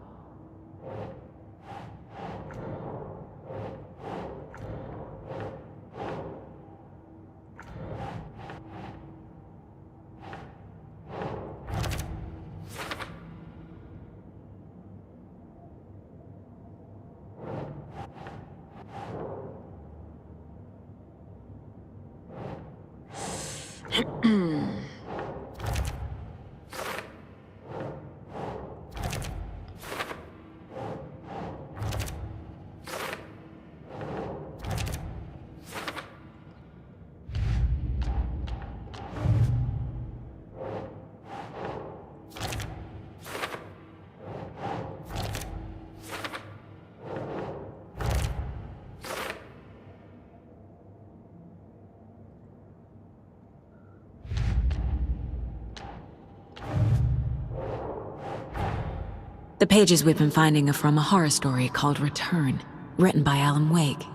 The pages we've been finding are from a horror story called Return, written by Alan Wake,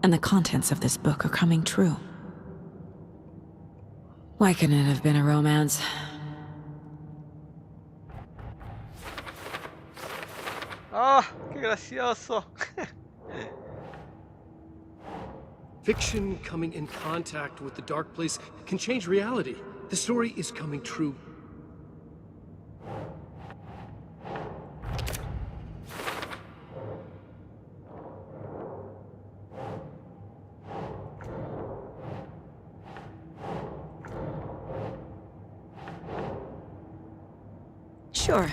and the contents of this book are coming true. Why couldn't it have been a romance?
¡Ah! ¡Qué gracioso!
Fiction coming in contact with the dark place can change reality. The story is coming true.
Sure.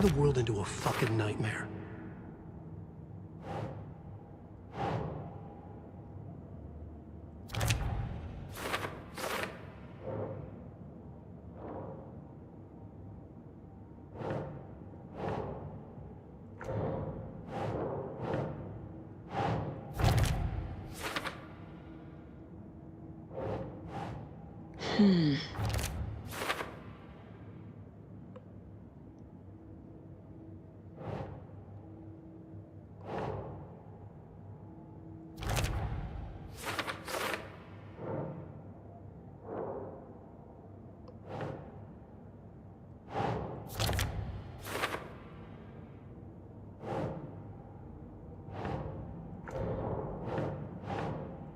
the world into a fucking nightmare.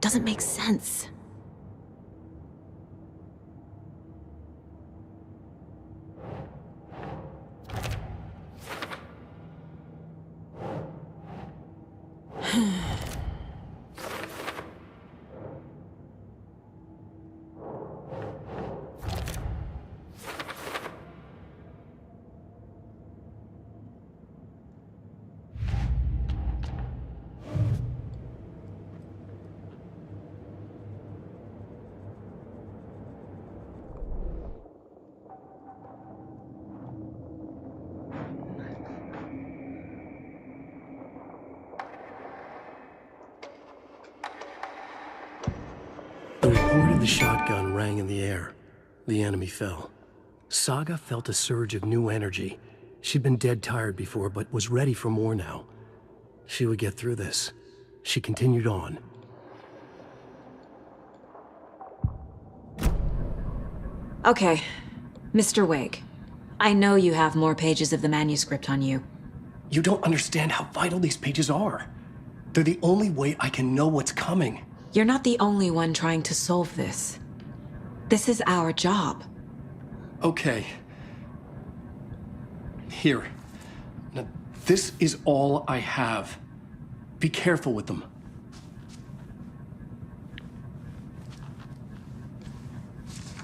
Doesn't make sense.
The report of the shotgun rang in the air. The enemy fell. Saga felt a surge of new energy. She'd been dead tired before, but was ready for more now. She would get through this. She continued on.
Okay, Mr. Wake. I know you have more pages of the manuscript on you.
You don't understand how vital these pages are. They're the only way I can know what's coming.
You're not the only one trying to solve this. This is our job.
Okay. Here. Now, this is all I have. Be careful with them.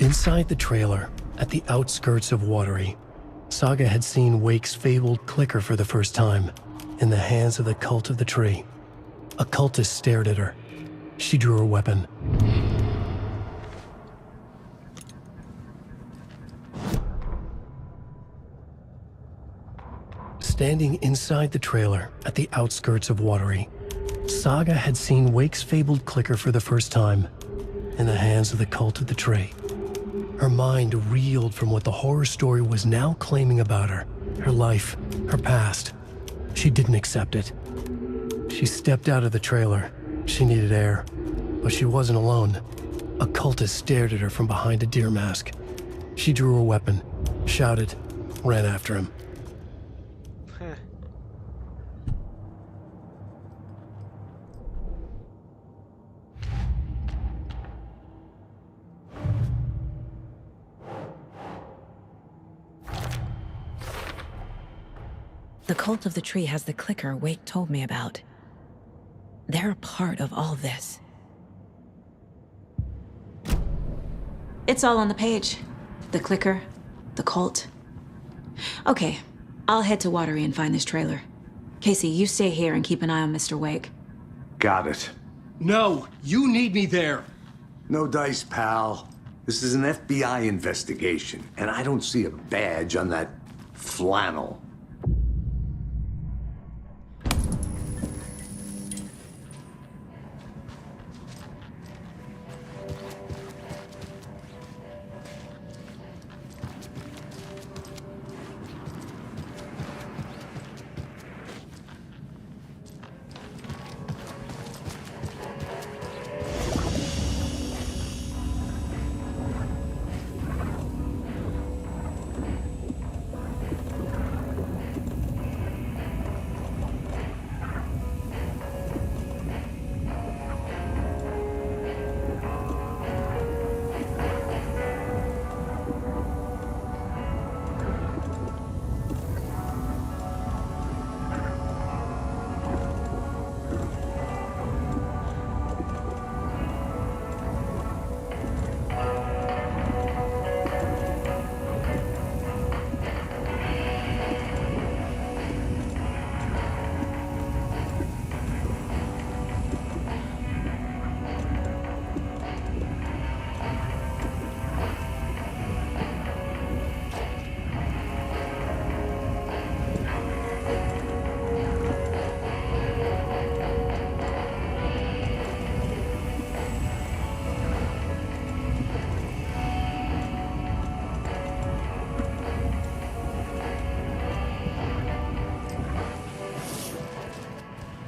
Inside the trailer, at the outskirts of Watery, Saga had seen Wake's fabled clicker for the first time, in the hands of the cult of the tree. A cultist stared at her. She drew her weapon. Standing inside the trailer at the outskirts of Watery, Saga had seen Wake's fabled clicker for the first time, in the hands of the cult of the tree. Her mind reeled from what the horror story was now claiming about her, her life, her past. She didn't accept it. She stepped out of the trailer. She needed air, but she wasn't alone. A cultist stared at her from behind a deer mask. She drew her weapon, shouted, ran after him.
The cult of the tree has the clicker Wake told me about. They're a part of all this. It's all on the page. The clicker, the cult. Okay, I'll head to Watery and find this trailer. Casey, you stay here and keep an eye on Mr. Wake.
Got it.
No, you need me there.
No dice, pal. This is an FBI investigation, and I don't see a badge on that flannel.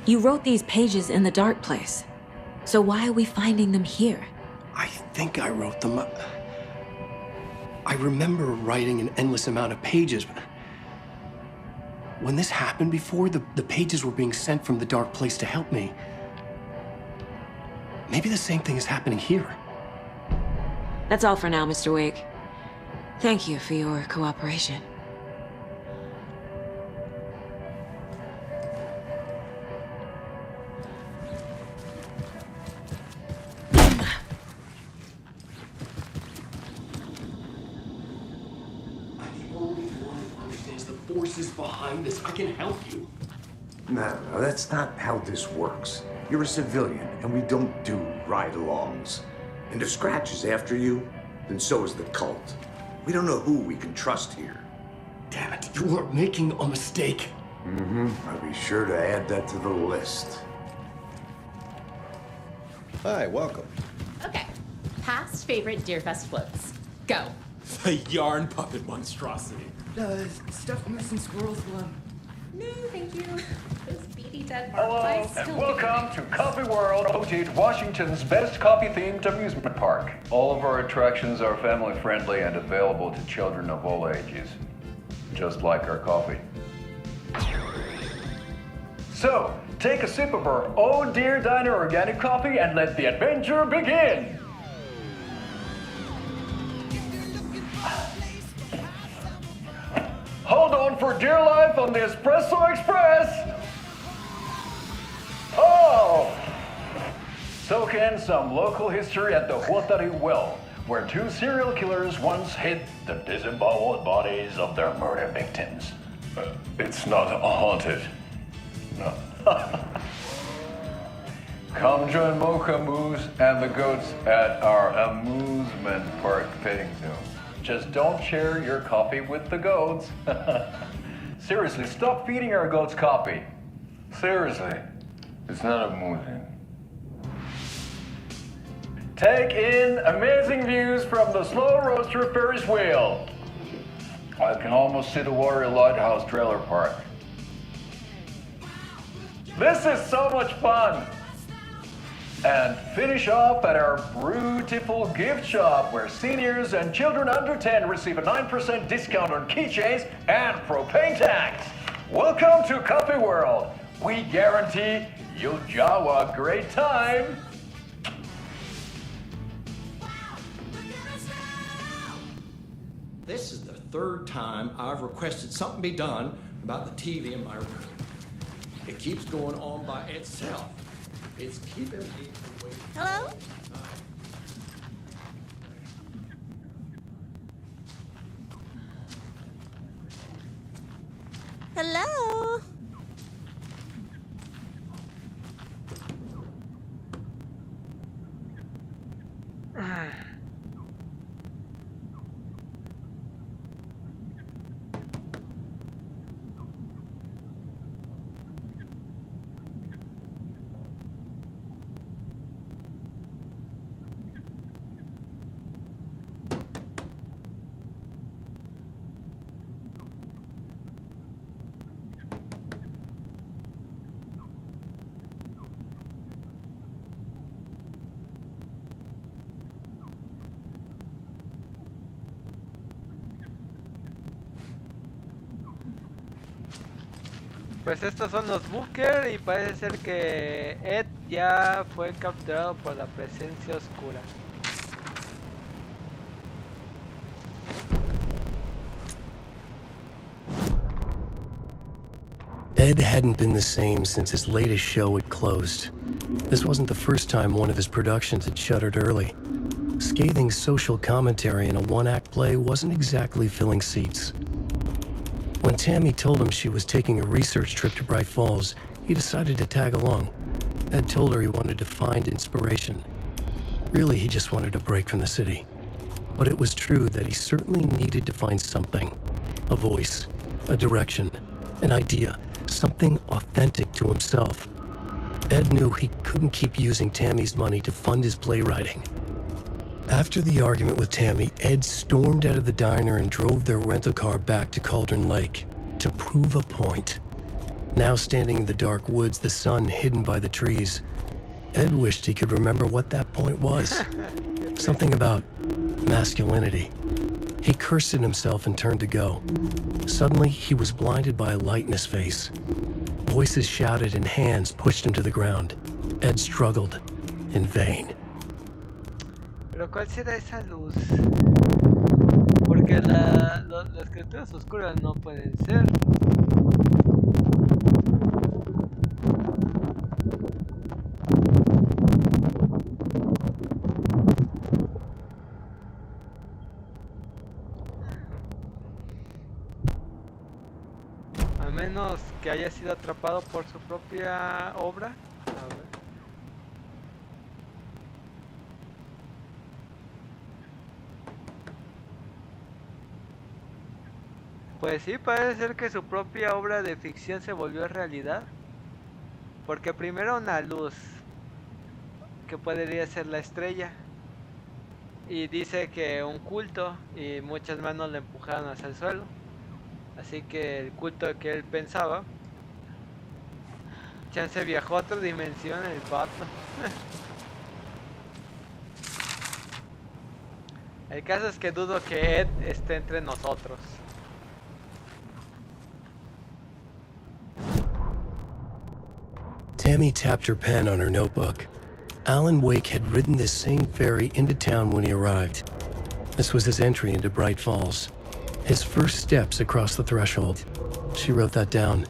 You wrote these pages in the dark place. So why are we finding them here?
I think I wrote them. I remember writing an endless amount of pages. When this happened before, the pages were being sent from the dark place to help me. Maybe the same thing is happening here.
That's all for now, Mr. Wake. Thank you for your cooperation.
Forces behind this. I can help you.
No, that's not how this works. You're a civilian, and we don't do ride-alongs. And if Scratch is after you, then so is the cult. We don't know who we can trust here.
Damn it, you are making a mistake.
I'll be sure to add that to the list.
Hi, welcome.
Okay. Past favorite Deerfest floats. Go.
The yarn puppet monstrosity.
Stuffed moose and squirrels alone. No, thank you. Those beady dead
Hello,
barflies
and
still
welcome to Coffee World, hosted Washington's best coffee-themed amusement park. All of our attractions are family-friendly and available to children of all ages, just like our coffee. So, take a sip of our Oh Dear Diner organic coffee and let the adventure begin! Hold on for dear life on the Espresso Express! Oh! Soak in some local history at the Huatari Well, where two serial killers once hid the disemboweled bodies of their murder victims. It's not haunted. No. Come join Mocha Moose and the goats at our amusement park petting zoo. Just don't share your coffee with the goats. Seriously, stop feeding our goats coffee. Seriously, it's not amusing. Take in amazing views from the Slow Roaster Ferris wheel. I can almost see the Warrior Lighthouse trailer park. This is so much fun. And finish off at our beautiful gift shop where seniors and children under 10 receive a 9% discount on keychains and propane tanks. Welcome to Coffee World. We guarantee you'll jaw a great time.
This is the third time I've requested something be done about the TV in my room. It keeps going on by itself. It's keeping me awake.
Hello? Hello?
Pues estos son los Booker y parece ser que Ed ya fue capturado por la presencia oscura.
Ed hadn't been the same since his latest show had closed. This wasn't the first time one of his productions had shuttered early. Scathing social commentary in a one-act play wasn't exactly filling seats. When Tammy told him she was taking a research trip to Bright Falls, he decided to tag along. Ed told her he wanted to find inspiration. Really, he just wanted a break from the city. But it was true that he certainly needed to find something. A voice, a direction, an idea, something authentic to himself. Ed knew he couldn't keep using Tammy's money to fund his playwriting. After the argument with Tammy, Ed stormed out of the diner and drove their rental car back to Cauldron Lake to prove a point. Now standing in the dark woods, the sun hidden by the trees, Ed wished he could remember what that point was. Something about masculinity. He cursed at himself and turned to go. Suddenly, he was blinded by a light in his face. Voices shouted and hands pushed him to the ground. Ed struggled, in vain.
Pero ¿cuál será esa luz? Porque las criaturas oscuras no pueden ser. A menos que haya sido atrapado por su propia obra. A ver. Pues sí, parece ser que su propia obra de ficción se volvió realidad. Porque primero una luz, que podría ser la estrella. Y dice que un culto y muchas manos le empujaron hacia el suelo. Así que el culto que él pensaba, chance viajó a otra dimensión el vato. El caso es que dudo que Ed esté entre nosotros.
Tammy tapped her pen on her notebook. Alan Wake had ridden this same ferry into town when he arrived. This was his entry into Bright Falls. His first steps across the threshold. She wrote that down.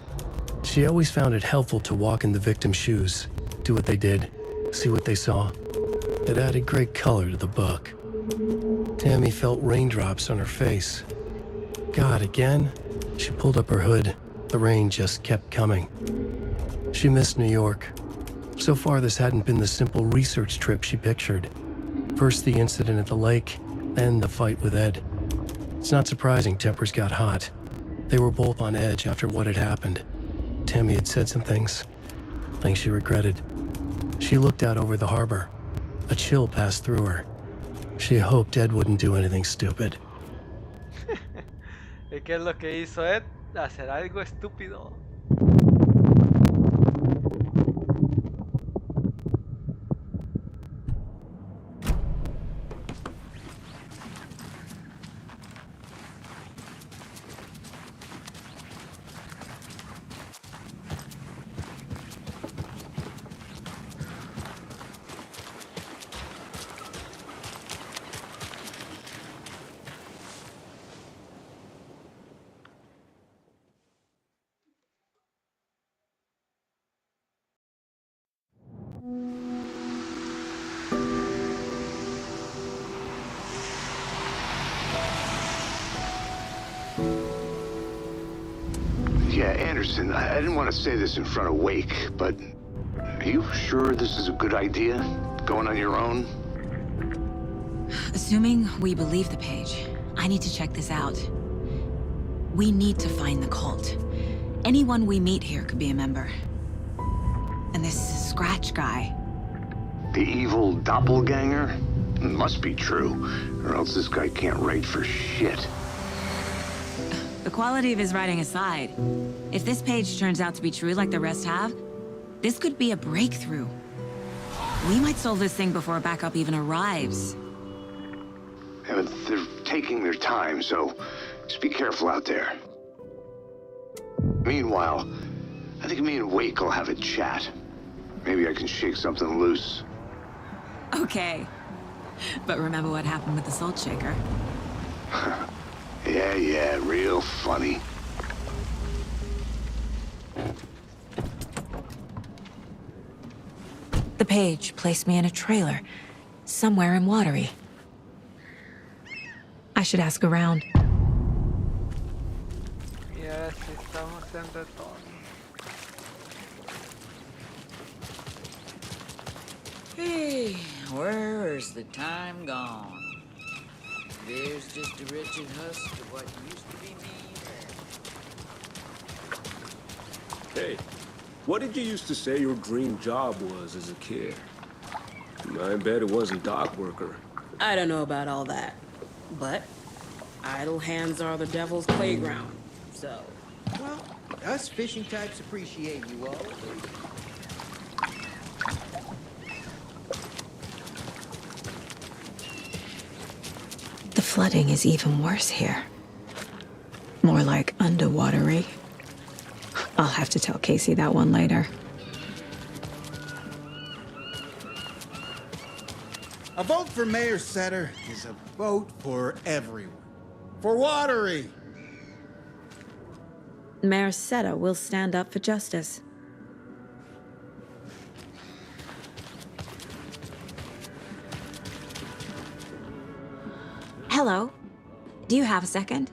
She always found it helpful to walk in the victim's shoes, do what they did, see what they saw. It added great color to the book. Tammy felt raindrops on her face. God, again? She pulled up her hood. The rain just kept coming. She missed New York. So far, this hadn't been the simple research trip she pictured. First the incident at the lake, then the fight with Ed. It's not surprising tempers got hot. They were both on edge after what had happened. Tammy had said some things she regretted. She looked out over the harbor. A chill passed through her. She hoped Ed wouldn't do anything stupid.
¿Y qué es lo que hizo Ed? Hacer algo estúpido.
Yeah, Anderson, I didn't want to say this in front of Wake, but are you sure this is a good idea? Going on your own?
Assuming we believe the page, I need to check this out. We need to find the cult. Anyone we meet here could be a member. And this Scratch guy.
The evil doppelganger? Must be true, or else this guy can't write for shit.
The quality of his writing aside, if this page turns out to be true like the rest have, this could be a breakthrough. We might solve this thing before backup even arrives.
Yeah, but they're taking their time, so just be careful out there. Meanwhile, I think me and Wake will have a chat. Maybe I can shake something loose.
Okay. But remember what happened with the salt shaker?
Yeah, real funny.
The page placed me in a trailer, somewhere in Watery. I should ask around.
Y ahora sí estamos en retorno.
Hey, where's the time gone? There's just a wretched husk of what used to be me.
Hey, what did you used to say your dream job was as a kid? I bet it wasn't dock worker.
I don't know about all that, but idle hands are the devil's playground. So, well,
Us fishing types appreciate you all.
The flooding is even worse here. More like underwatery. I'll have to tell Casey that one later.
A vote for Mayor Setter is a vote for everyone. For Watery!
Mayor Seta will stand up for justice. Hello. Do you have a second?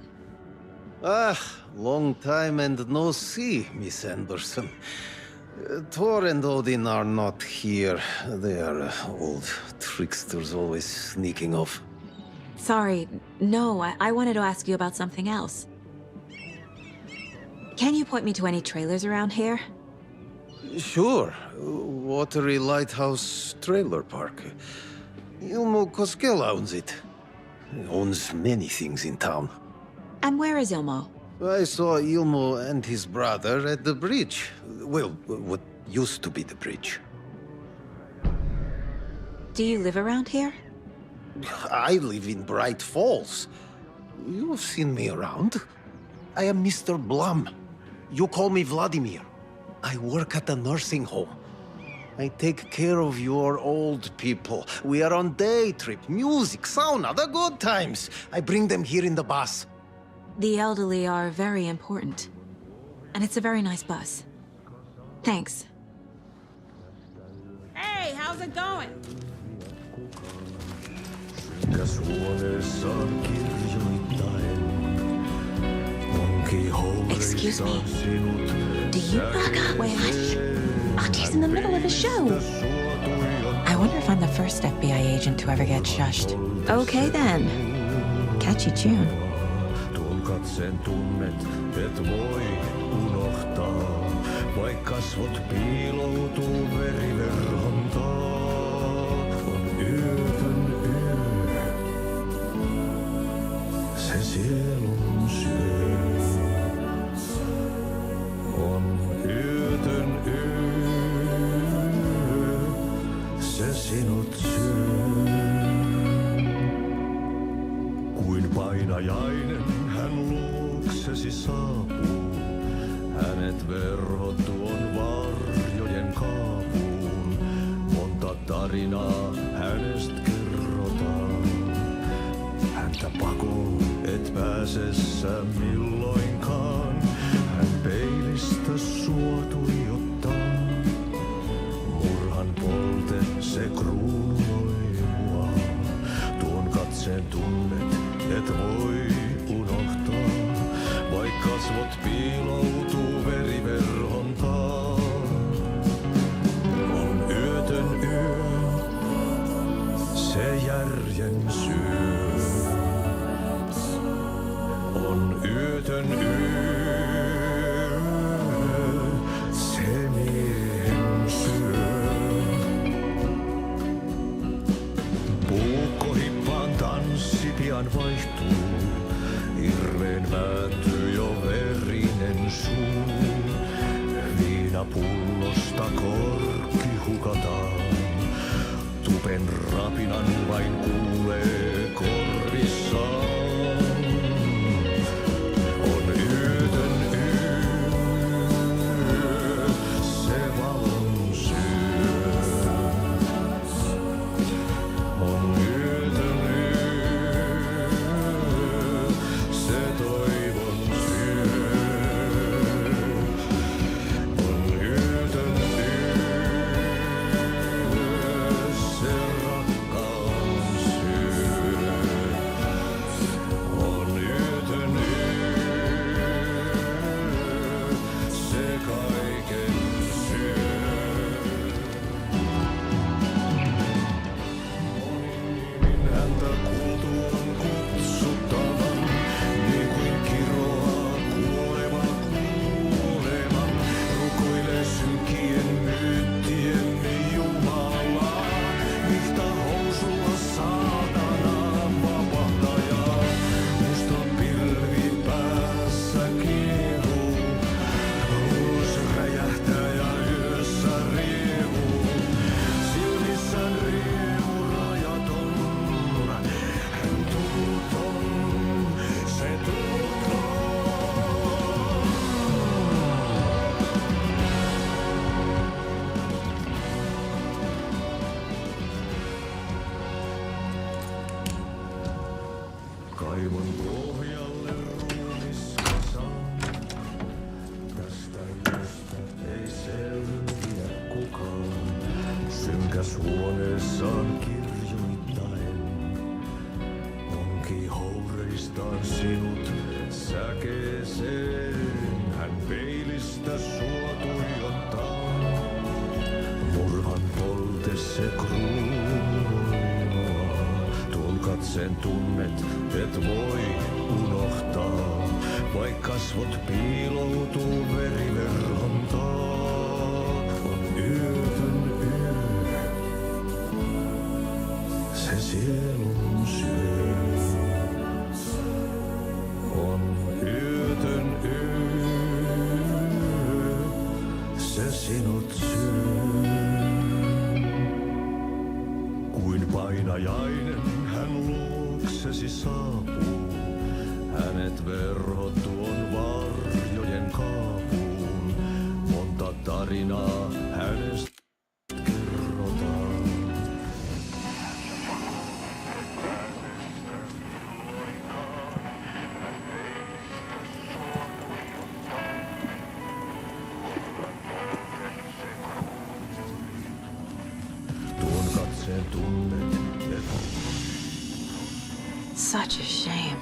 Long time and no see, Miss Anderson. Thor and Odin are not here. They are old tricksters always sneaking off.
Sorry. No, I wanted to ask you about something else. Can you point me to any trailers around here?
Sure. Watery Lighthouse Trailer Park. Ilmo Koskela owns it. He owns many things in town.
And where is Ilmo?
I saw Ilmo and his brother at the bridge. Well, what used to be the bridge.
Do you live around here?
I live in Bright Falls. You've seen me around. I am Mr. Blum. You call me Vladimir. I work at a nursing home. I take care of your old people. We are on day trip, music, sauna, the good times. I bring them here in the bus.
The elderly are very important. And it's a very nice bus. Thanks.
Hey, how's it going?
Excuse me. Do you... Wait, hush. Auntie in the middle of a show. I wonder if I'm the first FBI agent to ever get shushed. Okay then. Catchy tune.
Sen tunnet, et voi unohtaa, vaik kasvot piiloutuu veriverhon taa. On yötön yö, se sielun syö. On yötön yö, se sinut syö. Kuin painajainen hän luoksesi saapuu, hänet verhot tuon varjojen kaapuun. Monta tarinaa hänestä kerrotaan, häntä pakoon et pääsessä milloinkaan. Hän peilistä sua tuijottaa, murhan polte se kruunoi mua. Tuon katseen tunnet et voi unohtaa, vaik kasvot piiloutuu veriverhon taa. On yötön yö, se järjen syö. On yötön yö, se miehen syö. Puukkohippaan tanssi pian vaihtuu, irveen päättyy jo verinen suu. Viinapullosta korkki hukataan, tupen rapinan vain kuulee korvissaan. On yötön yö, se valon syö. On yötön yö, se toivon syö. On yötön yö, se rakkaus syö. Synkäs huoneessaan kirjoittain. Onki houreistaan sinut säkeeseen. Hän peilistä sua tuijottaa. Murhan polte se kruunua. Tuon katseen tunnet, et voi unohtaa. Vaik kasvot piiloutuu veriverhon taa. On yötön yö. Se sielun syö. On yötön yö. Se sinut syö. Kuin painajainen hän luoksesi saapuu. Hänet verho tuon varjojen kaapuun. Monta tarinaa hänestä kerrotaan. Tuon katseen tunnet,
Such a shame.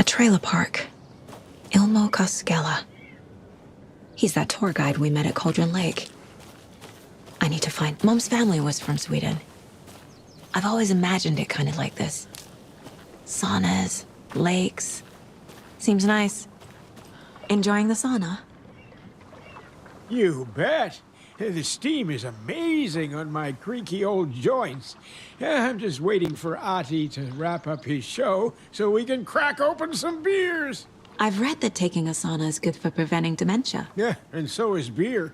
Trailer park. Ilmo Koskela. He's that tour guide we met at Cauldron Lake. I need to find... Mom's family was from Sweden. I've always imagined it kind of like this. Saunas, lakes. Seems nice. Enjoying the sauna?
You bet. The steam is amazing on my creaky old joints. I'm just waiting for Ati to wrap up his show so we can crack open some beers.
I've read that taking a sauna is good for preventing dementia.
Yeah, and so is beer.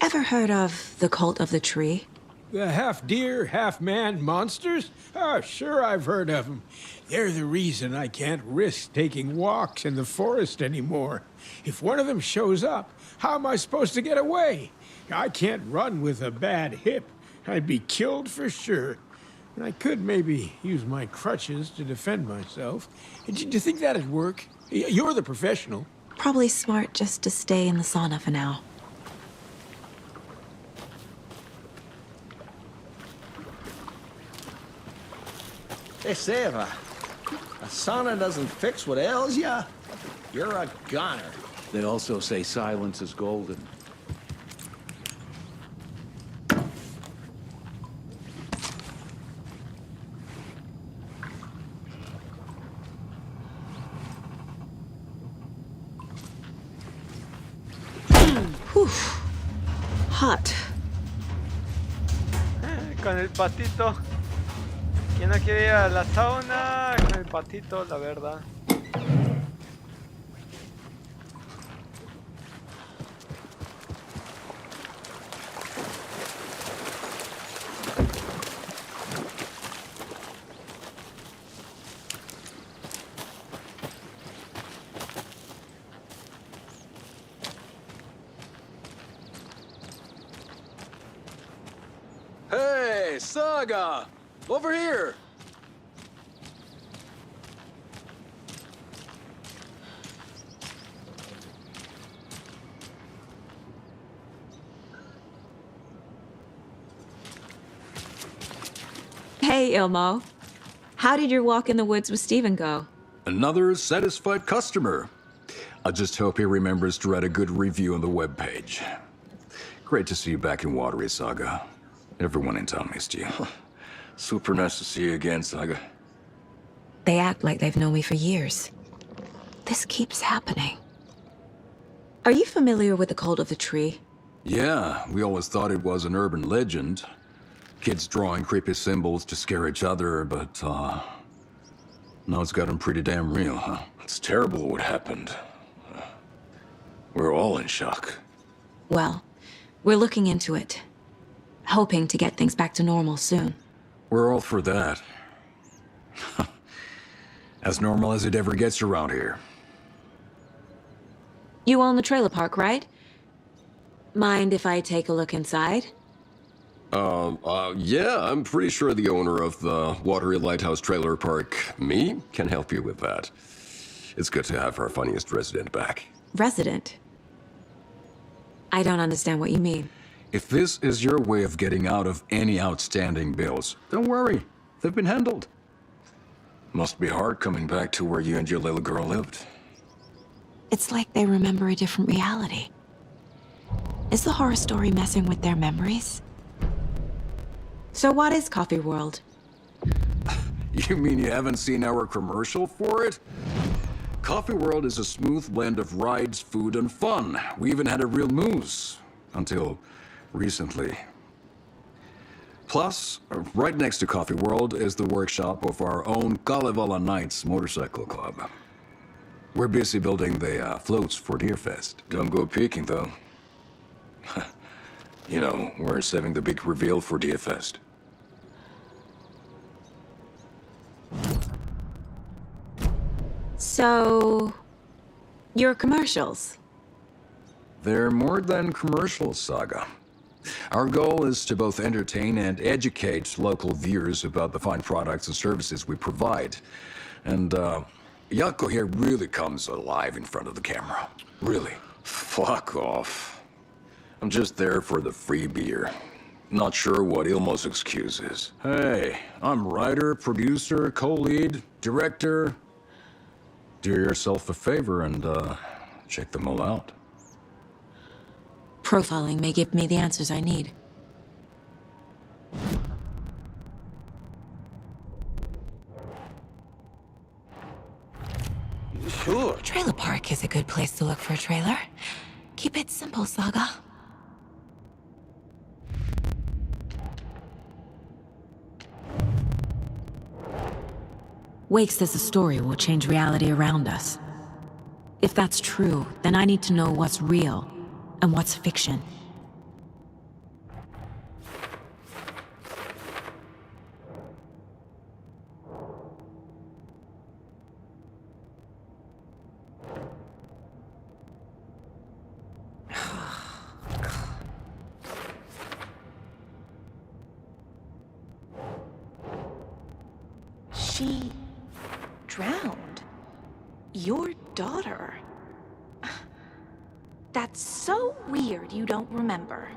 Ever heard of the cult of the tree?
The half-deer, half-man monsters? Oh, sure I've heard of them. They're the reason I can't risk taking walks in the forest anymore. If one of them shows up, how am I supposed to get away? I can't run with a bad hip. I'd be killed for sure. I could maybe use my crutches to defend myself. Do you think that'd work? You're the professional.
Probably smart just to stay in the sauna for now.
Hey, Seva, a sauna doesn't fix what ails ya? You're a goner.
They also say silence is golden.
Whew. Hot.
Con el patito. ¿Quién no quiere ir a la sauna? Con el patito, la verdad.
Hey, Saga! Over here!
Hey, Ilmo. How did your walk in the woods with Steven go?
Another satisfied customer. I just hope he remembers to write a good review on the webpage. Great to see you back in Watery, Saga. Everyone in town missed you.
Super nice to see you again, Saga.
They act like they've known me for years. This keeps happening. Are you familiar with the cult of the tree?
Yeah, we always thought it was an urban legend. Kids drawing creepy symbols to scare each other, but, now it's gotten pretty damn real, huh?
It's terrible what happened. We're all in shock.
Well, we're looking into it. Hoping to get things back to normal soon.
We're all for that. As normal as it ever gets around here.
You own the trailer park, right? Mind if I take a look inside?
Yeah, I'm pretty sure the owner of the Watery Lighthouse Trailer Park, me, can help you with that. It's good to have our funniest resident back.
Resident? I don't understand what you mean.
If this is your way of getting out of any outstanding bills, don't worry. They've been handled.
Must be hard coming back to where you and your little girl lived.
It's like they remember a different reality. Is the horror story messing with their memories? So what is Coffee World?
You mean you haven't seen our commercial for it? Coffee World is a smooth blend of rides, food, and fun. We even had a real moose. Until recently. Plus, right next to Coffee World is the workshop of our own Kalevala Knights Motorcycle Club. We're busy building the floats for Deerfest.
Don't go peeking, though. You know, we're saving the big reveal for Deerfest.
So... your commercials?
They're more than commercials, Saga. Our goal is to both entertain and educate local viewers about the fine products and services we provide. And, Yako here really comes alive in front of the camera. Really.
Fuck off. I'm just there for the free beer. Not sure what Ilmo's excuse is.
Hey, I'm writer, producer, co-lead, director. Do yourself a favor and, check them all out.
Profiling may give me the answers I need.
Sure.
Trailer park is a good place to look for a trailer. Keep it simple, Saga. Wake says the story will change reality around us. If that's true, then I need to know what's real and what's fiction.
She drowned. Your daughter. That's so weird you don't remember.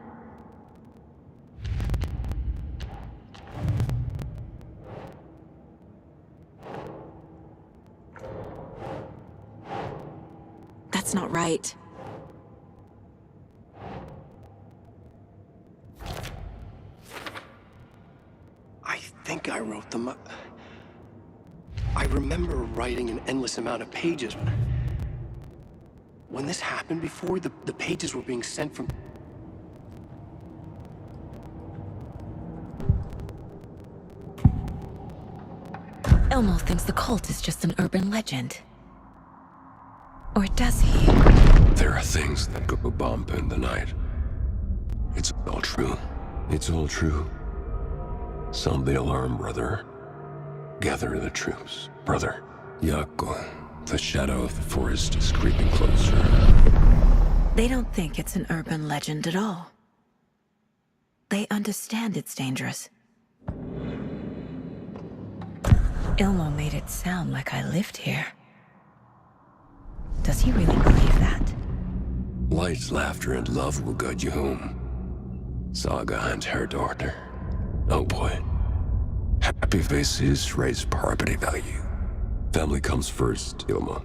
That's not right.
I think I wrote them up. I remember writing an endless amount of pages. When this happened before, the pages were being sent from...
Elmo thinks the cult is just an urban legend. Or does he?
There are things that go bump in the night. It's all true. It's all true. Sound the alarm, brother. Gather the troops, brother. Yako, the shadow of the forest is creeping closer.
They don't think it's an urban legend at all. They understand it's dangerous. Ilmo made it sound like I lived here. Does he really believe that?
Light, laughter, and love will guide you home. Saga and her daughter. Oh boy. Happy faces raise property value. Family comes first, Ilma.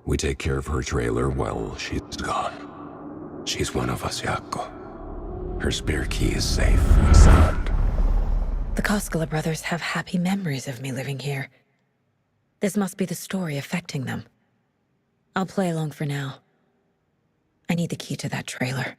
We take care of her trailer while she's gone. She's one of us, Yako. Her spare key is safe and sound.
The Koskela brothers have happy memories of me living here. This must be the story affecting them. I'll play along for now. I need the key to that trailer.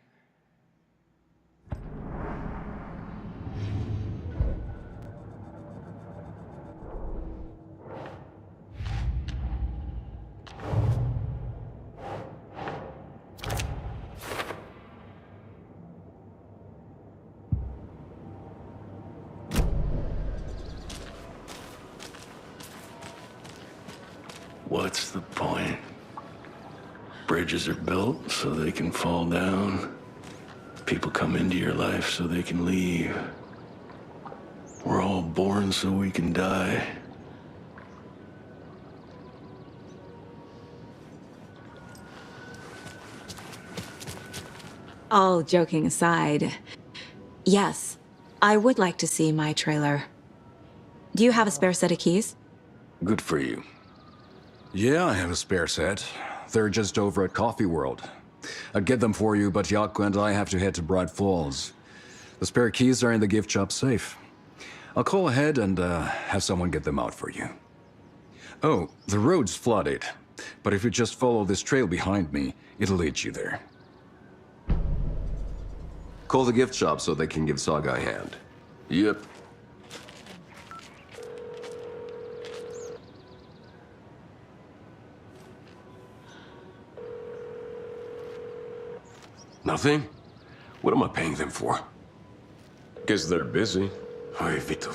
What's the point? Bridges are built so they can fall down. People come into your life so they can leave. We're all born so we can die.
All joking aside, yes, I would like to see my trailer. Do you have a spare set of keys?
Good for you.
Yeah, I have a spare set. They're just over at Coffee World. I'd get them for you, but Yaku and I have to head to Bright Falls. The spare keys are in the gift shop safe. I'll call ahead and have someone get them out for you. Oh, the road's flooded, but if you just follow this trail behind me, it'll lead you there.
Call the gift shop so they can give Saga a hand.
Yep.
Nothing? What am I paying them for?
Guess they're busy.
Ay, Vito.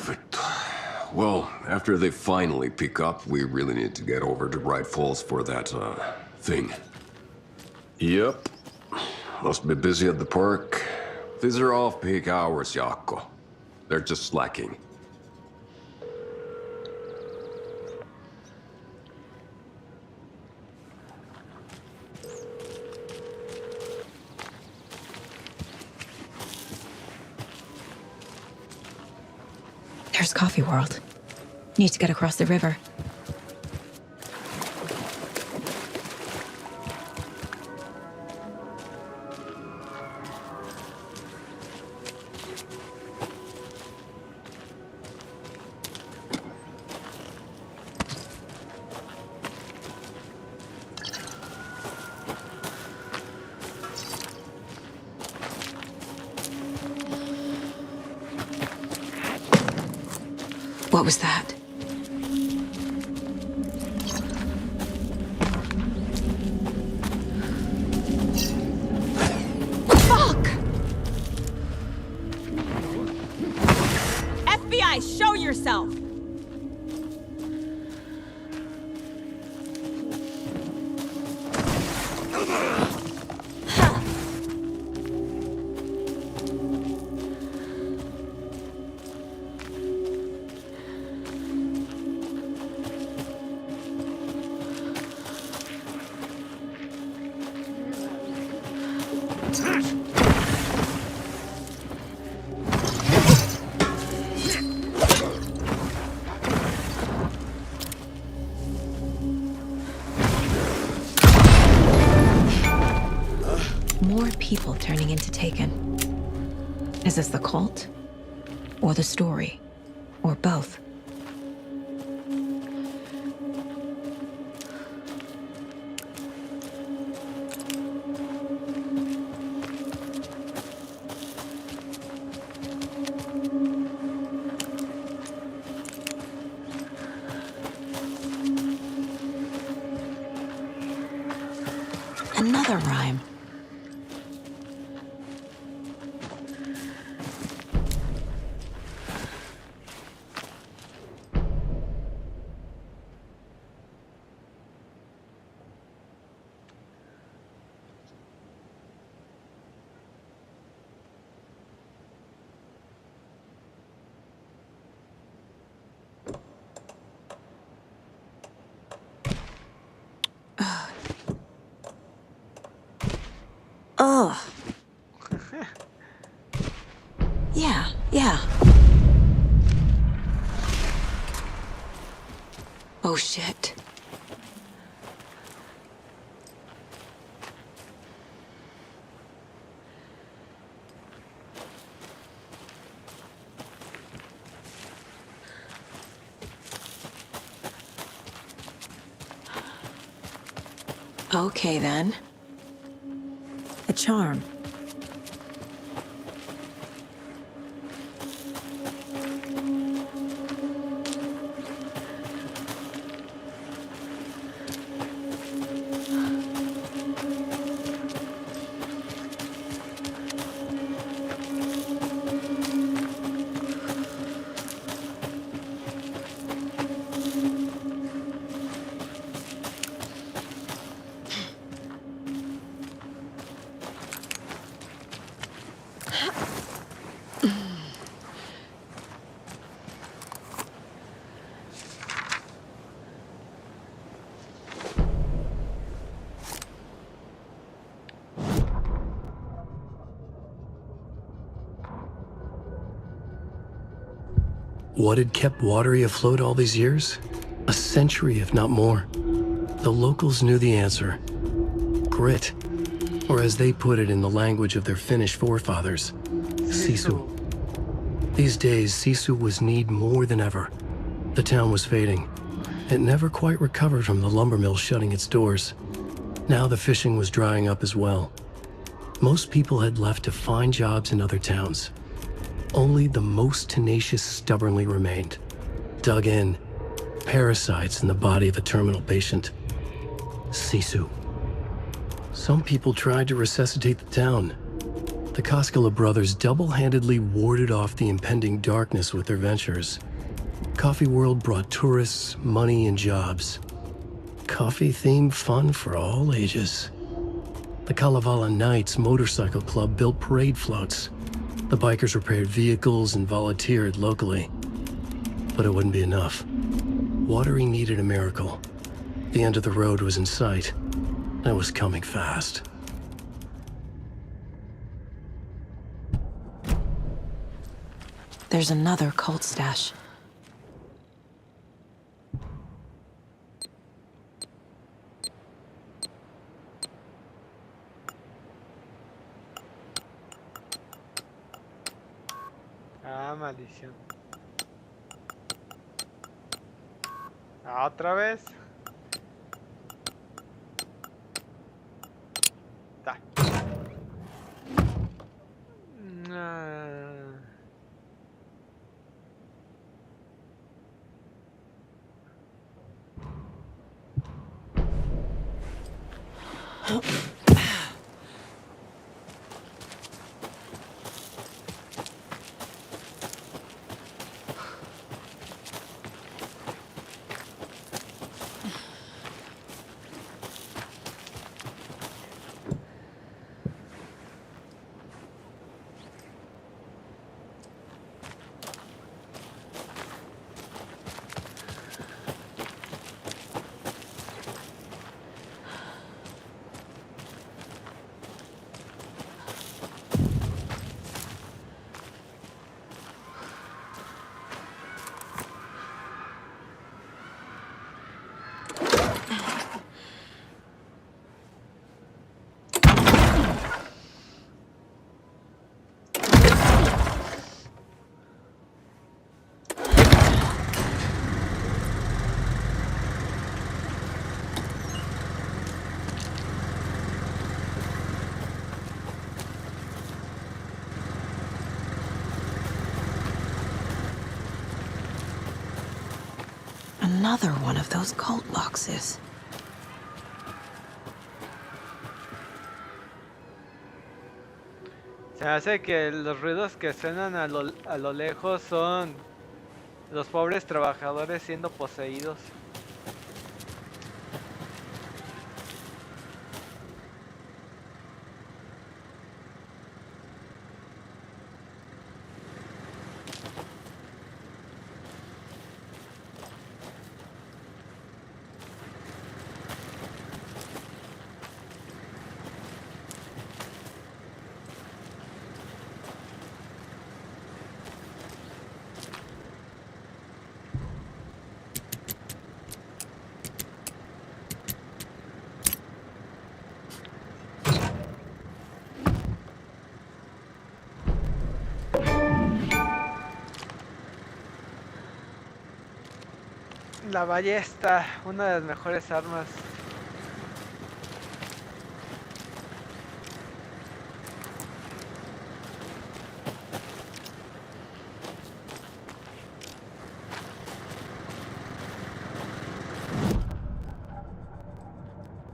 Well, after they finally pick up, we really need to get over to Bright Falls for that, thing.
Yep.
Must be busy at the park. These are off-peak hours, Jaakko. They're just slacking.
There's Coffee World. Need to get across the river. What was that? Fuck! FBI, show yourself! More people turning into Taken. Is this the cult? Or the story? Or both? Another rhyme. Ugh. Yeah. Oh shit. Okay then. A charm.
What had kept Watery afloat all these years? A century, if not more. The locals knew the answer. Grit. Or as they put it in the language of their Finnish forefathers, sisu. These days, sisu was needed more than ever. The town was fading. It never quite recovered from the lumber mill shutting its doors. Now the fishing was drying up as well. Most people had left to find jobs in other towns. Only the most tenacious stubbornly remained. Dug in. Parasites in the body of a terminal patient. Sisu. Some people tried to resuscitate the town. The Koskela brothers double-handedly warded off the impending darkness with their ventures. Coffee World brought tourists, money, and jobs. Coffee-themed fun for all ages. The Kalevala Knights Motorcycle Club built parade floats. The bikers repaired vehicles and volunteered locally. But it wouldn't be enough. Watery needed a miracle. The end of the road was in sight, and it was coming fast.
There's another cult stash.
Ah, maldición. Ah, otra vez. Da.
Another one of those cult boxes.
Se hace que los ruidos que suenan a lo lejos son los pobres trabajadores siendo poseídos. La ballesta, una de las mejores armas.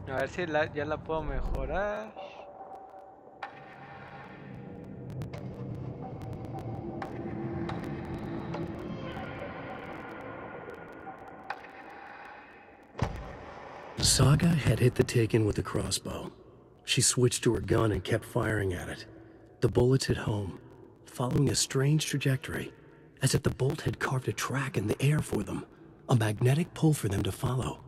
A ver si ya la puedo mejorar.
Saga had hit the Taken with a crossbow. She switched to her gun and kept firing at it. The bullets hit home, following a strange trajectory, as if the bolt had carved a track in the air for them, a magnetic pull for them to follow.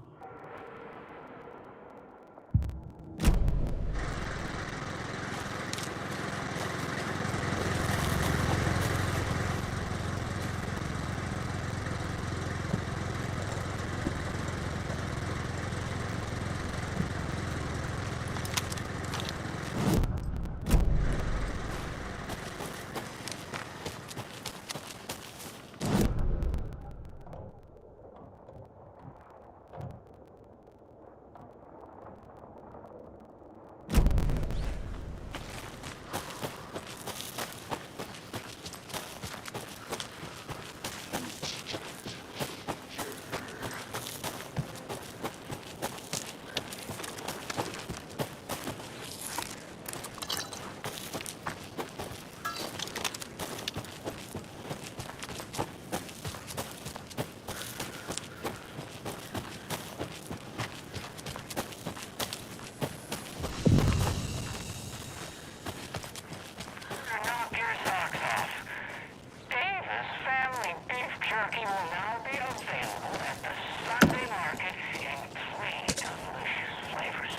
I'll be available at the Sunday market in 3 delicious flavors.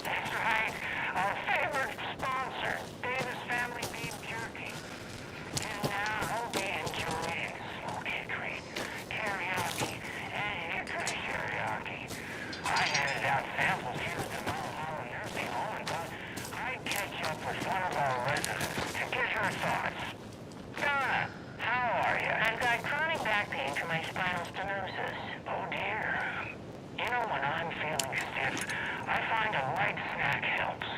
That's right, our favorite sponsor, Davis Family Beef Jerky. And now I'll be enjoying smoked hickory, teriyaki, and hickory teriyaki. I handed out samples here at the Mount Hollow nursing home and thought I'd catch up with one of our residents to get her thoughts. Donna, how are you? I've got chronic back pain from my spinal stenosis. Oh dear. You know, when I'm feeling stiff, I find a light snack helps.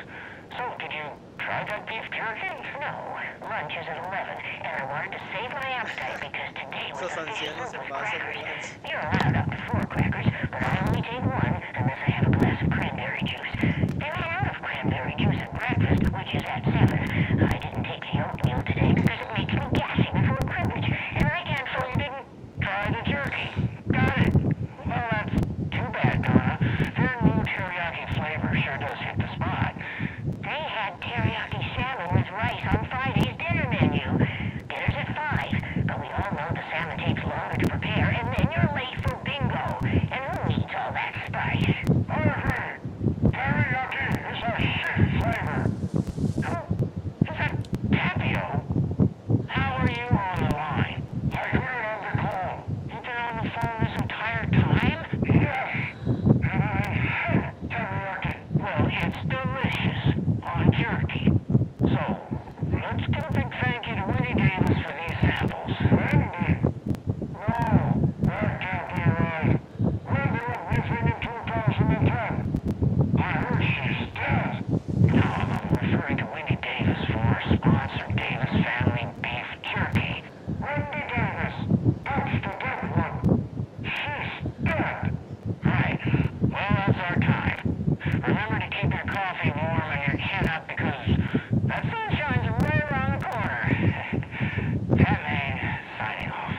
So, did you try that beef jerky? No. Lunch is at 11, and I wanted to save my appetite because today was a fish soup with crackers. You're allowed up to 4 crackers, but I only take 1 unless I have a glass of cranberry juice. They ran out of cranberry juice at breakfast, which is at 7. I didn't take the oatmeal today because it makes me gassy before cribbage, and I can't so you didn't try the jerky. Got it. Well, that's too bad, Donna. Their new teriyaki flavor sure does hit the spot. They had teriyaki salmon with rice on Friday's dinner menu. Dinner's at 5, but we all know the salmon takes longer to prepare, and then you're late for bingo. And who needs all that spice? I agree. Teriyaki is a shit flavor. Who? Is that Tapio? How are you on the line? I heard on the call. You've been on the phone this entire time? Yes. And I hate teriyaki. Well, it's delicious on jerky. So, let's give a big thank you to Winnie Davis for these samples. Wendy? No, that can't be right. Wendy went missing in 2010. I heard she's dead. No, I'm referring to Winnie Davis for our sponsor, Davis Family Beef Jerky. Wendy Davis, that's the dead one. She's dead. Right. Well, that's our time. Remember to keep your coffee warm and your chin up because that sun shines right around the corner. Pat Main, signing off.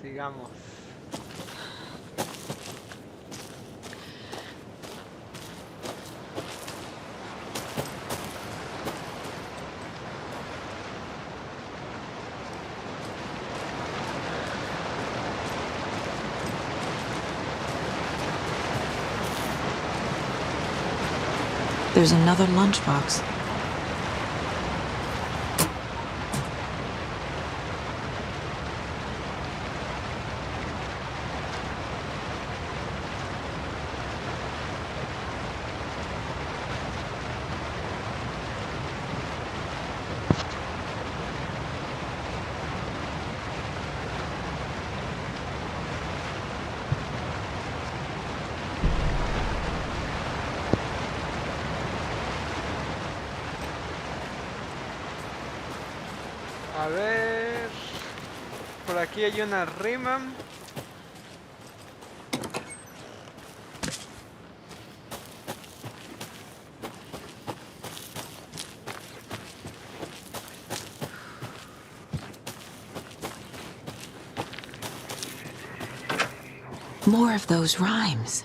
Sigamos.
There's another lunchbox.
A ver. Por aquí hay una rima.
More of those rhymes.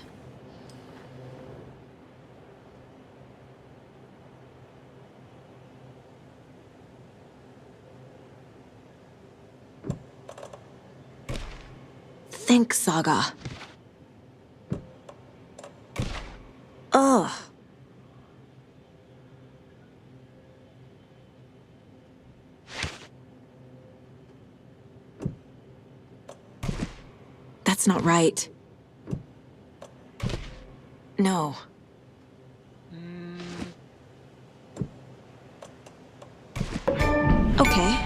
Think, Saga. Ugh. That's not right. No. Okay.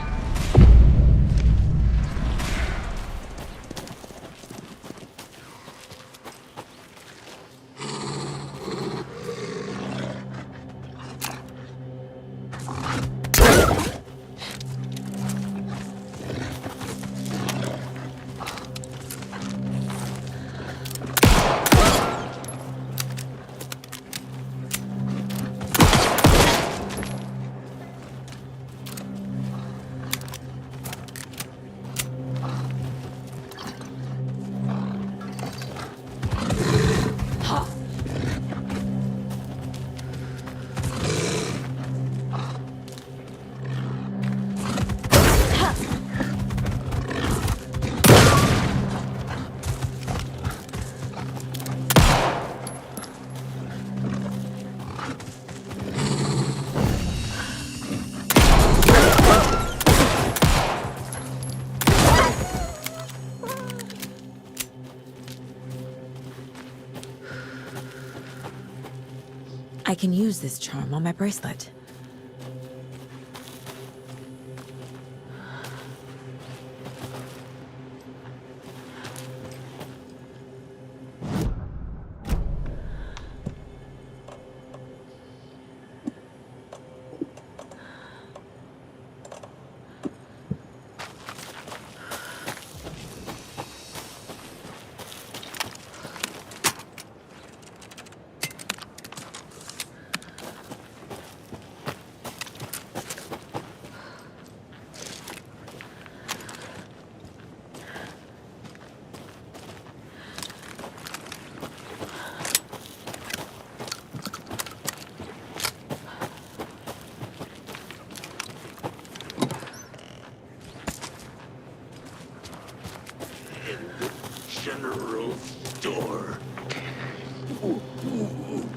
I can use this charm on my bracelet.
General store.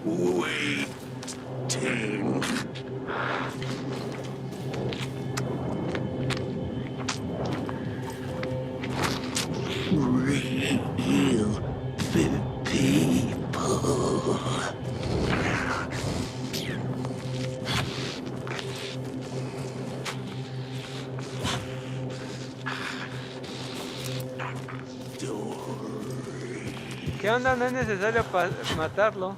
Waiting. Real people.
¿Qué onda? No es necesario matarlo.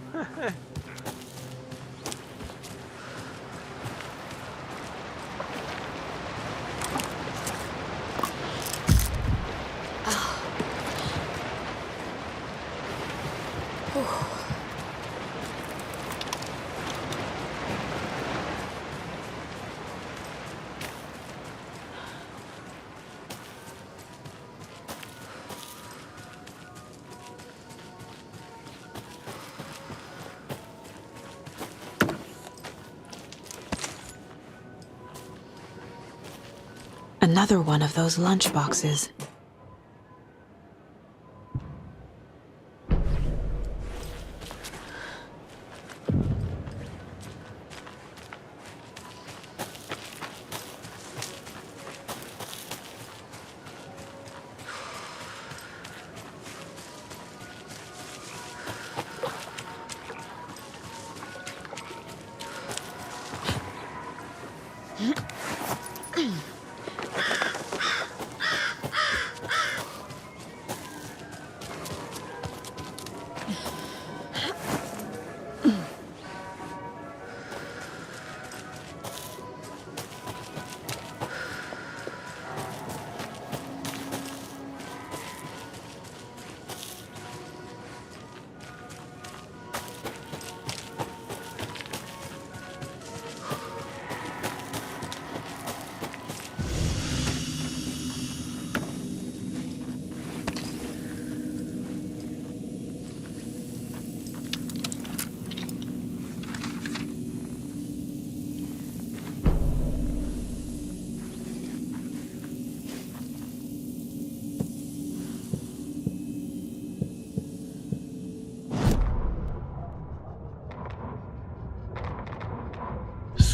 Another one of those lunch boxes.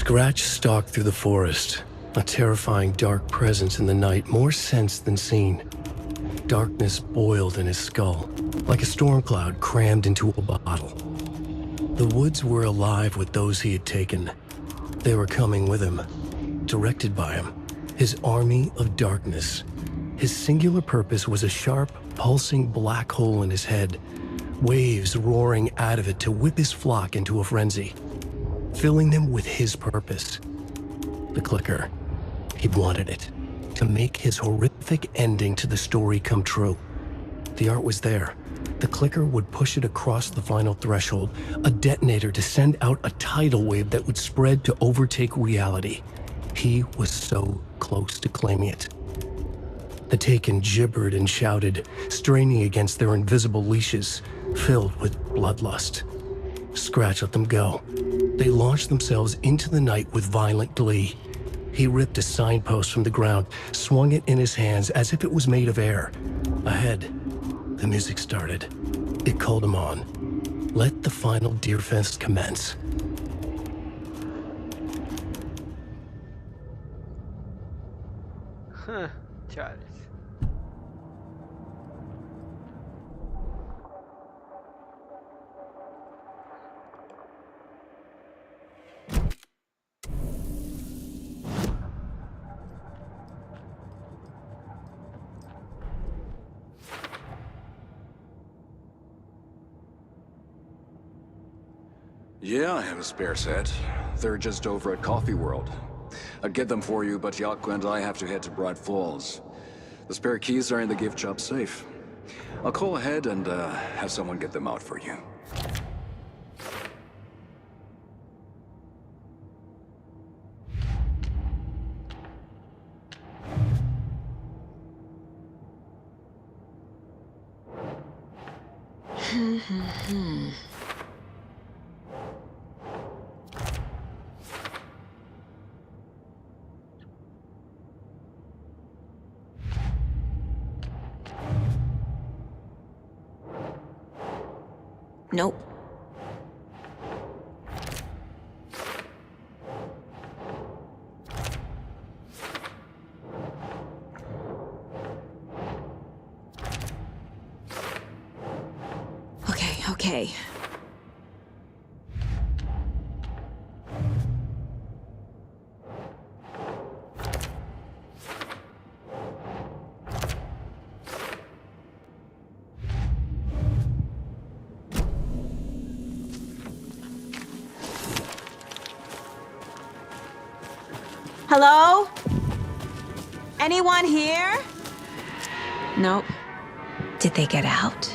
Scratch stalked through the forest, a terrifying dark presence in the night, more sensed than seen. Darkness boiled in his skull, like a storm cloud crammed into a bottle. The woods were alive with those he had taken. They were coming with him, directed by him, his army of darkness. His singular purpose was a sharp, pulsing black hole in his head, waves roaring out of it to whip his flock into a frenzy, filling them with his purpose. The clicker. He wanted it, to make his horrific ending to the story come true. The art was there. The clicker would push it across the final threshold, a detonator to send out a tidal wave that would spread to overtake reality. He was so close to claiming it. The Taken gibbered and shouted, straining against their invisible leashes, filled with bloodlust. Scratch let them go. They launched themselves into the night with violent glee. He ripped a signpost from the ground, swung it in his hands as if it was made of air. Ahead, the music started. It called him on. Let the final Deerfest commence.
Huh, Charles.
Yeah, I have a spare set. They're just over at Coffee World. I'd get them for you, but Yaku and I have to head to Bright Falls. The spare keys are in the gift shop safe. I'll call ahead and have someone get them out for you.
Nope. Okay. Hello? Anyone here? Nope. Did they get out?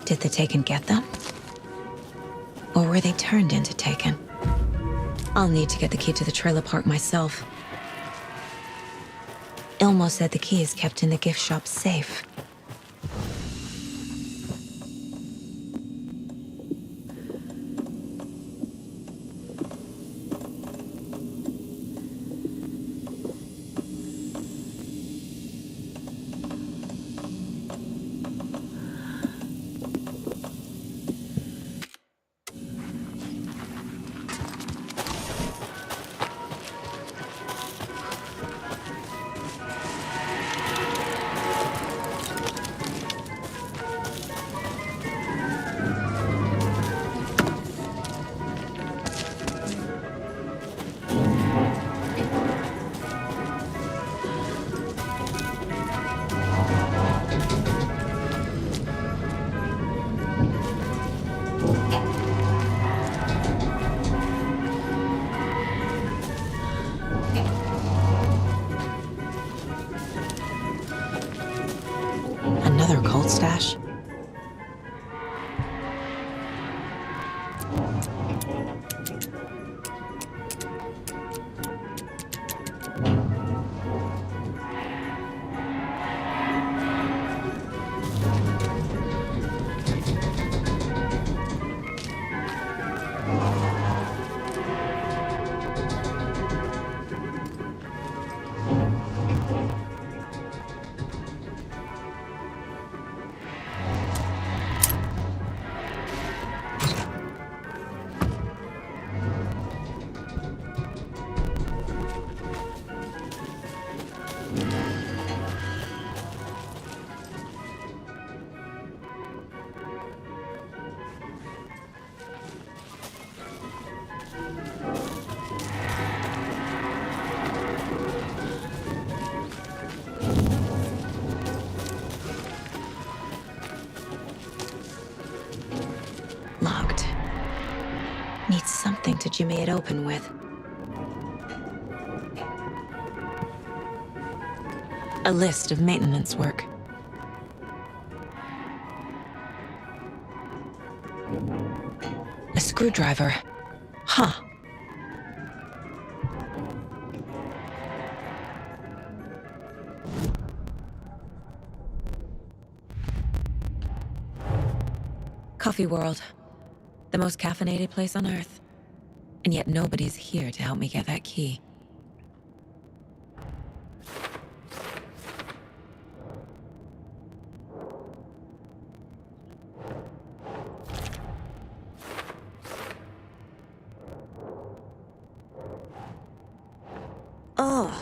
Did the Taken get them? Or were they turned into Taken? I'll need to get the key to the trailer park myself. Ilmo said the key is kept in the gift shop safe. Another cult stash? open with. A list of maintenance work. A screwdriver. Huh. Coffee World. The most caffeinated place on Earth. And yet nobody's here to help me get that key. Oh.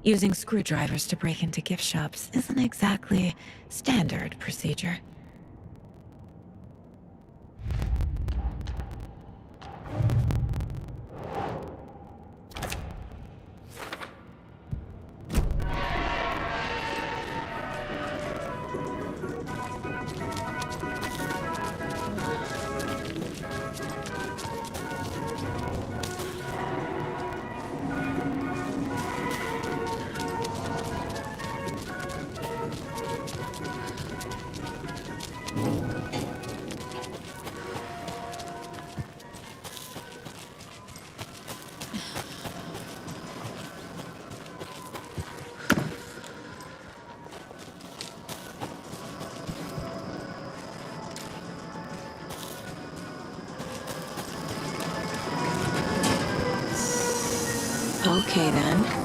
Using screwdrivers to break into gift shops isn't exactly standard procedure. Okay, then.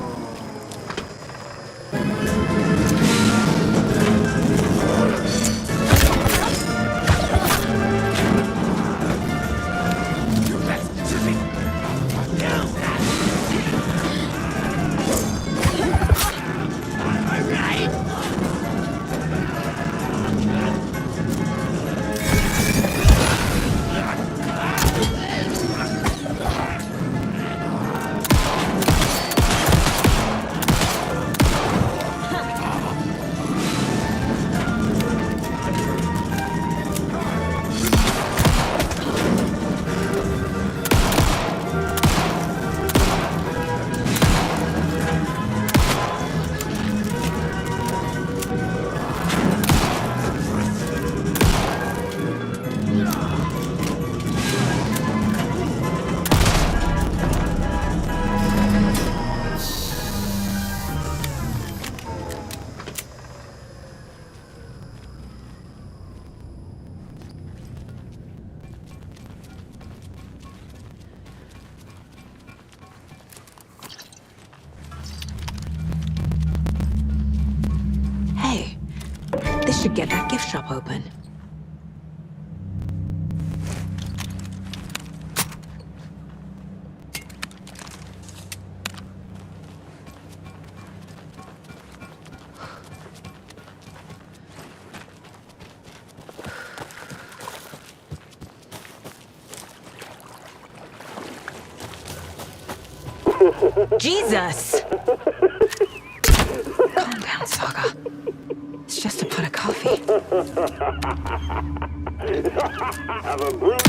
This should get that gift shop open. Jesus! Calm down, Saga. It's just a pot of coffee.
Have a brilliant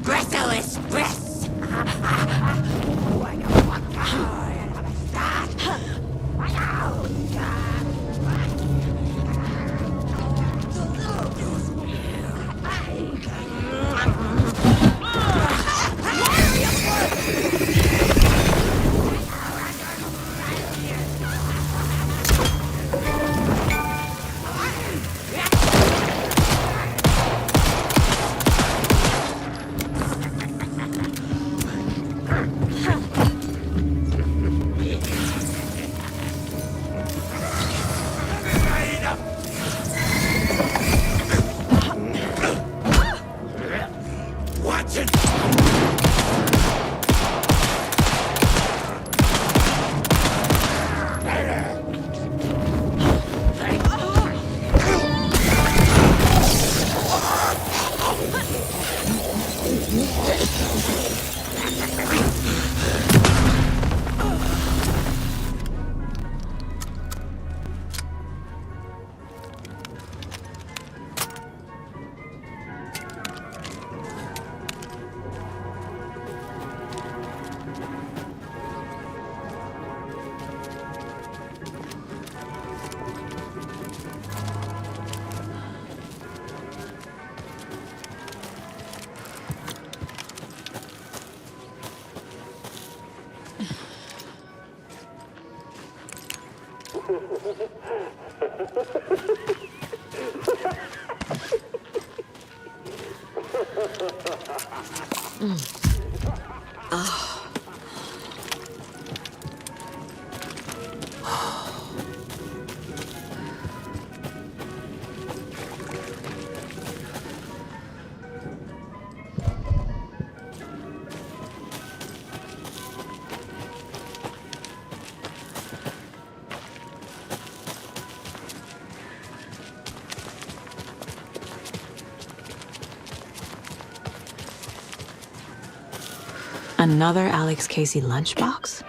Espresso Express!
Another Alex Casey lunchbox?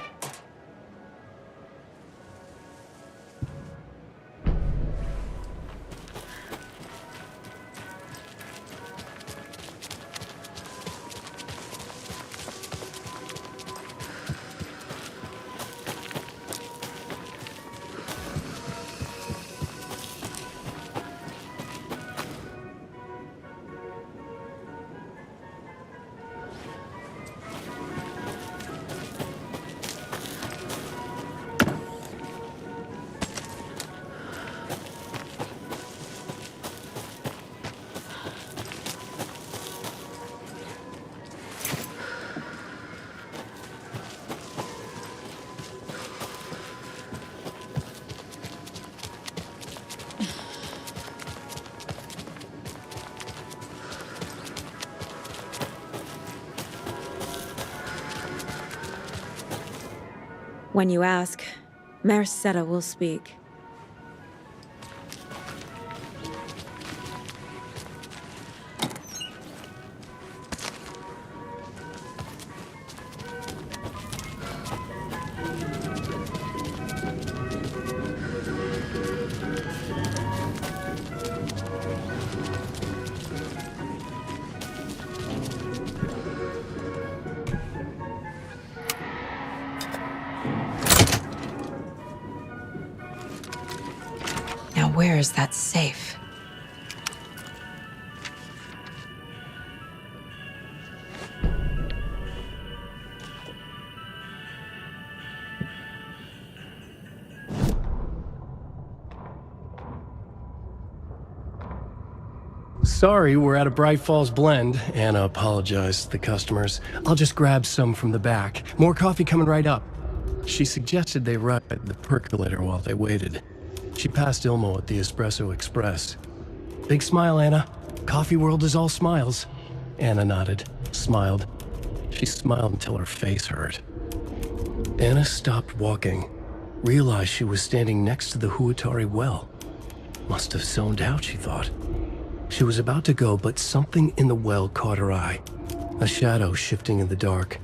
When you ask, Merceda will speak. Now where is that safe?
Sorry, we're at a Bright Falls blend. Anna apologized to the customers. I'll just grab some from the back. More coffee coming right up. She suggested they ride the percolator while they waited. She passed Ilmo at the Espresso Express. Big smile, Anna. Coffee world is all smiles. Anna nodded, smiled. She smiled until her face hurt. Anna stopped walking, realized she was standing next to the Huatari well. Must have zoned out, she thought. She was about to go, but something in the well caught her eye. A shadow shifting in the dark.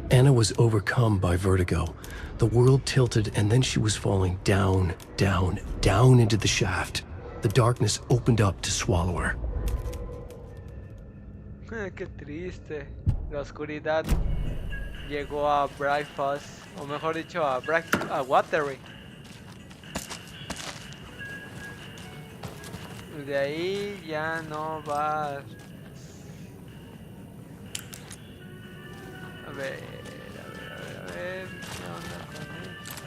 Anna was overcome by vertigo. The world tilted, and then she was falling down, down, down into the shaft. The darkness opened up to swallow her.
Qué triste. La oscuridad llegó a Bright Falls, o mejor dicho, a Watery. De ahí ya no va. A ver, ¿qué onda con esto?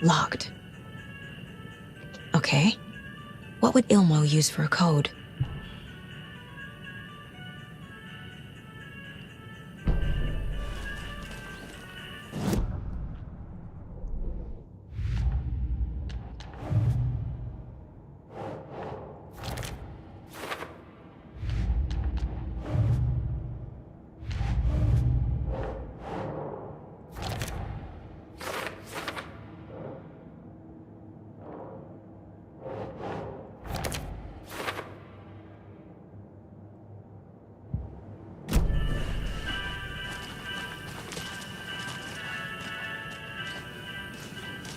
Locked. Okay. What would Ilmo use for a code?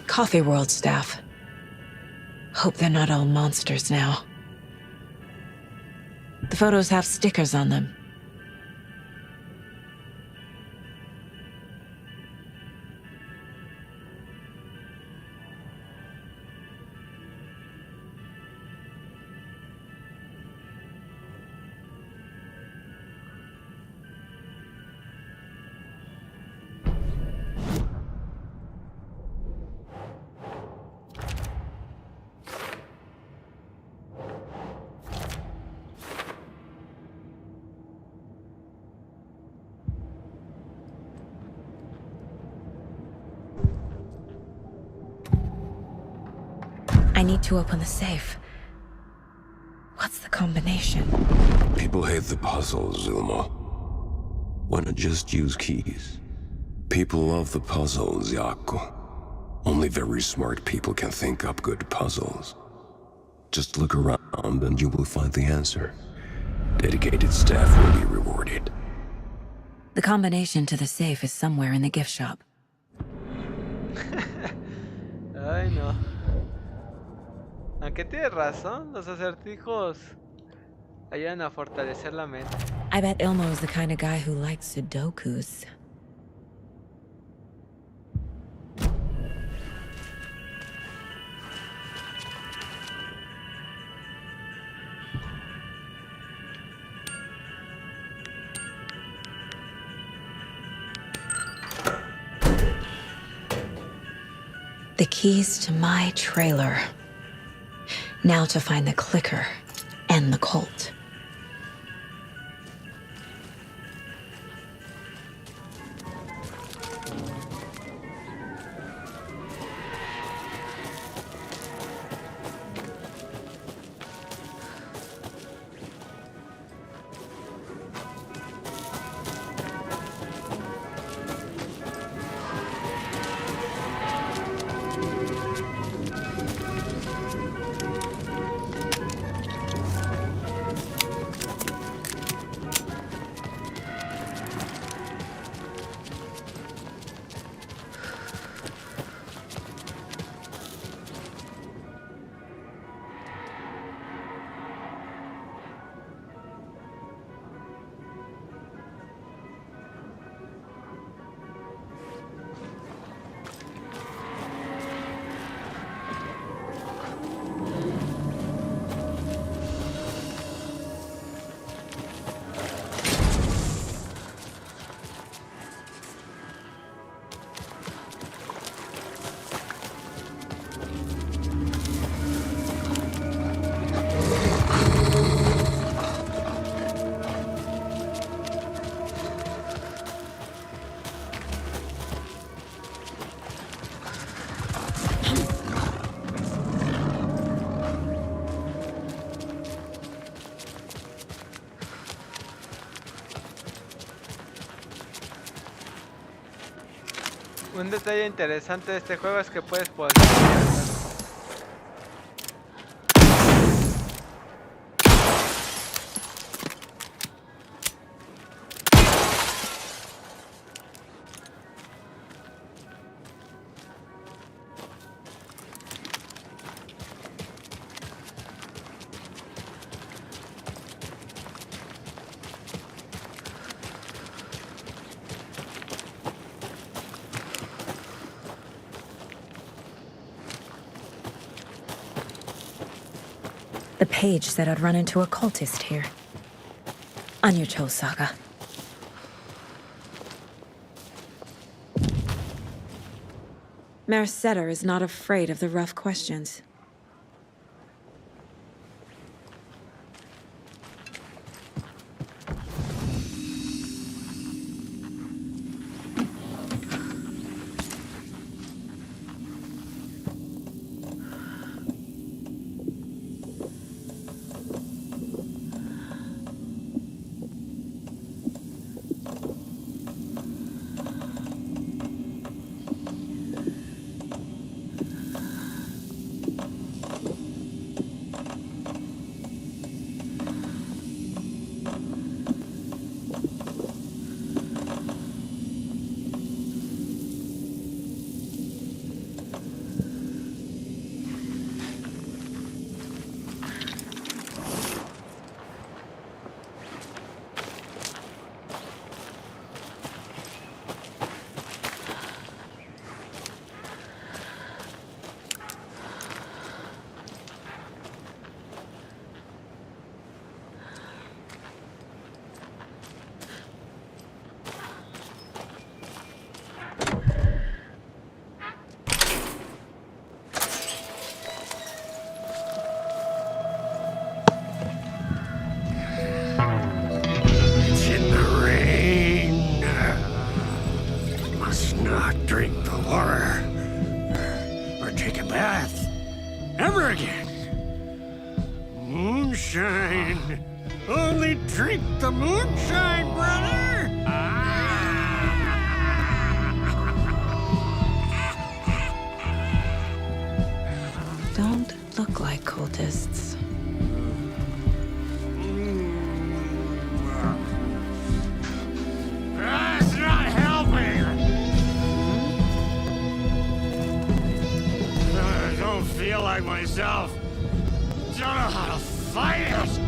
Coffee World staff. Hope they're not all monsters now. The photos have stickers on them. need to open the safe. What's the combination?
People hate the puzzles, Ilmo. Why not just use keys? People love the puzzles, Jaakko. Only very smart people can think up good puzzles. Just look around and you will find the answer. Dedicated staff will be rewarded.
The combination to the safe is somewhere in the gift shop.
Ay, no. Aunque tiene razón, los acertijos ayudan a fortalecer la mente.
I bet Ilmo is the kind of guy who likes Sudokus. The keys to my trailer. Now to find the clicker and the Colt.
Un detalle interesante de este juego es que puedes poner...
The page said I'd run into a cultist here. On your toes, Saga. Merceder is not afraid of the rough questions.
sunshine, brother!
Don't look like cultists.
That's not helping! I don't feel like myself. Don't know how to fight it!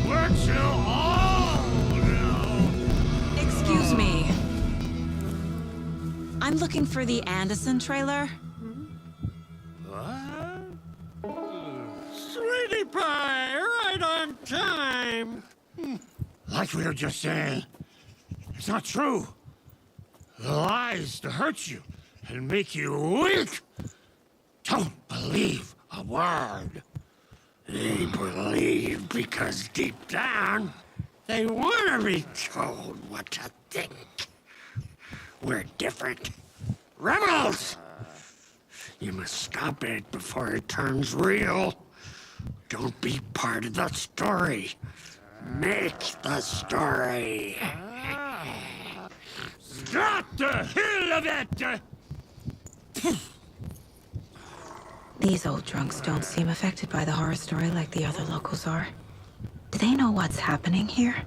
We're too old now.
Excuse me. I'm looking for the Anderson trailer.
What? Sweetie pie, right on time. Like we were just saying, it's not true. The lies to hurt you and make you weak. Don't believe a word. They believe because deep down, they want to be told what to think. We're different. Rebels! You must stop it before it turns real. Don't be part of the story. Make the story. Stop the hell of it!
These old drunks don't seem affected by the horror story like the other locals are. Do they know what's happening here?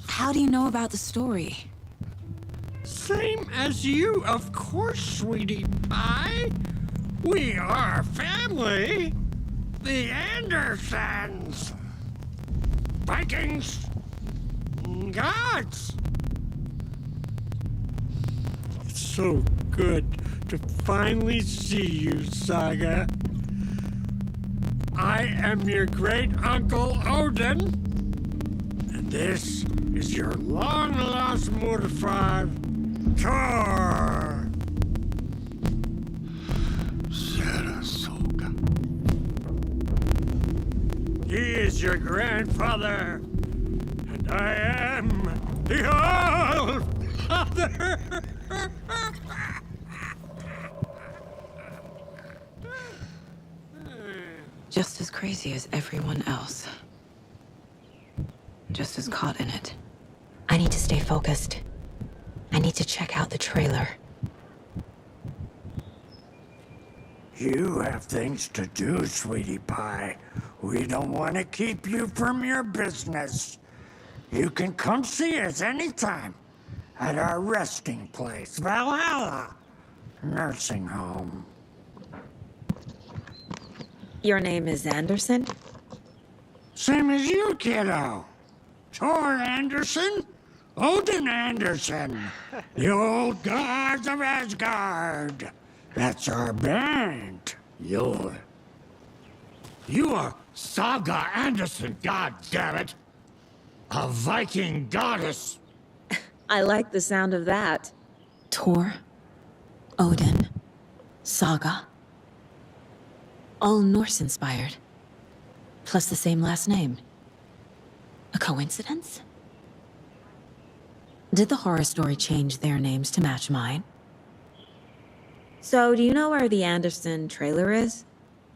How do you know about the story?
Same as you, of course, sweetie pie. We are family. The Andersons. Vikings. Gods. It's so good to finally see you, Saga. I am your great-uncle Odin. And this is your long-lost mortified Tor. Sarasota. He is your grandfather, and I am the All-Father.
Just as crazy as everyone else. Just as caught in it. I need to stay focused. I need to check out the trailer.
You have things to do, sweetie pie. We don't want to keep you from your business. You can come see us anytime at our resting place, Valhalla Nursing Home.
Your name is Anderson?
Same as you, kiddo. Tor Anderson, Odin Anderson, the old gods of Asgard. That's our band. You are Saga Anderson, goddammit. A Viking goddess.
I like the sound of that. Tor, Odin, Saga. All Norse-inspired. Plus the same last name. A coincidence? Did the horror story change their names to match mine? So, do you know where the Anderson trailer is?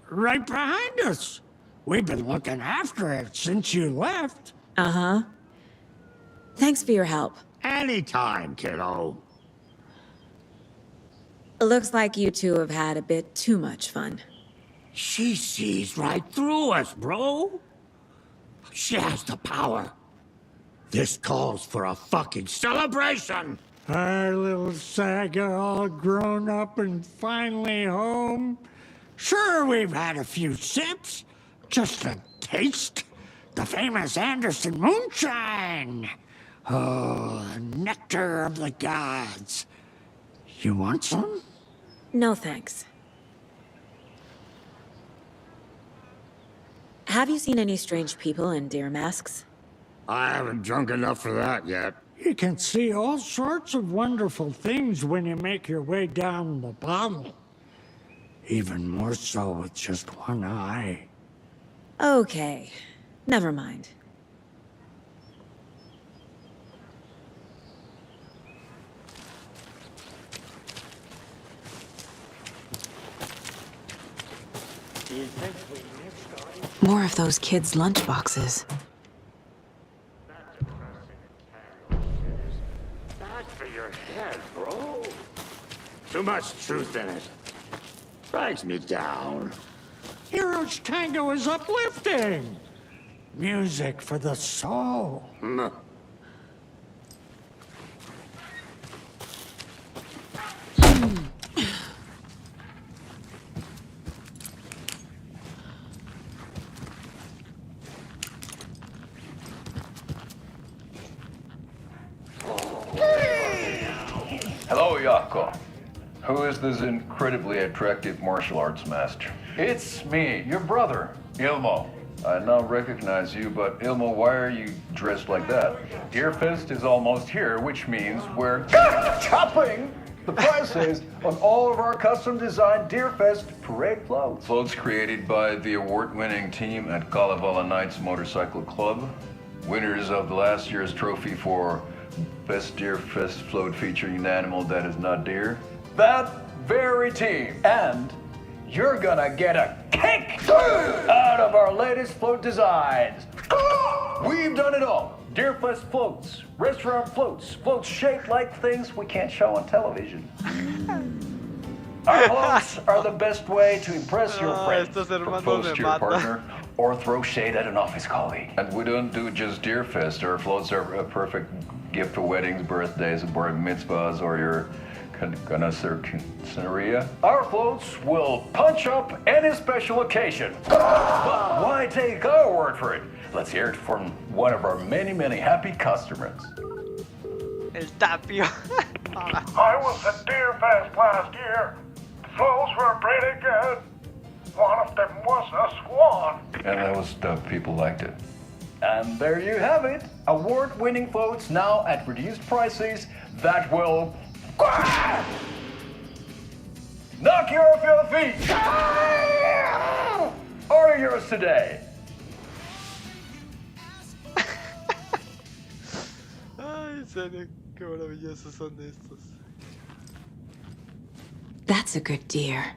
Right behind us. We've been looking after it since you left.
Uh-huh. Thanks for your help.
Anytime, kiddo.
Looks like you two have had a bit too much fun.
She sees right through us, bro. She has the power. This calls for a fucking celebration. Our little Saga all grown up and finally home. Sure, we've had a few sips. Just a taste. The famous Anderson moonshine. Oh, the nectar of the gods. You want some?
No thanks. Have you seen any strange people in deer masks?
I haven't drunk enough for that yet. You can see all sorts of wonderful things when you make your way down the bottle. Even more so with just one eye.
Okay. Never mind. More of those kids' lunchboxes.
of your head, bro. Too much truth in it. Drags me down. Hero's tango is uplifting. Music for the soul.
Hello, Yako. Who is this incredibly attractive martial arts master? It's me, your brother, Ilmo. I now recognize you, but Ilmo, why are you dressed like that? Deerfest is almost here, which means we're chopping the prices on all of our custom-designed Deerfest parade floats. Floats created by the award-winning team at Kalevala Knights Motorcycle Club, winners of the last year's trophy for Best Deerfest float featuring an animal that is not deer. That very team. And you're gonna get a kick out of our latest float designs. We've done it all. Deerfest floats, restaurant floats, floats shaped like things we can't show on television. Our floats are the best way to impress your friends, propose to your partner, or throw shade at an office colleague. And we don't do just Deerfest. Our floats are a perfect gift for weddings, birthdays, bar mitzvahs, or your quinceañera. Our floats will punch up any special occasion. But why take our word for it? Let's hear it from one of our many, many happy customers.
El Tapio.
I was at Deerfest last year. The floats were pretty good. One of them was a swan.
And that was dope. People liked it. And there you have it. Award-winning floats now at reduced prices that will knock you off your feet. Order yours today.
Ay, en serio, qué maravillosos son estos.
That's a good deer.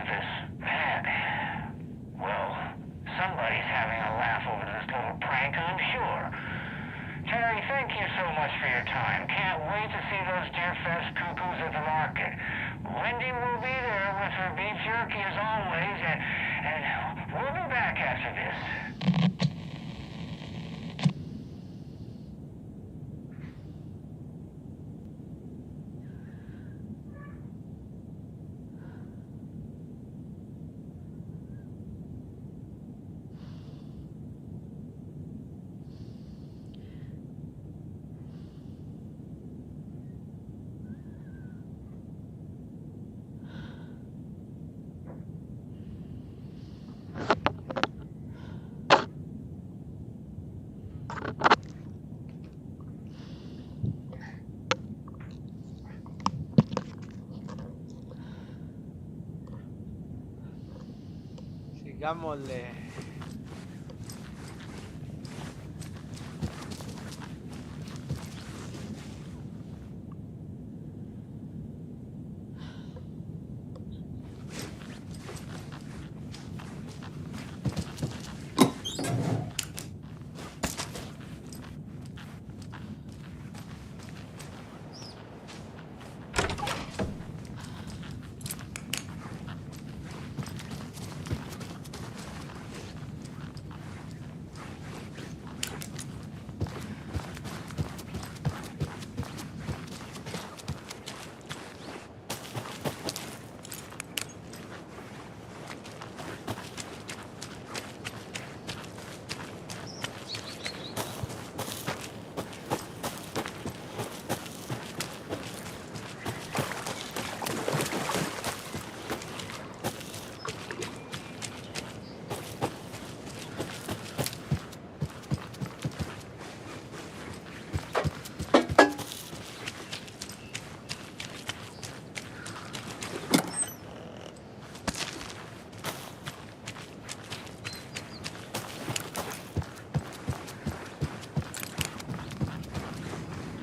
this? That? Well, somebody's having a laugh over this little prank, I'm sure. Terry, thank you so much for your time. Can't wait to see those Deerfest cuckoos at the market. Wendy will be there with her beef jerky as always, and we'll be back after this.
Sigámosle.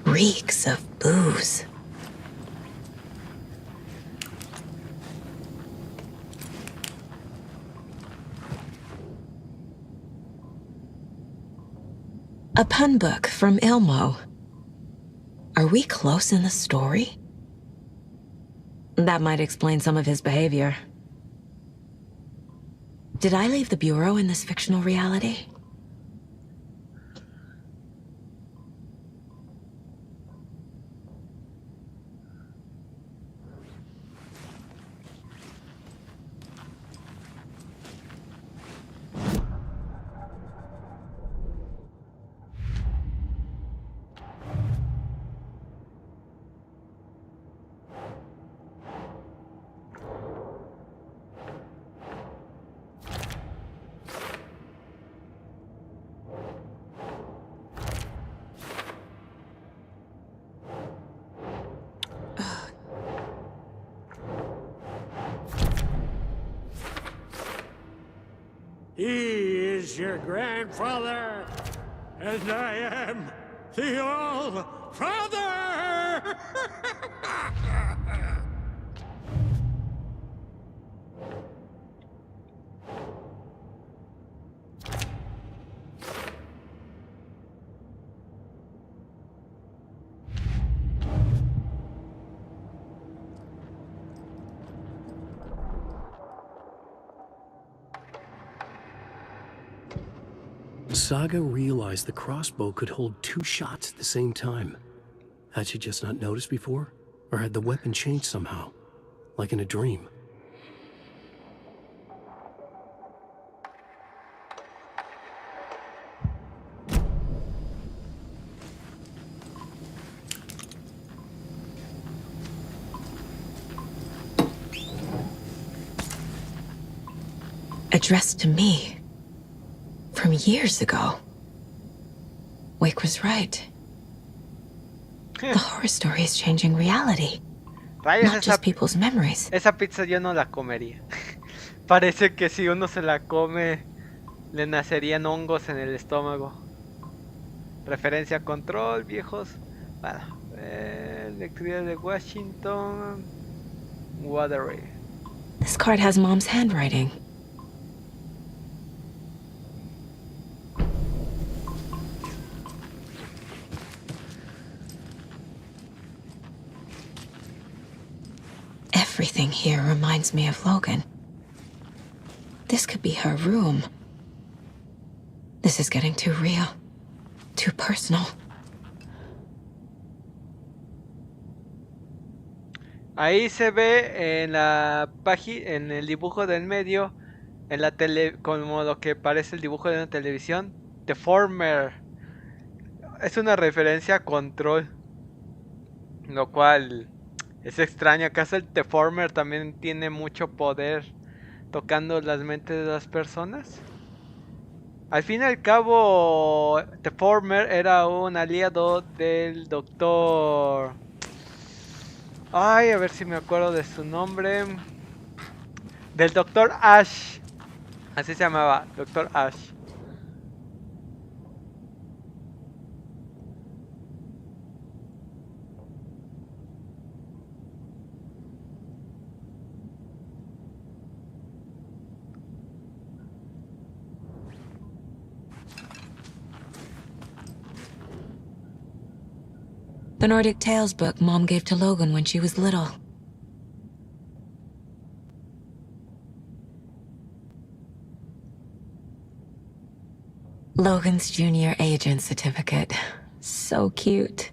Reeks of booze. A pun book from Ilmo. Are we close in the story? That might explain some of his behavior. Did I leave the Bureau in this fictional reality?
He is your grandfather, and I am the All-Father!
Saga realized the crossbow could hold 2 shots at the same time. Had she just not noticed before? Or had the weapon changed somehow? Like in a dream?
Addressed to me. From years ago. Wake was right. The horror story is changing reality.
Rayos,
not just people's memories.
Esa pizza yo no la comería. Parece que si uno se la come, le nacerían hongos en el estómago. Referencia control, viejos. Bueno, lectura de Washington. Watery.
This card has Mom's handwriting. Everything here reminds me of Logan. This could be her room. This is getting too real. Too personal.
Ahí se ve en la página, en el dibujo del medio, en la tele, como lo que parece el dibujo de una televisión, The Former. Es una referencia a Control, lo cual es extraño. ¿Acaso el The Former también tiene mucho poder tocando las mentes de las personas? Al fin y al cabo, The Former era un aliado del doctor... Ay, a ver si me acuerdo de su nombre. Del doctor Ash. Así se llamaba, doctor Ash.
The Nordic Tales book Mom gave to Logan when she was little. Logan's junior agent certificate. So cute.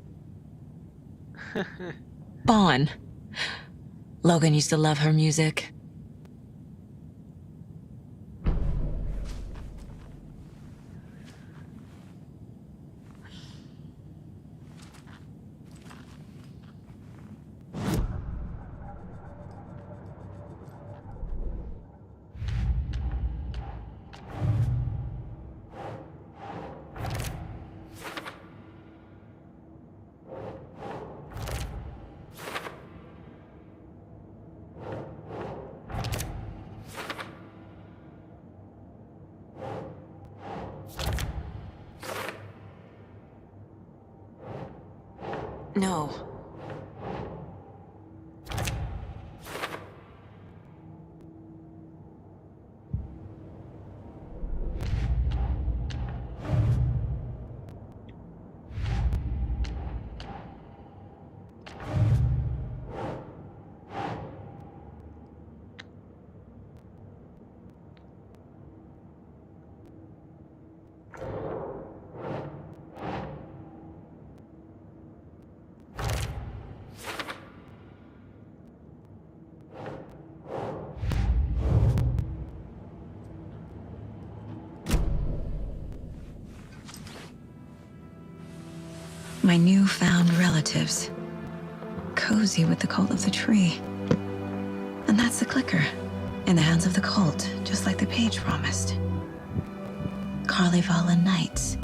Bon. Logan used to love her music. No. My newfound relatives. Cozy with the cult of the tree. And that's the clicker. In the hands of the cult, just like the page promised. Carnival Nights.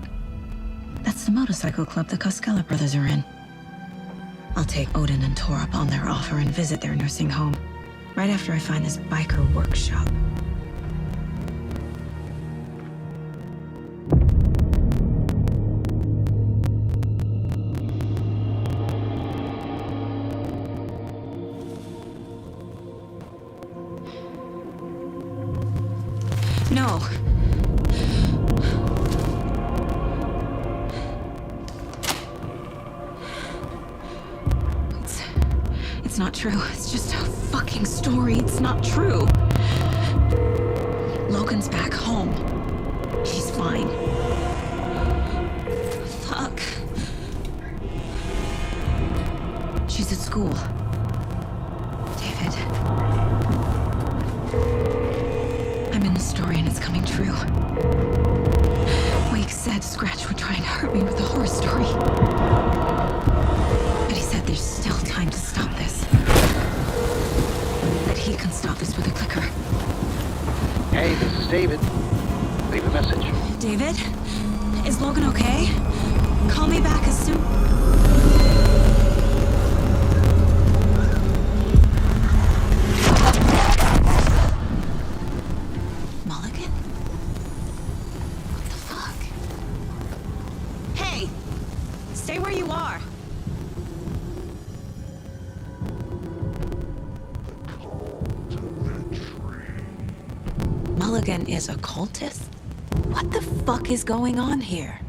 That's the motorcycle club the Koskela brothers are in. I'll take Odin and Tor up on their offer and visit their nursing home. Right after I find this biker workshop. No. It's not true. It's just a fucking story. It's not true. Logan's back home. She's fine. Fuck. She's at school. David. I'm in the story and it's coming true. Wake said Scratch would try and hurt me with a horror story. But he said there's still time to stop this. That he can stop this with a clicker.
Hey, this is David. Leave a message.
David? Is Logan okay? Call me back as soon... Mulligan? What the fuck? Hey! Stay where you are!
Cold to reach
Logan is a cultist? What the fuck is going on here?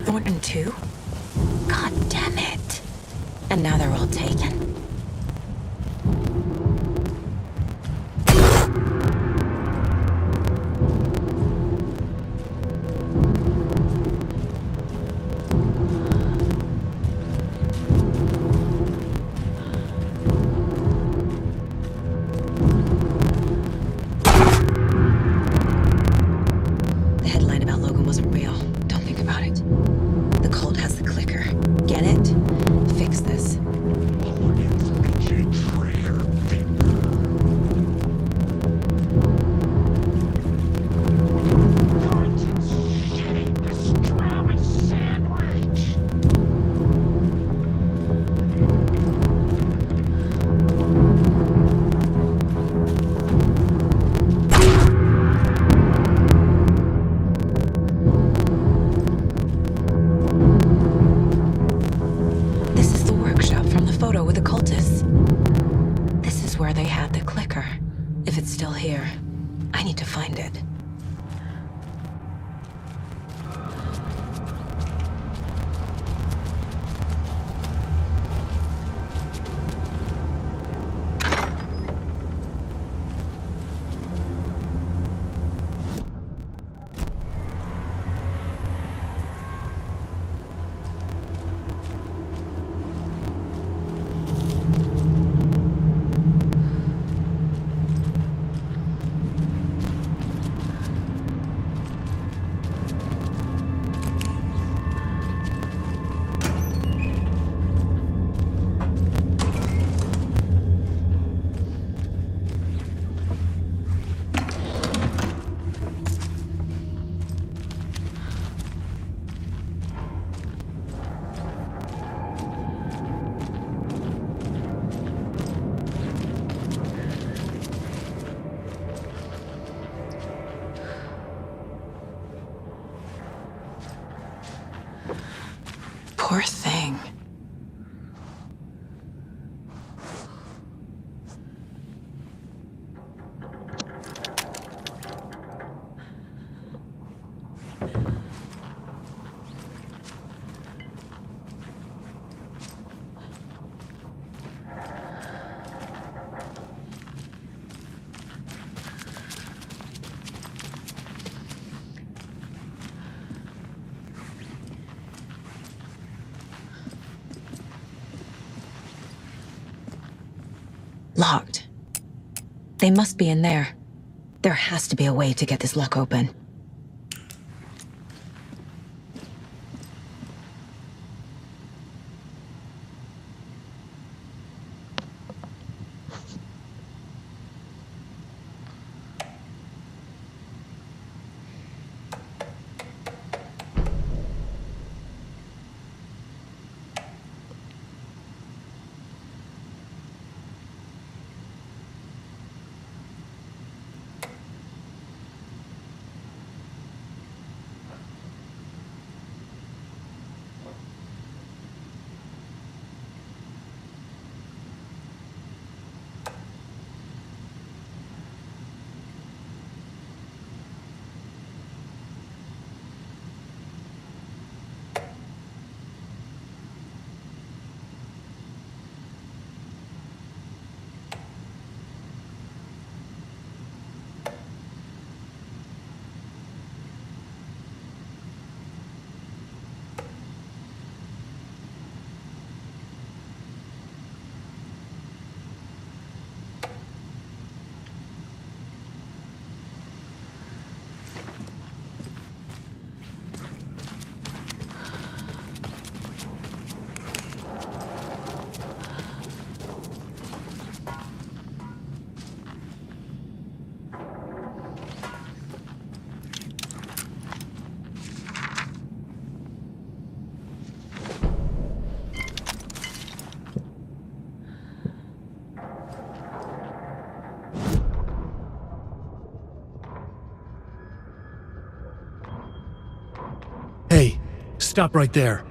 Thornton too? God damn it. And now they're all taken. The headline about Logan wasn't real. Don't think about it. The cult has the clicker. Get it? Fix this. This is the workshop from the photo with the cultists. This is where they had the clicker. If it's still here, I need to find it. Poor thing. Locked. They must be in there. There has to be a way to get this lock open.
Stop right there.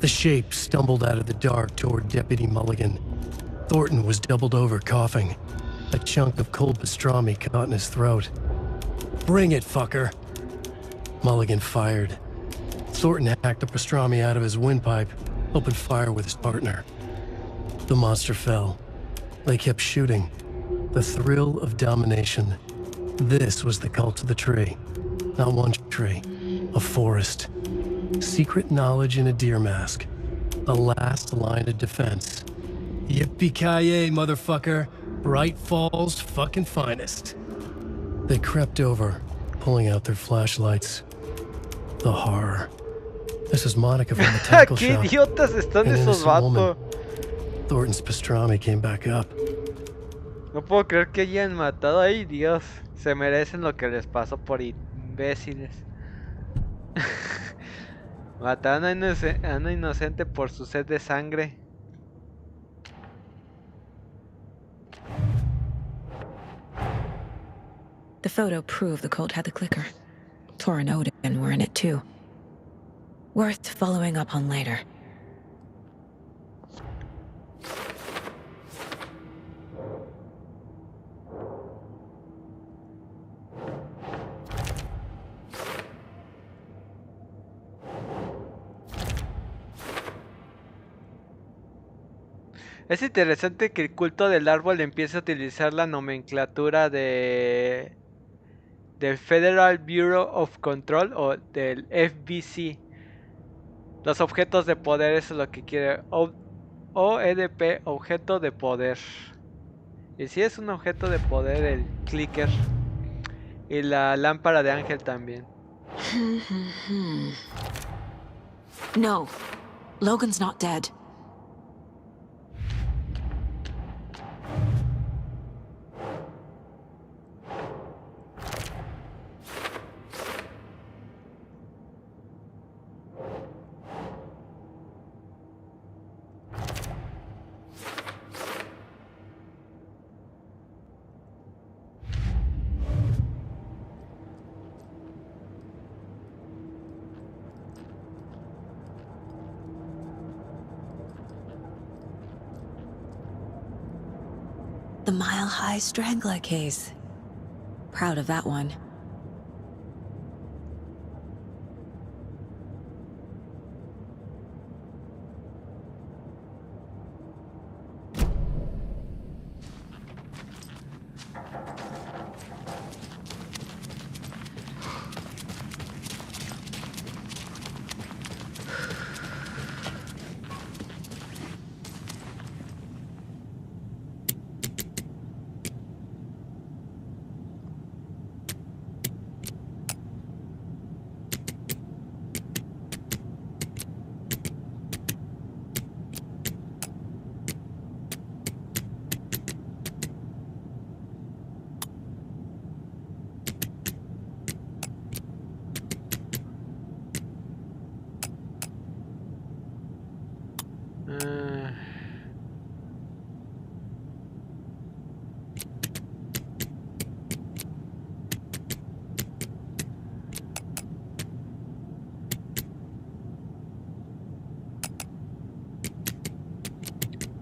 The shape stumbled out of the dark toward Deputy Mulligan. Thornton was doubled over, coughing. A chunk of cold pastrami caught in his throat. Bring it, fucker. Mulligan fired. Thornton hacked the pastrami out of his windpipe, opened fire with his partner. The monster fell. They kept shooting. The thrill of domination. This was the cult of the tree. Not one tree, a forest. Secret knowledge in a deer mask. The last line of defense. Yippee-ki-yay, motherfucker. Bright Falls' fucking finest. They crept over, pulling out their flashlights. The horror. This is Monica from the tackle
Qué
shop.
idiotas están
An
esos
innocent woman.
vatos.
Thornton's pastrami came back up.
No puedo creer que hayan matado. Ay, Dios. Se merecen lo que les pasó por imbéciles. Mataron a una inocente por su sed de sangre.
The photo proved the cult had the clicker. Tor and Odin were in it too. Worth following up on later.
Es interesante que el culto del árbol empiece a utilizar la nomenclatura del Federal Bureau of Control o del FBC. Los objetos de poder, eso es lo que quiere. OEDP, objeto de poder. Y si es un objeto de poder el clicker. Y la lámpara de ángel también.
No, Logan's not dead. The Mile High Strangler case. Proud of that one.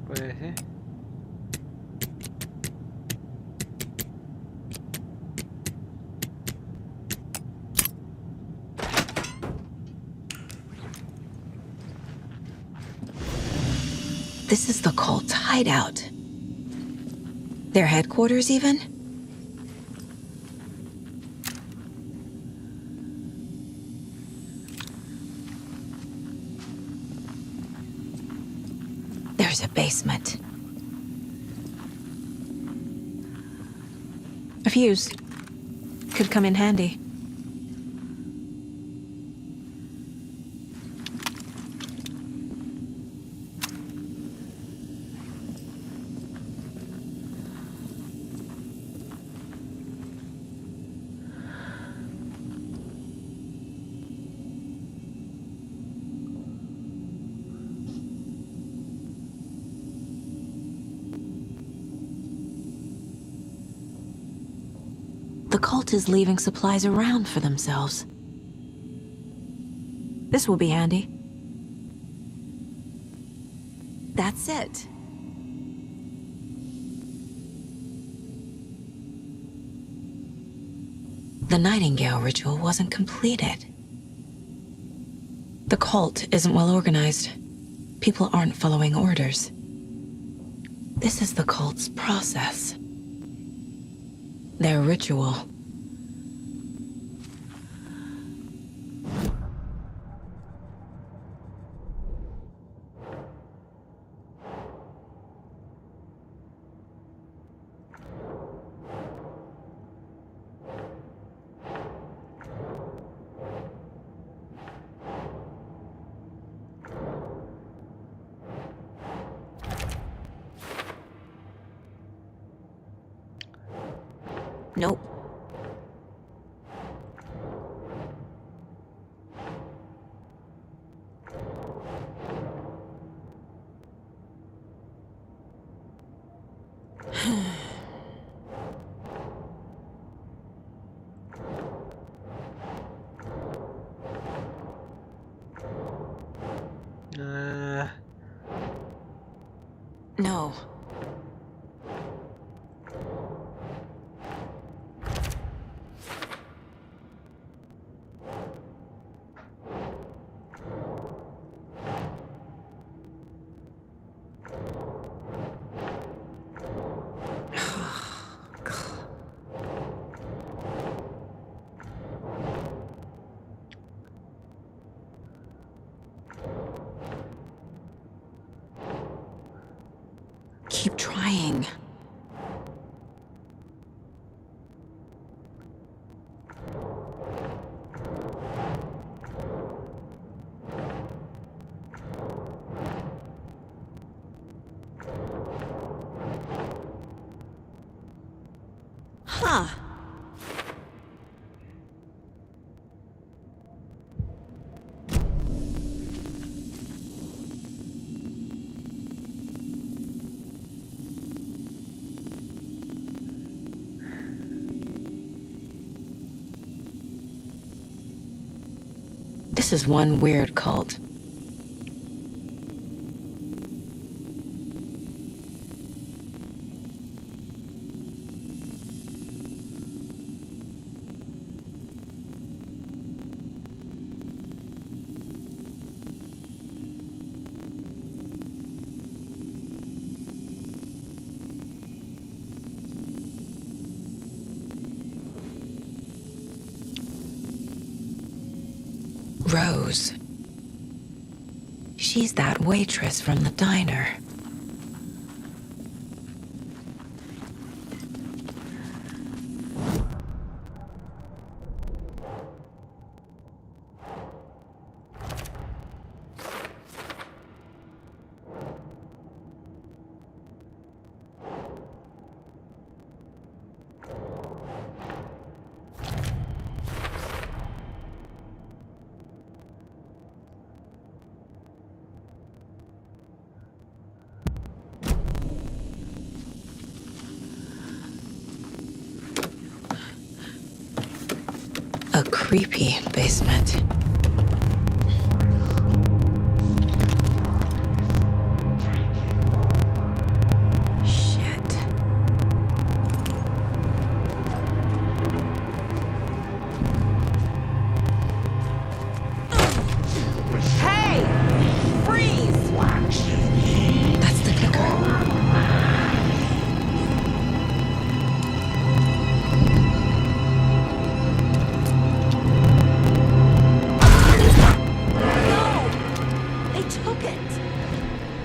Pues sí.
This is the cult's hideout. Their headquarters, even? There's a basement. A fuse. Could come in handy. The cult is leaving supplies around for themselves. This will be handy. That's it. The Nightingale ritual wasn't completed. The cult isn't well organized. People aren't following orders. This is the cult's process. Their ritual. Nope. No. Keep trying. Huh. This is one weird cult. Rose. She's that waitress from the diner. A creepy basement.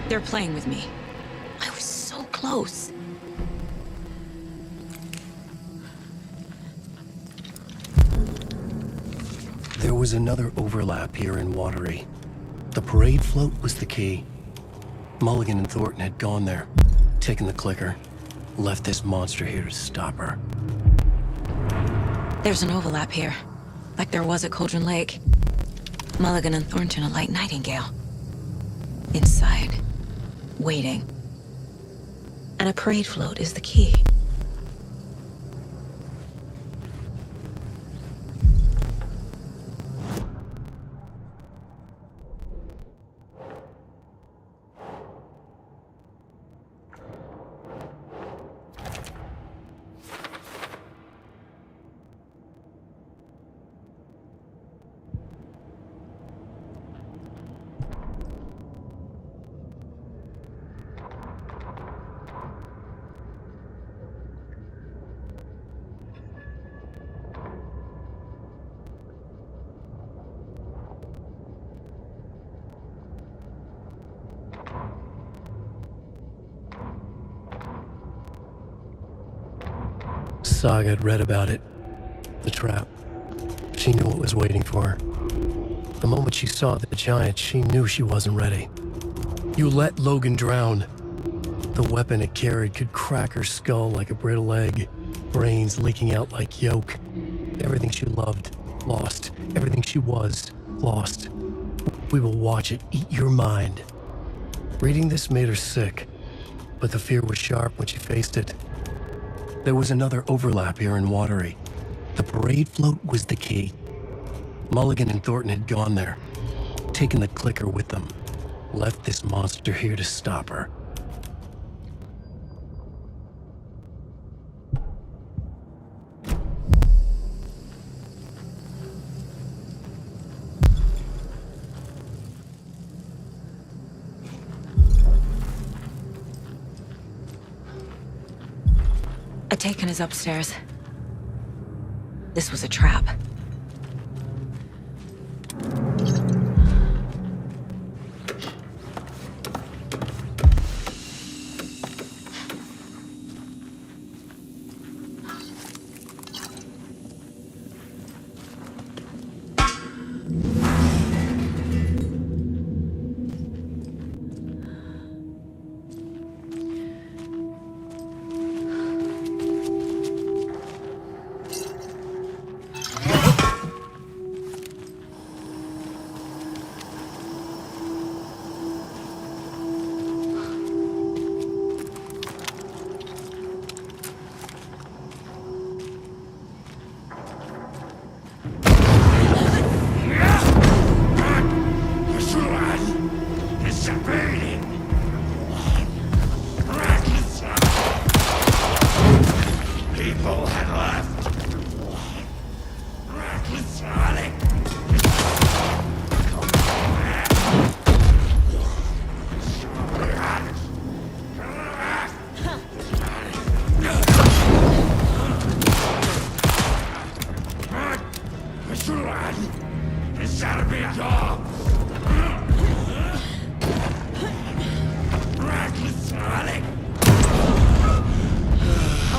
They're playing with me. I was so close.
There was another overlap here in Watery. The parade float was the key. Mulligan and Thornton had gone there, taken the clicker, left this monster here to stop her.
There's an overlap here, like there was at Cauldron Lake. Mulligan and Thornton are like Nightingale. Inside, waiting. And a parade float is the key.
Saga had read about it. The trap. She knew what was waiting for her. The moment she saw the giant, she knew she wasn't ready. You let Logan drown. The weapon it carried could crack her skull like a brittle egg, brains leaking out like yolk. Everything she loved, lost. Everything she was, lost. We will watch it eat your mind. Reading this made her sick, but the fear was sharp when she faced it. There was another overlap here in Watery. The parade float was the key. Mulligan and Thornton had gone there, taken the clicker with them, left this monster here to stop her.
Ataken is upstairs. This was a trap.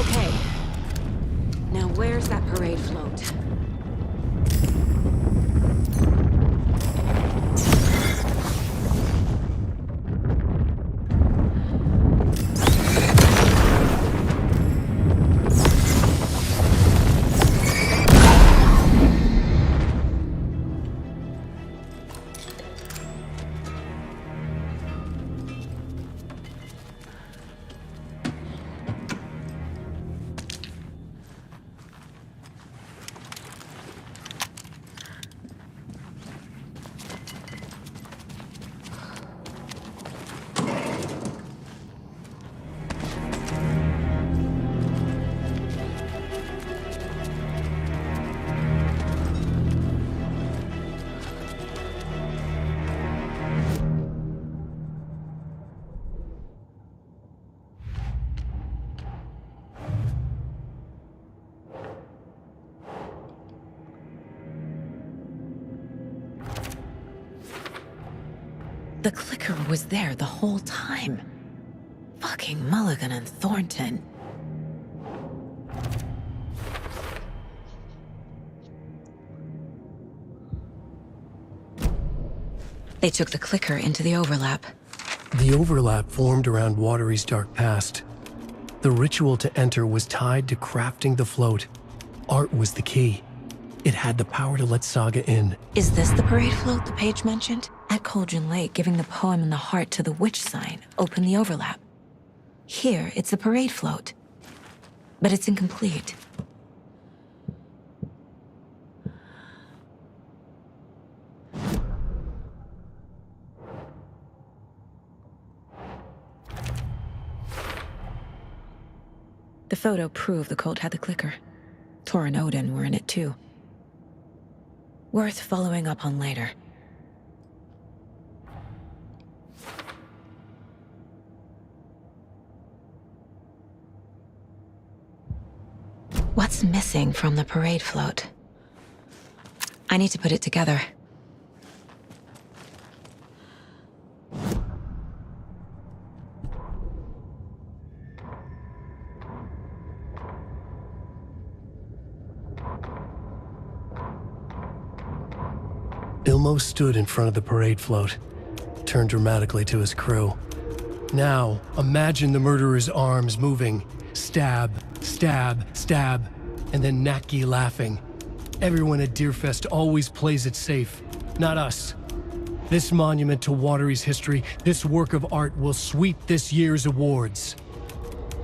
Okay. Now where's that parade float? The clicker was there the whole time. Fucking Mulligan and Thornton. They took the clicker into the overlap.
The overlap formed around Watery's dark past. The ritual to enter was tied to crafting the float. Art was the key. It had the power to let Saga in.
Is this the parade float the page mentioned? At Cauldron Lake, giving the poem and the heart to the witch sign opened the overlap. Here, it's the parade float. But it's incomplete. The photo proved the cult had the clicker. Tor and Odin were in it too. Worth following up on later. What's missing from the parade float? I need to put it together.
Ilmo stood in front of the parade float, turned dramatically to his crew. Now, imagine the murderer's arms moving. Stab, stab, stab, and then Naki laughing. Everyone at Deerfest always plays it safe, not us. This monument to Watery's history, this work of art will sweep this year's awards.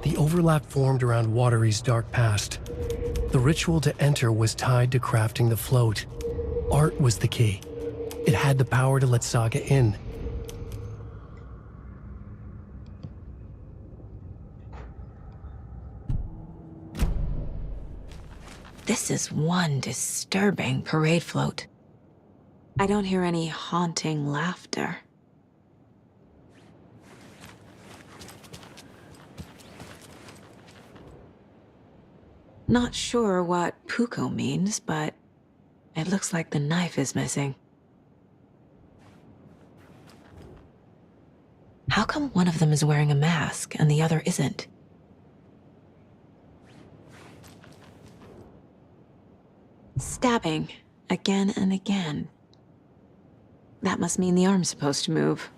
The overlap formed around Watery's dark past. The ritual to enter was tied to crafting the float. Art was the key. It had the power to let Saga in.
This is one disturbing parade float. I don't hear any haunting laughter. Not sure what Puko means, but it looks like the knife is missing. How come one of them is wearing a mask and the other isn't? Stabbing, again and again. That must mean the arm's supposed to move.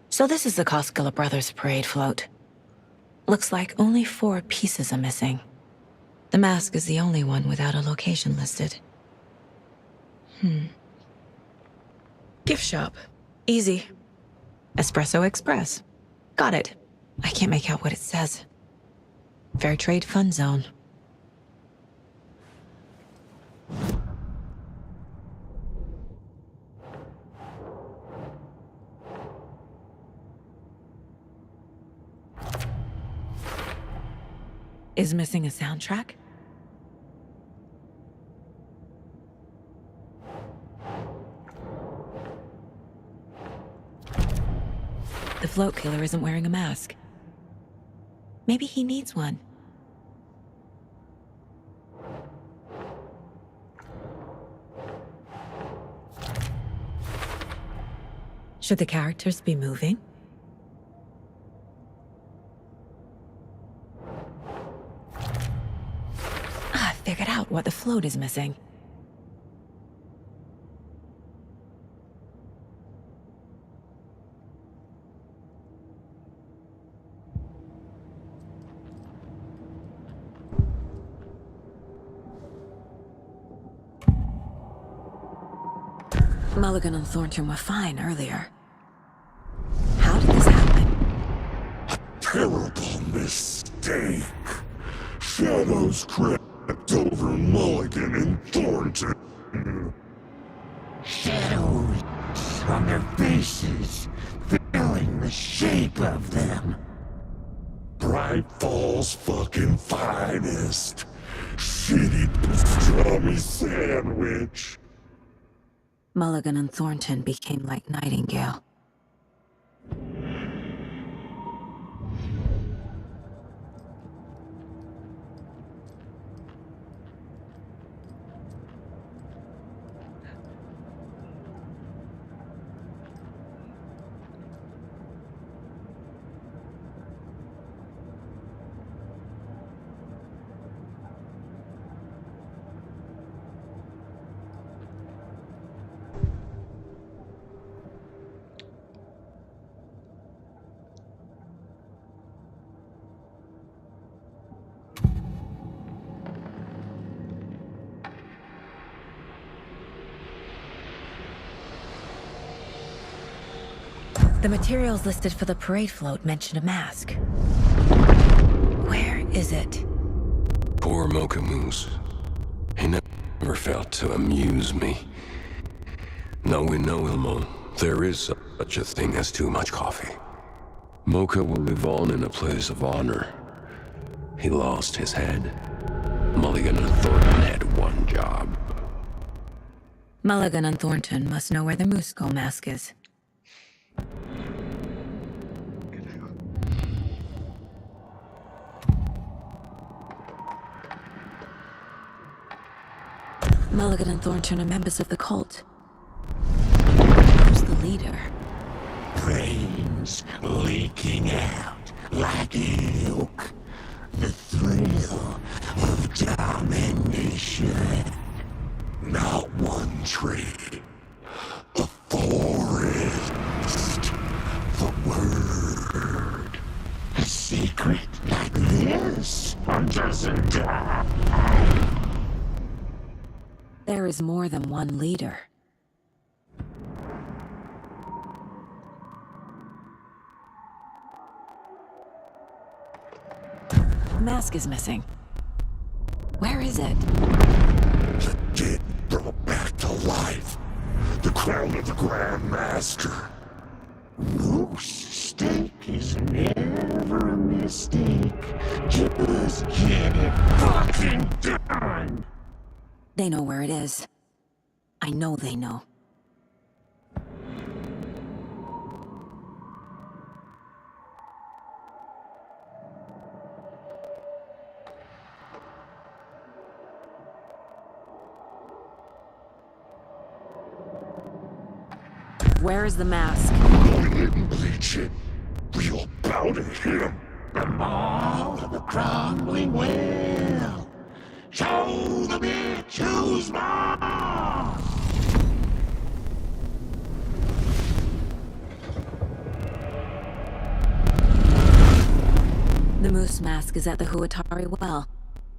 So this is the Koskela Brothers parade float. Looks like only 4 pieces are missing. The mask is the only one without a location listed. Gift shop. Easy. Espresso Express. Got it. I can't make out what it says. Fair Trade Fun Zone. Is missing a soundtrack? The float killer isn't wearing a mask. Maybe he needs one. Should the characters be moving? Figured out what the float is missing. Mulligan and Thornton were fine earlier. How did this happen?
A terrible mistake. Shadows crept over Mulligan and Thornton.
Shadows on their faces, filling the shape of them.
Bright Falls fucking finest. Shitty pastrami sandwich.
Mulligan and Thornton became like Nightingale. The materials listed for the parade float mention a mask. Where is it?
Poor Mocha Moose. He never failed to amuse me. Now we know, Ilmo, there is such a thing as too much coffee. Mocha will live on in a place of honor. He lost his head. Mulligan and Thornton had one job.
Mulligan and Thornton must know where the Moose Skull mask is. Mulligan and Thornton are members of the cult. Who's the leader?
Brains leaking out like milk. The thrill of domination. Not one tree. A forest. The word. A secret like this doesn't die.
There is more than one leader. The mask is missing. Where is it?
The dead brought back to life. The crown of the Grand Master. Moose steak is never a mistake. Just get it fucking done.
They know where it is. I know they know. Where is the mask?
We didn't bleach it. We'll bounty him. The maw of the crumbling well. Show the bitch who's boss.
The moose mask is at the Huatari Well,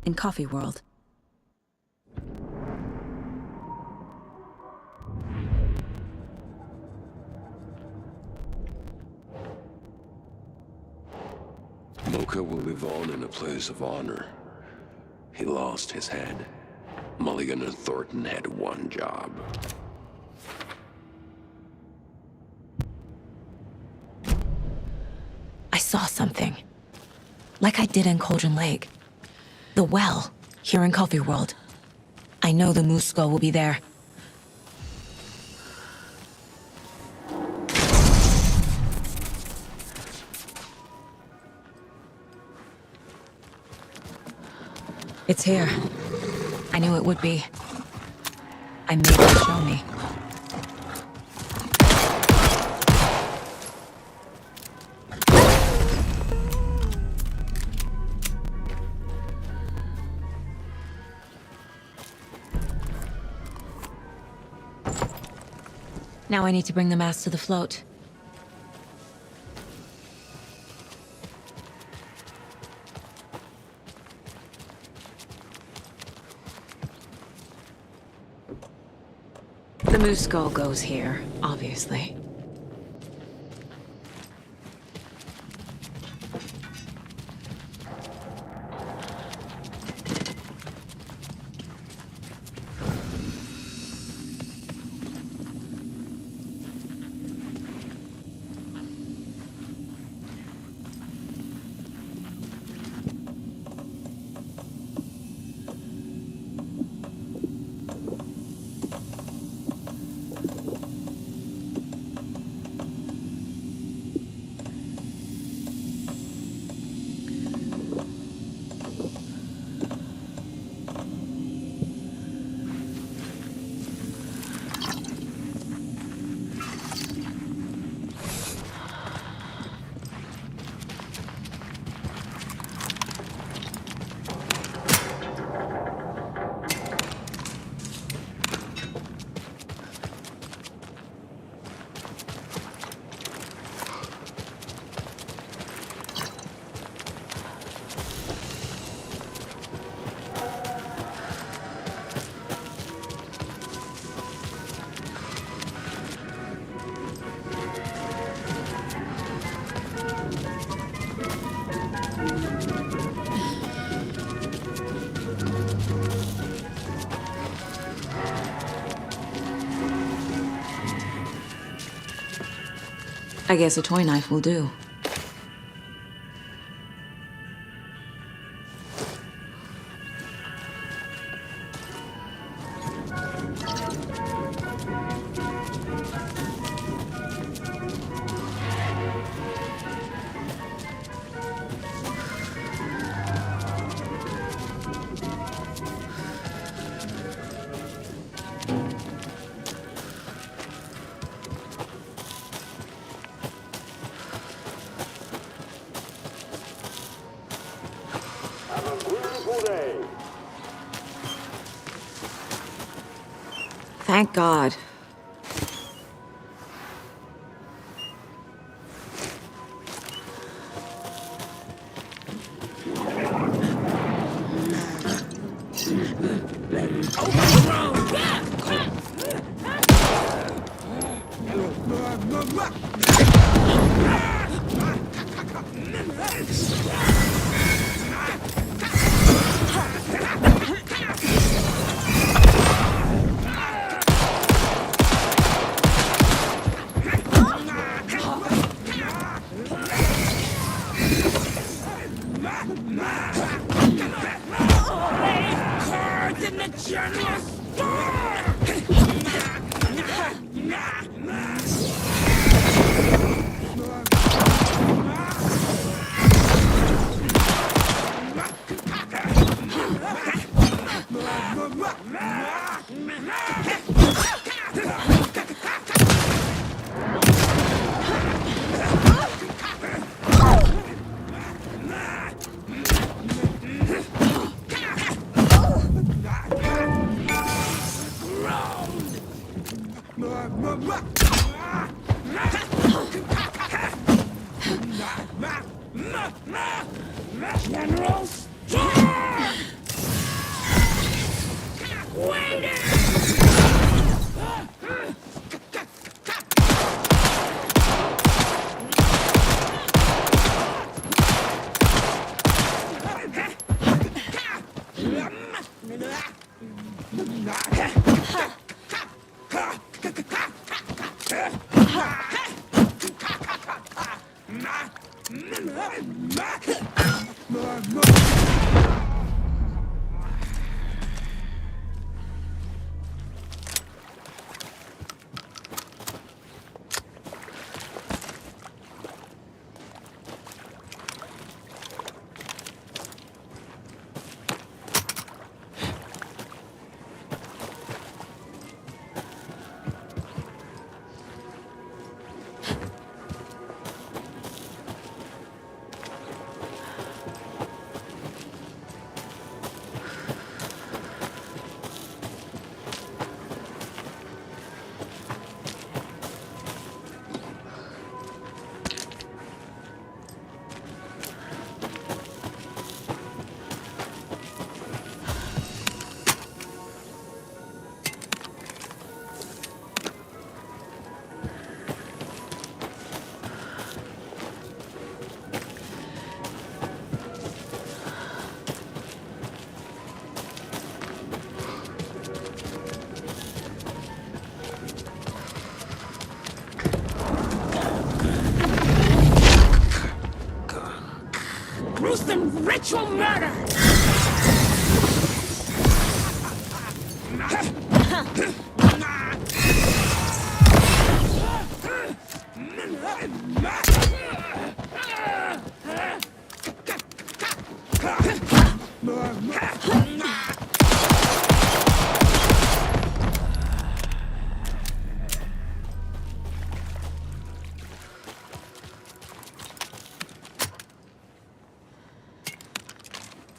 in Coffee World.
Mocha will live on in a place of honor. He lost his head. Mulligan and Thornton had one job.
I saw something. Like I did in Cauldron Lake. The well, here in Coffee World. I know the Moose Skull will be there. It's here. I knew it would be. I made them show me. Now I need to bring the mask to the float. The moose skull goes here, obviously. I guess a toy knife will do. Thank God.
Gruesome ritual murder!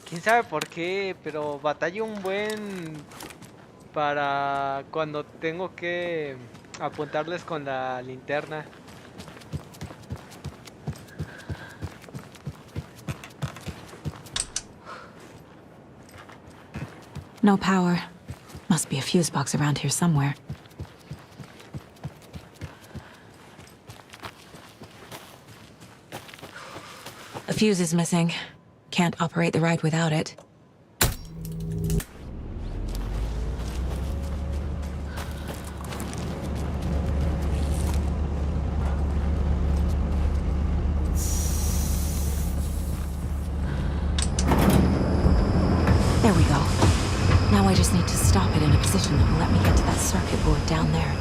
Quién sabe por qué, pero batallo un buen para cuando tengo que apuntarles con la linterna.
No power. Must be a fuse box around here somewhere. A fuse is missing. Can't operate the ride without it. There we go. Now I just need to stop it in a position that will let me get to that circuit board down there.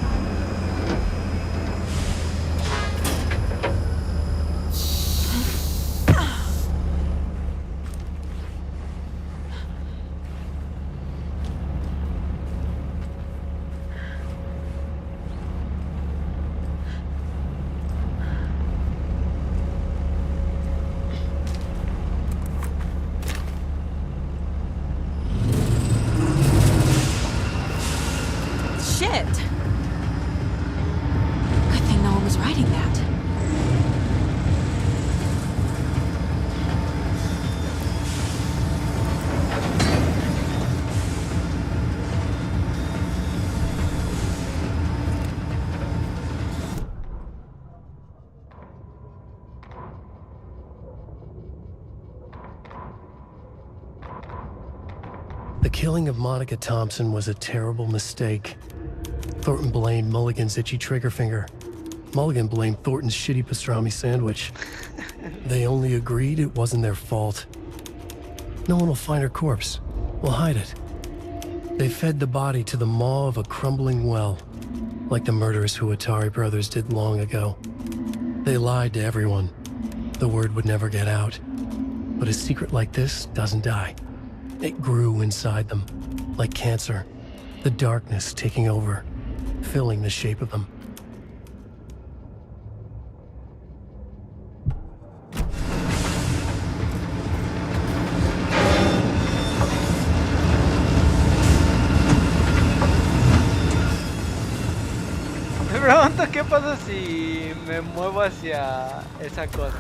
The killing of Monica Thompson was a terrible mistake. Thornton blamed Mulligan's itchy trigger finger. Mulligan blamed Thornton's shitty pastrami sandwich. They only agreed it wasn't their fault. No one will find her corpse. We'll hide it. They fed the body to the maw of a crumbling well, like the murderous Huatari brothers did long ago. They lied to everyone. The word would never get out. But a secret like this doesn't die. It grew inside them, like cancer, the darkness taking over, filling the shape of them.
Me pregunto qué pasa si me muevo hacia esa cosa.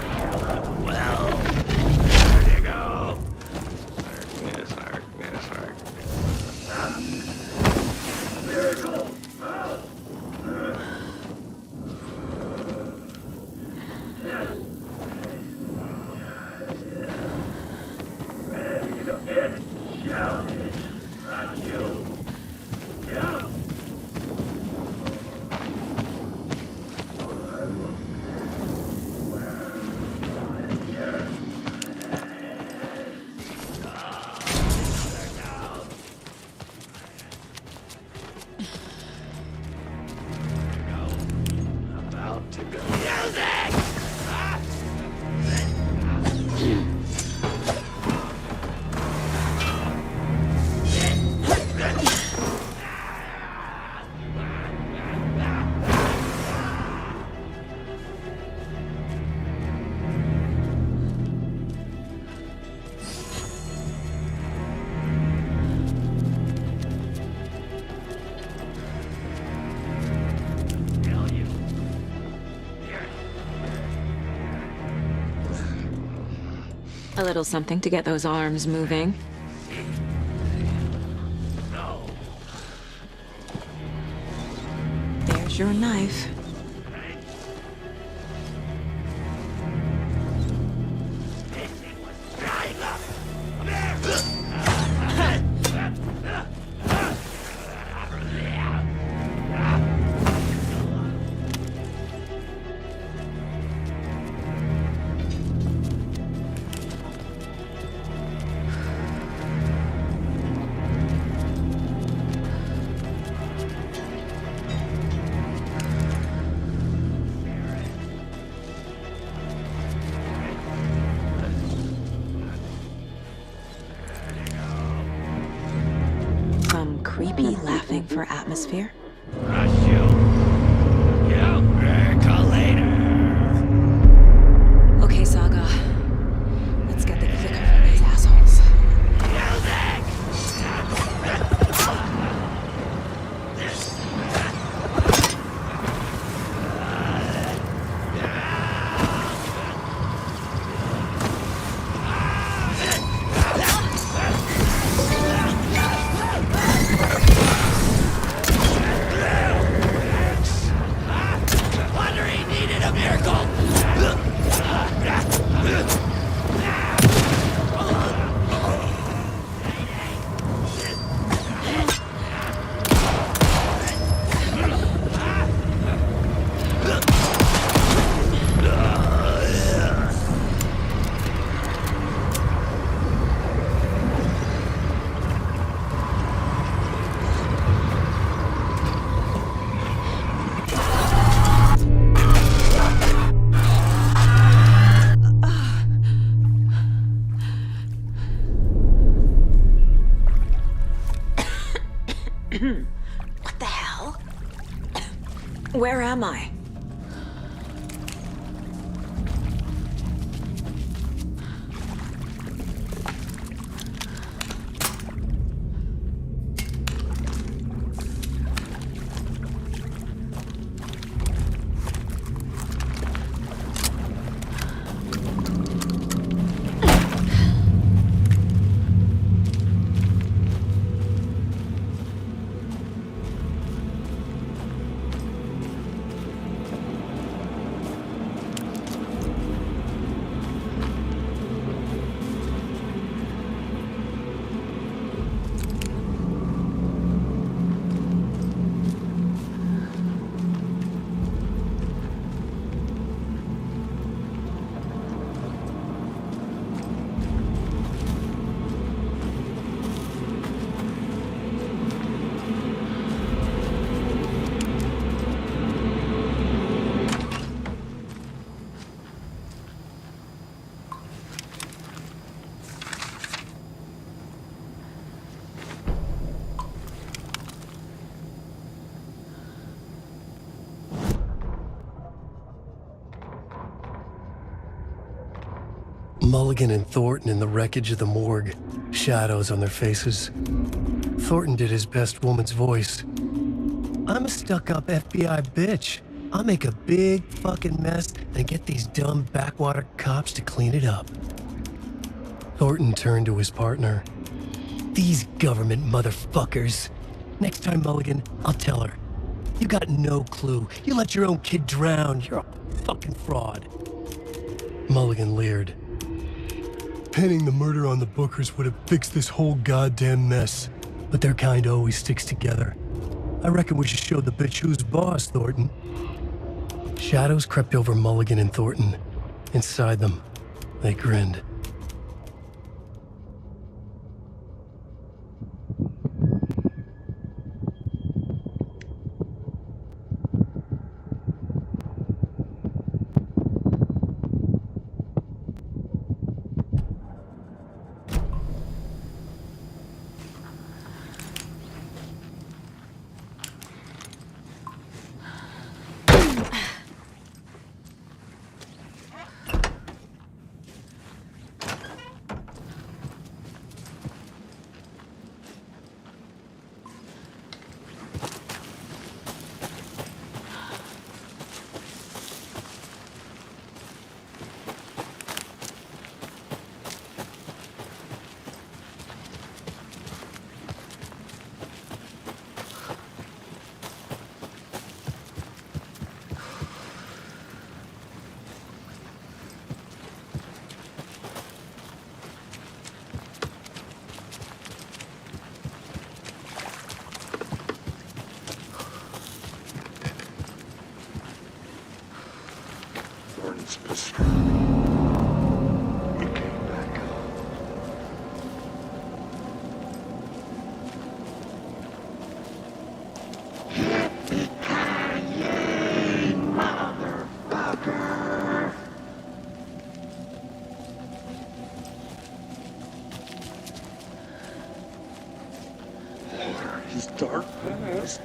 A little something to get those arms moving. There's your knife. Creepy laughing for atmosphere. Okay, Saga. Let's get the clicker from these assholes. What the hell? Where am I?
Mulligan and Thornton in the wreckage of the morgue, shadows on their faces. Thornton did his best woman's voice. I'm a stuck-up FBI bitch. I'll make a big fucking mess and get these dumb backwater cops to clean it up. Thornton turned to his partner. These government motherfuckers. Next time, Mulligan, I'll tell her. You got no clue. You let your own kid drown. You're a fucking fraud. Mulligan leered. Pinning the murder on the Bookers would have fixed this whole goddamn mess. But their kind always sticks together. I reckon we should show the bitch who's boss, Thornton. Shadows crept over Mulligan and Thornton. Inside them, they grinned.
Dark past.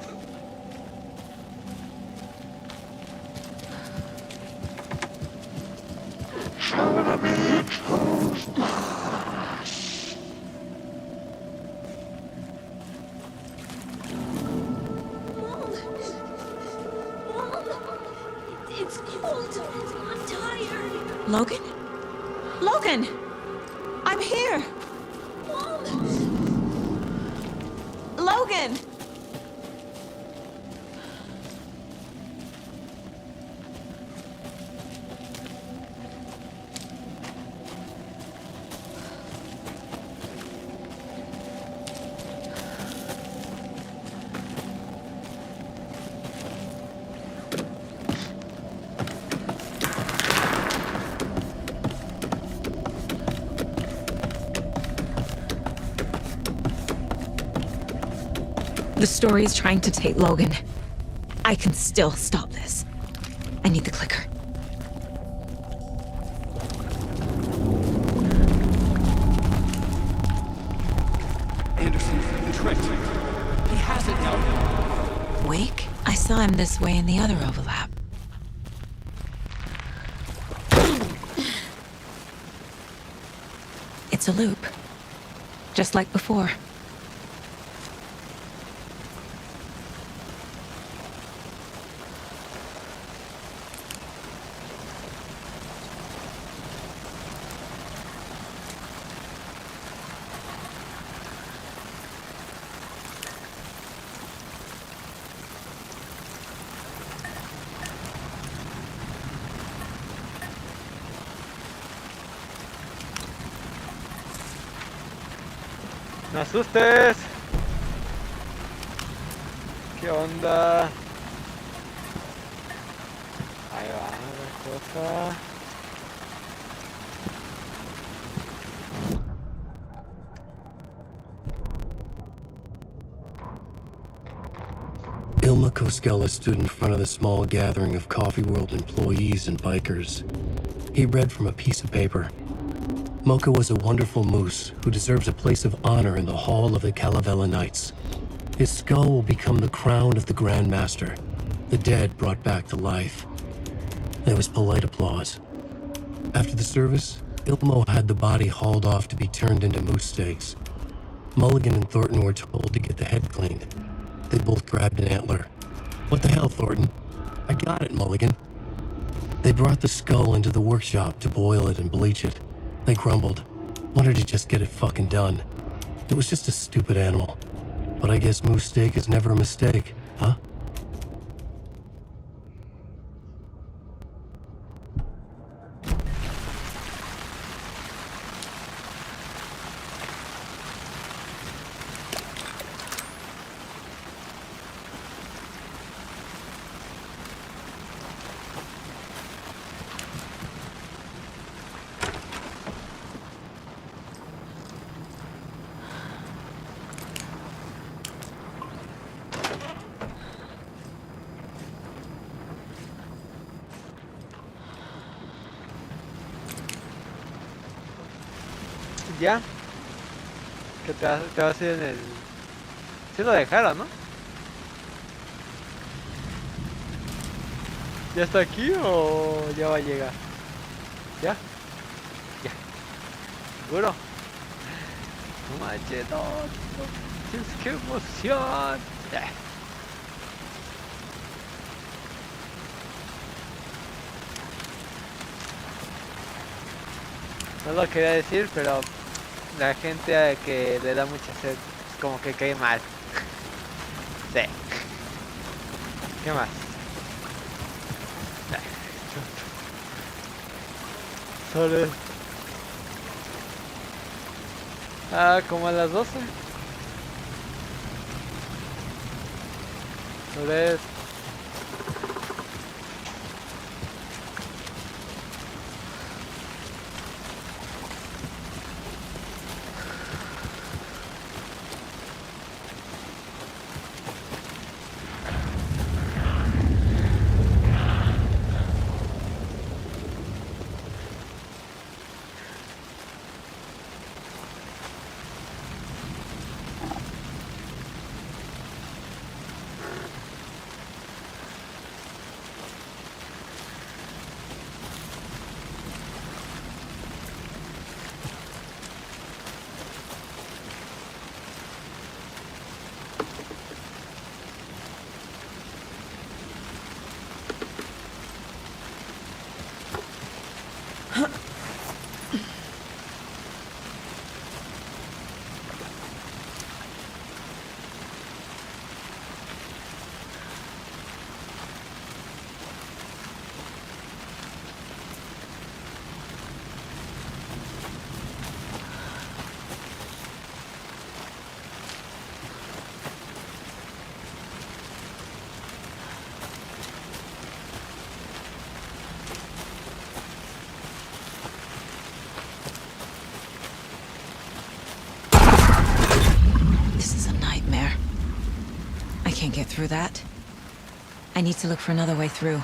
It's cold. I'm tired. Logan? Logan! I'm here! Logan! The story is trying to take Logan. I can still stop this. I need the clicker.
Anderson, the trick. He has it now.
Wake? I saw him this way in the other overlap. It's a loop. Just like before.
¡No asustes! ¿Qué onda? Ahí va la cosa.
Ilma Koskela stood in front of the small gathering of Coffee World employees and bikers. He read from a piece of paper. Mocha was a wonderful moose who deserves a place of honor in the hall of the Calavella Knights. His skull will become the crown of the Grand Master, the dead brought back to life. There was polite applause. After the service, Ilmo had the body hauled off to be turned into moose steaks. Mulligan and Thornton were told to get the head cleaned. They both grabbed an antler. What the hell, Thornton? I got it, Mulligan. They brought the skull into the workshop to boil it and bleach it. They grumbled. Wanted to just get it fucking done. It was just a stupid animal. But I guess moose steak is never a mistake, huh?
Ya. Que te vas a ir en el... Sí lo dejaron, ¿no? ¿Ya está aquí o ya va a llegar? ¿Ya? Ya. ¿Seguro? No manches, no. ¡Qué emoción! Ya. No lo quería decir, pero la gente que le da mucha sed como que cae mal. Sí. ¿Qué más? Solo... como a las 12. Sobre...
Can't get through that. I need to look for another way through.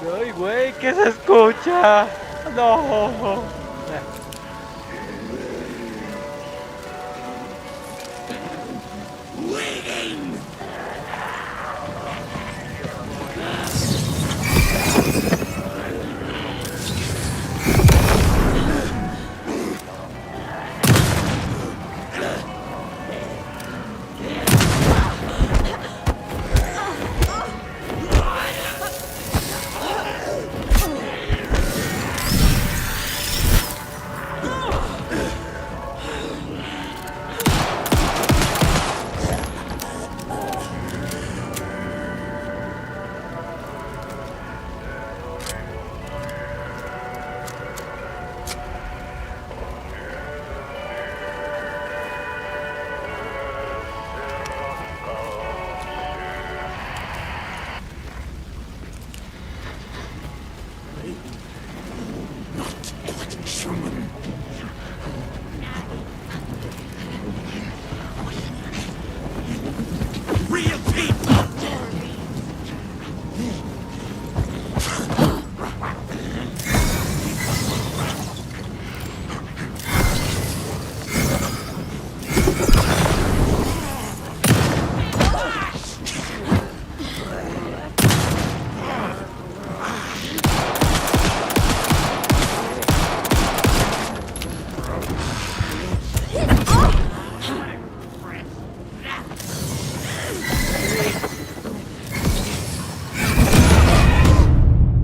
Ay, güey, ¿qué se escucha? No.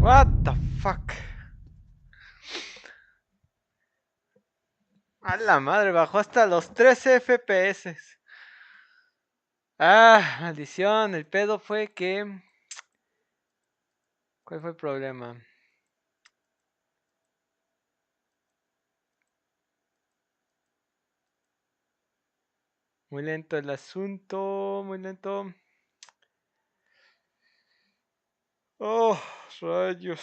What the fuck? A la madre, bajó hasta los 13 FPS. Ah, maldición, el pedo fue que... ¿Cuál fue el problema? Muy lento el asunto, muy lento. Oh, rayos.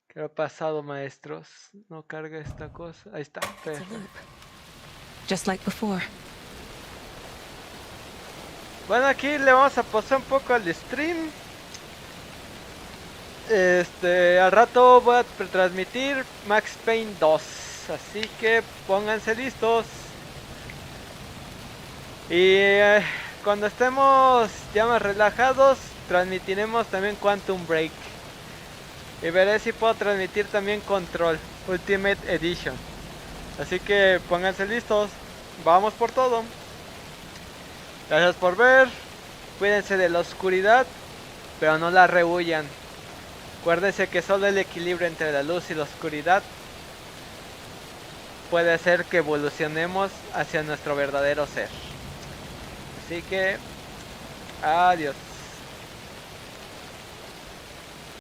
¿Qué ha pasado, maestros? No carga esta cosa. Ahí está.
Just like before.
Bueno, aquí le vamos a pasar un poco al stream. Al rato voy a transmitir Max Payne 2. Así que pónganse listos. Y cuando estemos ya más relajados, transmitiremos también Quantum Break. Y veré si puedo transmitir también Control Ultimate Edition. Así que pónganse listos. Vamos por todo. Gracias por ver. Cuídense de la oscuridad, pero no la rehuyan. Acuérdense que solo el equilibrio entre la luz y la oscuridad puede hacer que evolucionemos hacia nuestro verdadero ser. Así que adiós.